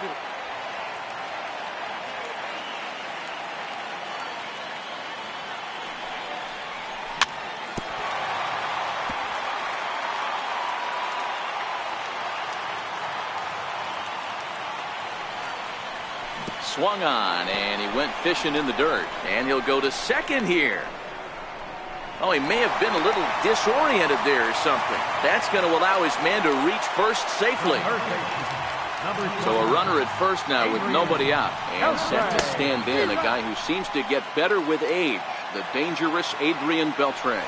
Swung on, and he went fishing in the dirt. And he'll go to second here. Oh, he may have been a little disoriented there or something. That's going to allow his man to reach first safely. So a runner at first now with nobody out. And set to stand in, a guy who seems to get better with age, the dangerous Adrian Beltre.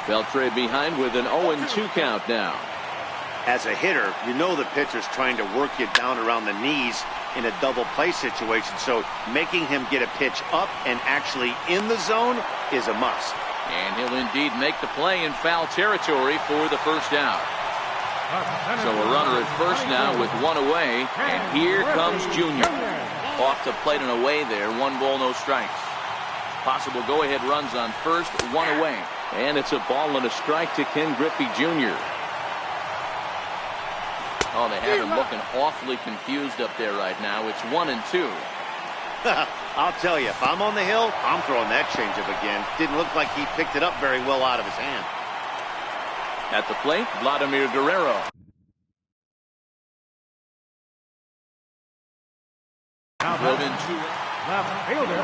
Beltre behind with an 0-2 count now. As a hitter, you know the pitcher's trying to work you down around the knees in a double play situation, so making him get a pitch up and actually in the zone is a must. And he'll indeed make the play in foul territory for the first out. So a runner at first now with 1 away, and here comes Junior. Off the plate and away there, 1 ball, no strikes. Possible go-ahead runs on first, 1 away. And it's a ball and a strike to Ken Griffey Jr. Oh, they have him looking awfully confused up there right now. It's 1-2. I'll tell you, if I'm on the hill, I'm throwing that changeup again. Didn't look like he picked it up very well out of his hand. At the plate, Vladimir Guerrero. Drove in two. Left fielder,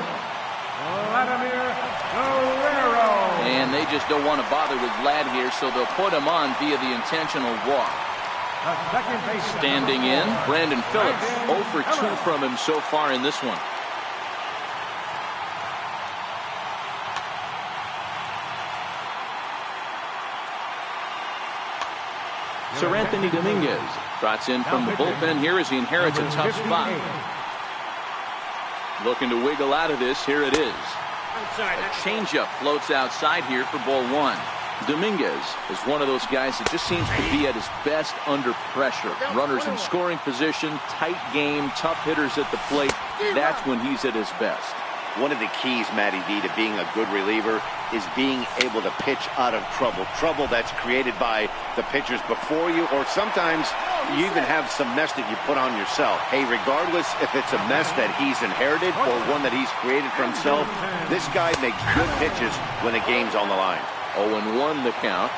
Vladimir Guerrero. And they just don't want to bother with Vlad here, so they'll put him on via the intentional walk. Standing in, Brandon Phillips. 0 for 2 from him so far in this one. Sir Anthony Dominguez trots in from the bullpen here as he inherits a tough spot. Looking to wiggle out of this. Here it is. A changeup floats outside here for ball 1. Dominguez is one of those guys that just seems to be at his best under pressure. Runners in scoring position, tight game, tough hitters at the plate. That's when he's at his best. One of the keys, Matty V, to being a good reliever is being able to pitch out of trouble. Trouble that's created by the pitchers before you, or sometimes you even have some mess that you put on yourself. Hey, regardless if it's a mess that he's inherited or one that he's created for himself, this guy makes good pitches when the game's on the line. 0-1 the count.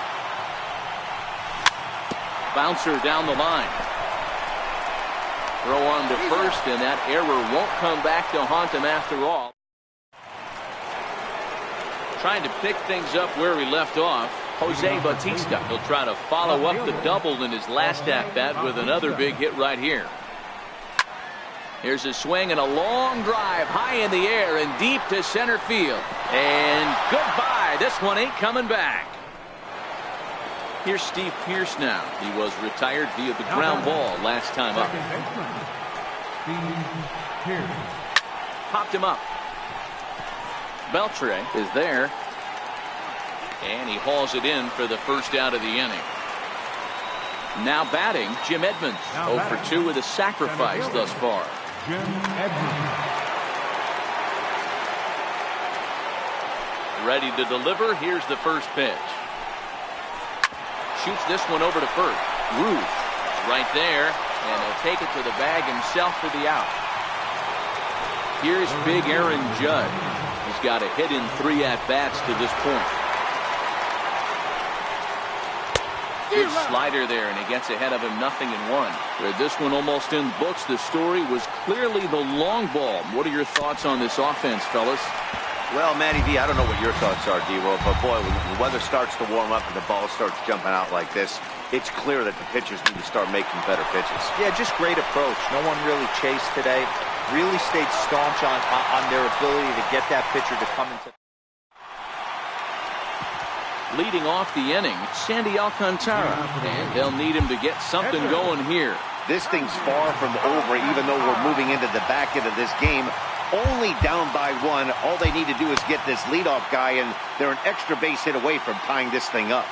Bouncer down the line. Throw on to first, and that error won't come back to haunt him after all. Trying to pick things up where he left off, Jose Bautista. He'll try to follow up the double in his last at-bat with another big hit right here. Here's a swing and a long drive high in the air and deep to center field. And goodbye. This one ain't coming back. Here's Steve Pearce now. He was retired via the ground ball last time up. Popped him up. Beltre is there. And he hauls it in for the first out of the inning. Now batting, Jim Edmonds. 0 for 2 with a sacrifice thus far. Jim Edmonds. Ready to deliver. Here's the first pitch. Shoots this one over to first. Ruth is right there, and he'll take it to the bag himself for the out. Here's big Aaron Judd. He's got a hit in 3 at-bats to this point. Good slider there, and he gets ahead of him 0-1. With this one almost in books, the story was clearly the long ball. What are your thoughts on this offense, fellas? Well, Matty V, I don't know what your thoughts are, D-Roll, but boy, when the weather starts to warm up and the ball starts jumping out like this, it's clear that the pitchers need to start making better pitches. Yeah, just great approach. No one really chased today. Really stayed staunch on their ability to get that pitcher to come into. Leading off the inning, Sandy Alcantara, and they'll need him to get something going here. This thing's far from over, even though we're moving into the back end of this game. Only down by 1. All they need to do is get this leadoff guy, and they're an extra base hit away from tying this thing up.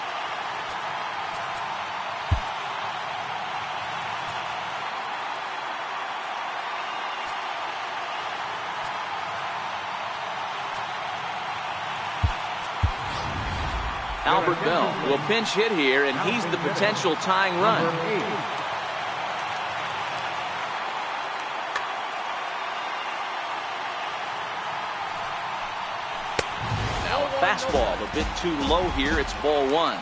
Albert Bell will pinch hit here, and he's the potential tying run. Now a fastball a bit too low here. It's ball 1.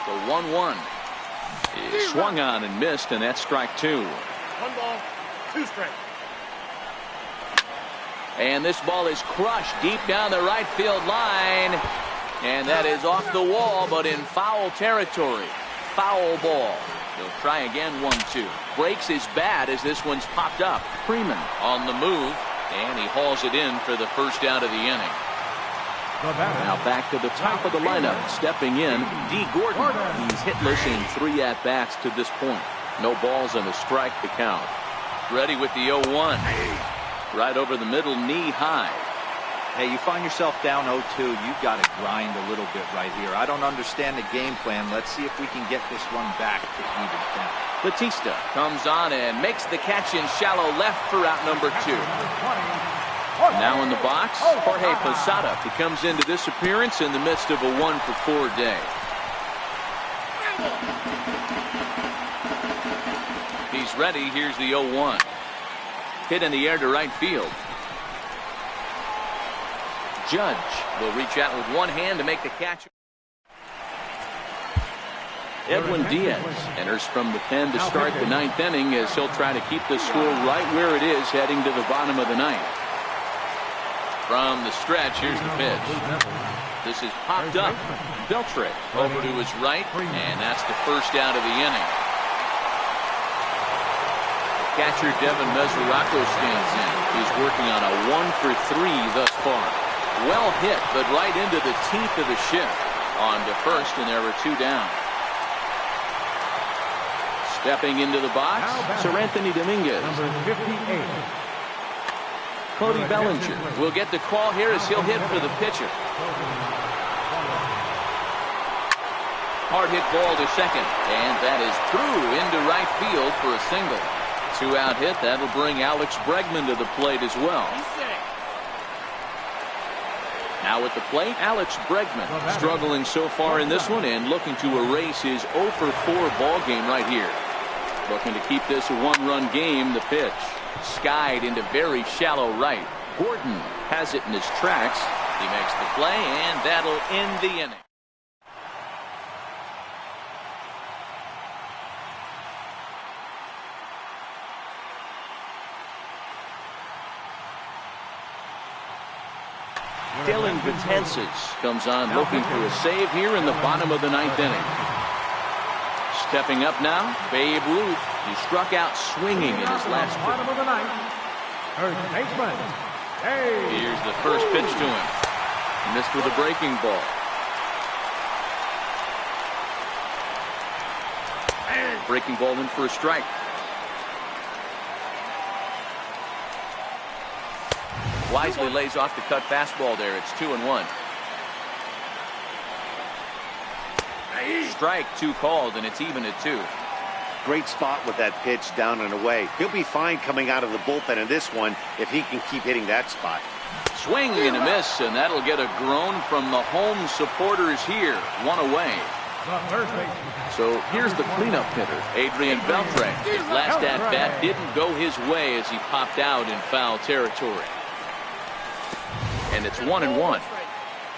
The 1-1 is swung on and missed, and that's strike 2. 1 ball, 2 strikes. And this ball is crushed deep down the right field line. And that is off the wall, but in foul territory. Foul ball. He'll try again, 1-2. Breaks his bat as this one's popped up. Freeman on the move, and he hauls it in for the first out of the inning. Now back to the top of the lineup. Stepping in, D. Gordon. He's hitless in 3 at-bats to this point. No balls and a strike to count. Ready with the 0-1. Right over the middle, knee high. Hey, you find yourself down 0-2, you've got to grind a little bit right here. I don't understand the game plan. Let's see if we can get this one back to even count. Bautista comes on and makes the catch in shallow left for out number 2. Now in the box, Jorge Posada. He comes into this appearance in the midst of a 1-for-4 day. He's ready. Here's the 0-1. Hit in the air to right field. Judge will reach out with one hand to make the catch. Edwin Diaz enters from the pen to start the 9th inning as he'll try to keep the score right where it is heading to the bottom of the 9th. From the stretch, here's the pitch. This is popped up. Beltre over to his right, and that's the first out of the inning. Catcher Devin Mesoraco stands in. He's working on a 1-for-3 thus far. Well hit, but right into the teeth of the shift. On to first, and there were 2 down. Stepping into the box, Sir Anthony Dominguez. Number 58. Cody Bellinger will get the call here as he'll hit for the pitcher. Hard hit ball to second, and that is through into right field for a single. 2-out hit. That'll bring Alex Bregman to the plate as well. Now at the plate, Alex Bregman struggling so far in this one and looking to erase his 0-for-4 ball game right here. Looking to keep this a 1-run game. The pitch skied into very shallow right. Gordon has it in his tracks. He makes the play, and that'll end the inning. Dylan Betances comes on looking for a save here in the bottom of the 9th inning. Stepping up now, Babe Ruth. He struck out swinging in his last trip. Bottom of the 9th. Third baseman. Here's the first pitch to him. He missed with a breaking ball. Breaking ball in for a strike. Wisely lays off the cut fastball there. It's 2-1. Strike 2 called, and it's even at 2. Great spot with that pitch down and away. He'll be fine coming out of the bullpen in this one if he can keep hitting that spot. Swing and a miss, and that'll get a groan from the home supporters here. 1 away. So here's the cleanup hitter, Adrian Beltre. His last at-bat didn't go his way as he popped out in foul territory. And it's 1-1.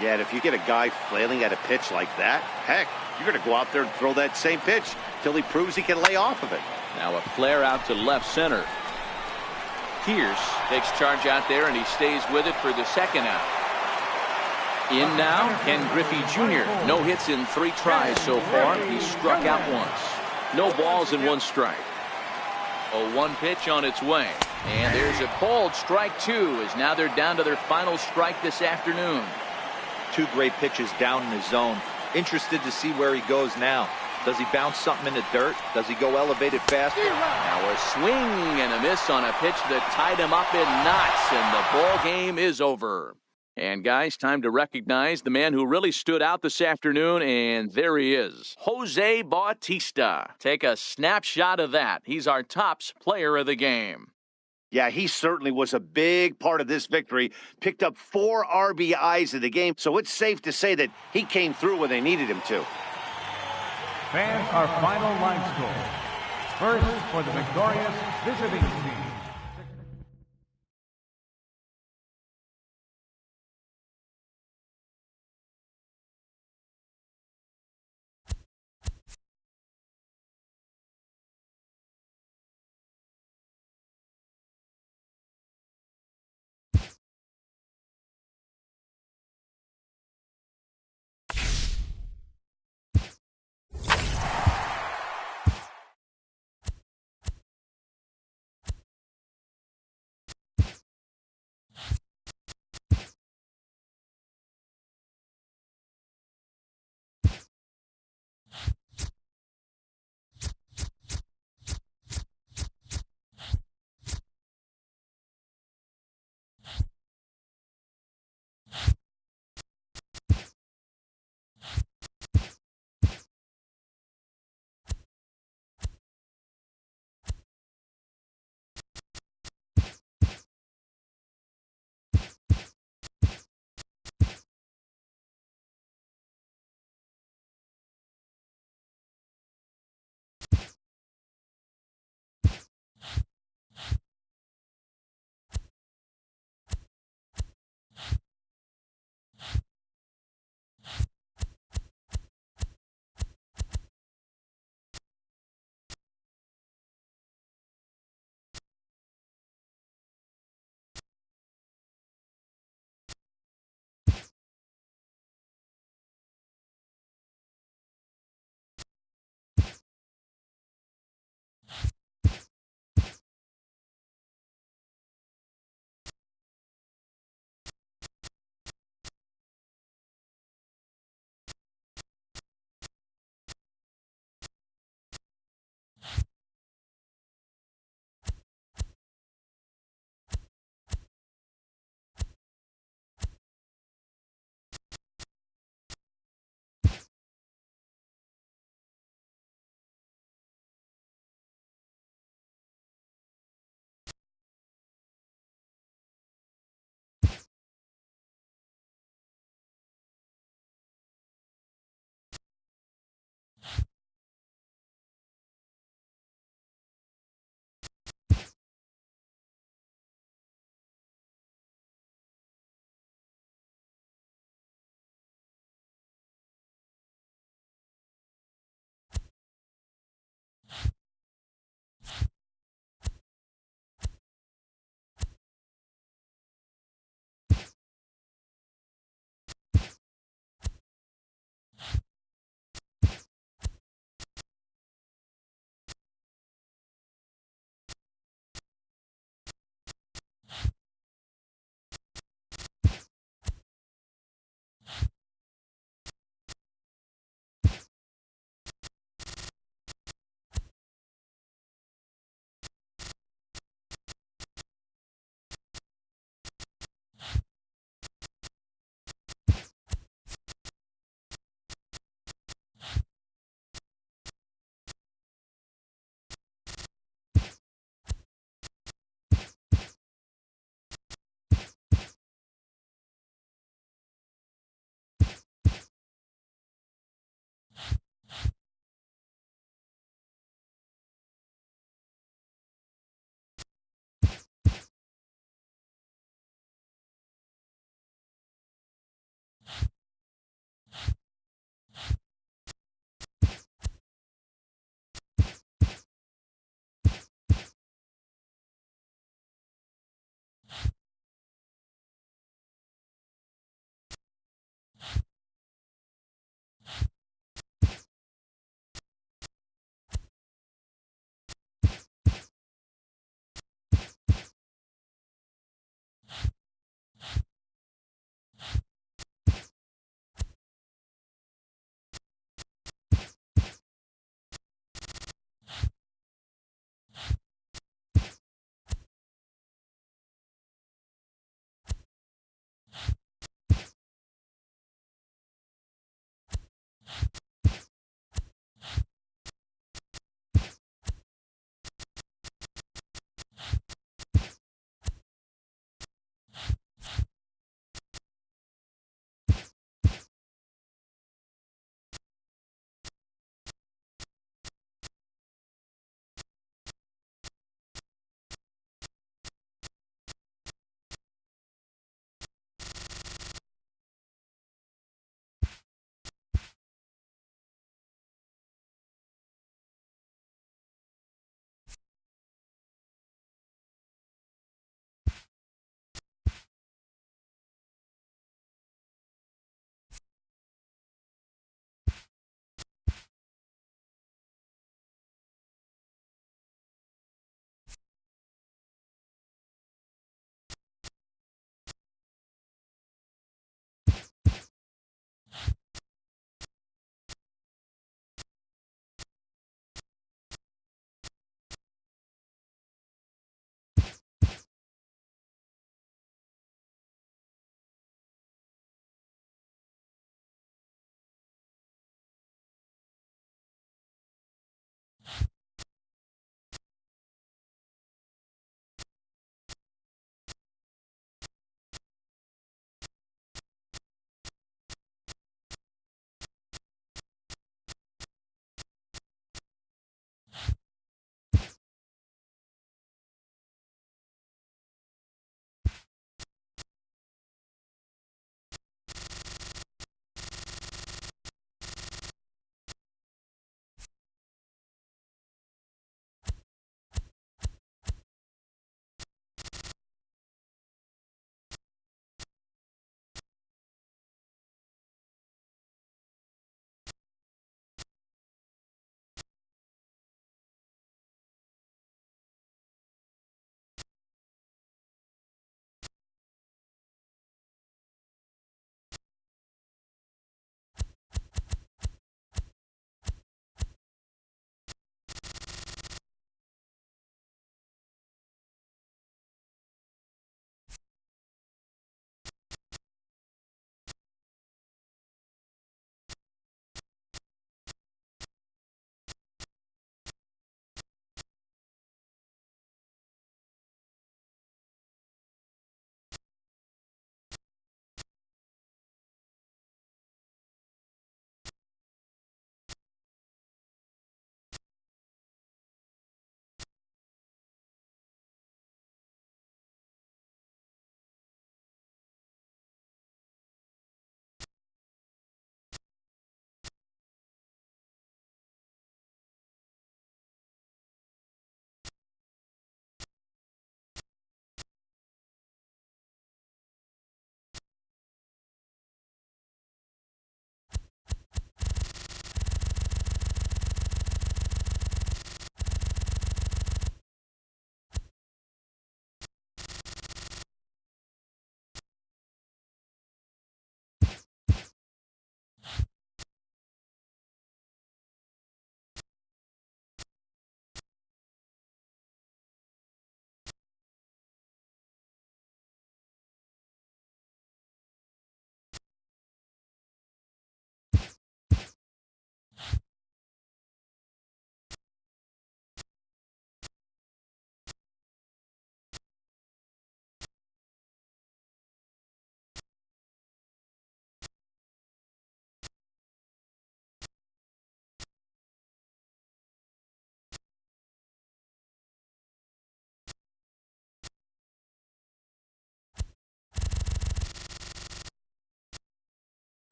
Yeah, and if you get a guy flailing at a pitch like that, heck, you're going to go out there and throw that same pitch till he proves he can lay off of it. Now a flare out to left center. Pierce takes charge out there, and he stays with it for the 2nd out. In now, Ken Griffey Jr. No hits in 3 tries so far. He struck out once. No balls and 1 strike. A 1 pitch on its way. And there's a called strike 2 as now they're down to their final strike this afternoon. 2 great pitches down in his zone. Interested to see where he goes now. Does he bounce something in the dirt? Does he go elevated fast? Now a swing and a miss on a pitch that tied him up in knots, and the ball game is over. And guys, time to recognize the man who really stood out this afternoon, and there he is, Jose Bautista. Take a snapshot of that. He's our tops player of the game. Yeah, he certainly was a big part of this victory. Picked up 4 RBIs in the game, so it's safe to say that he came through when they needed him to. Fans, our final line score. First for the victorious visiting team.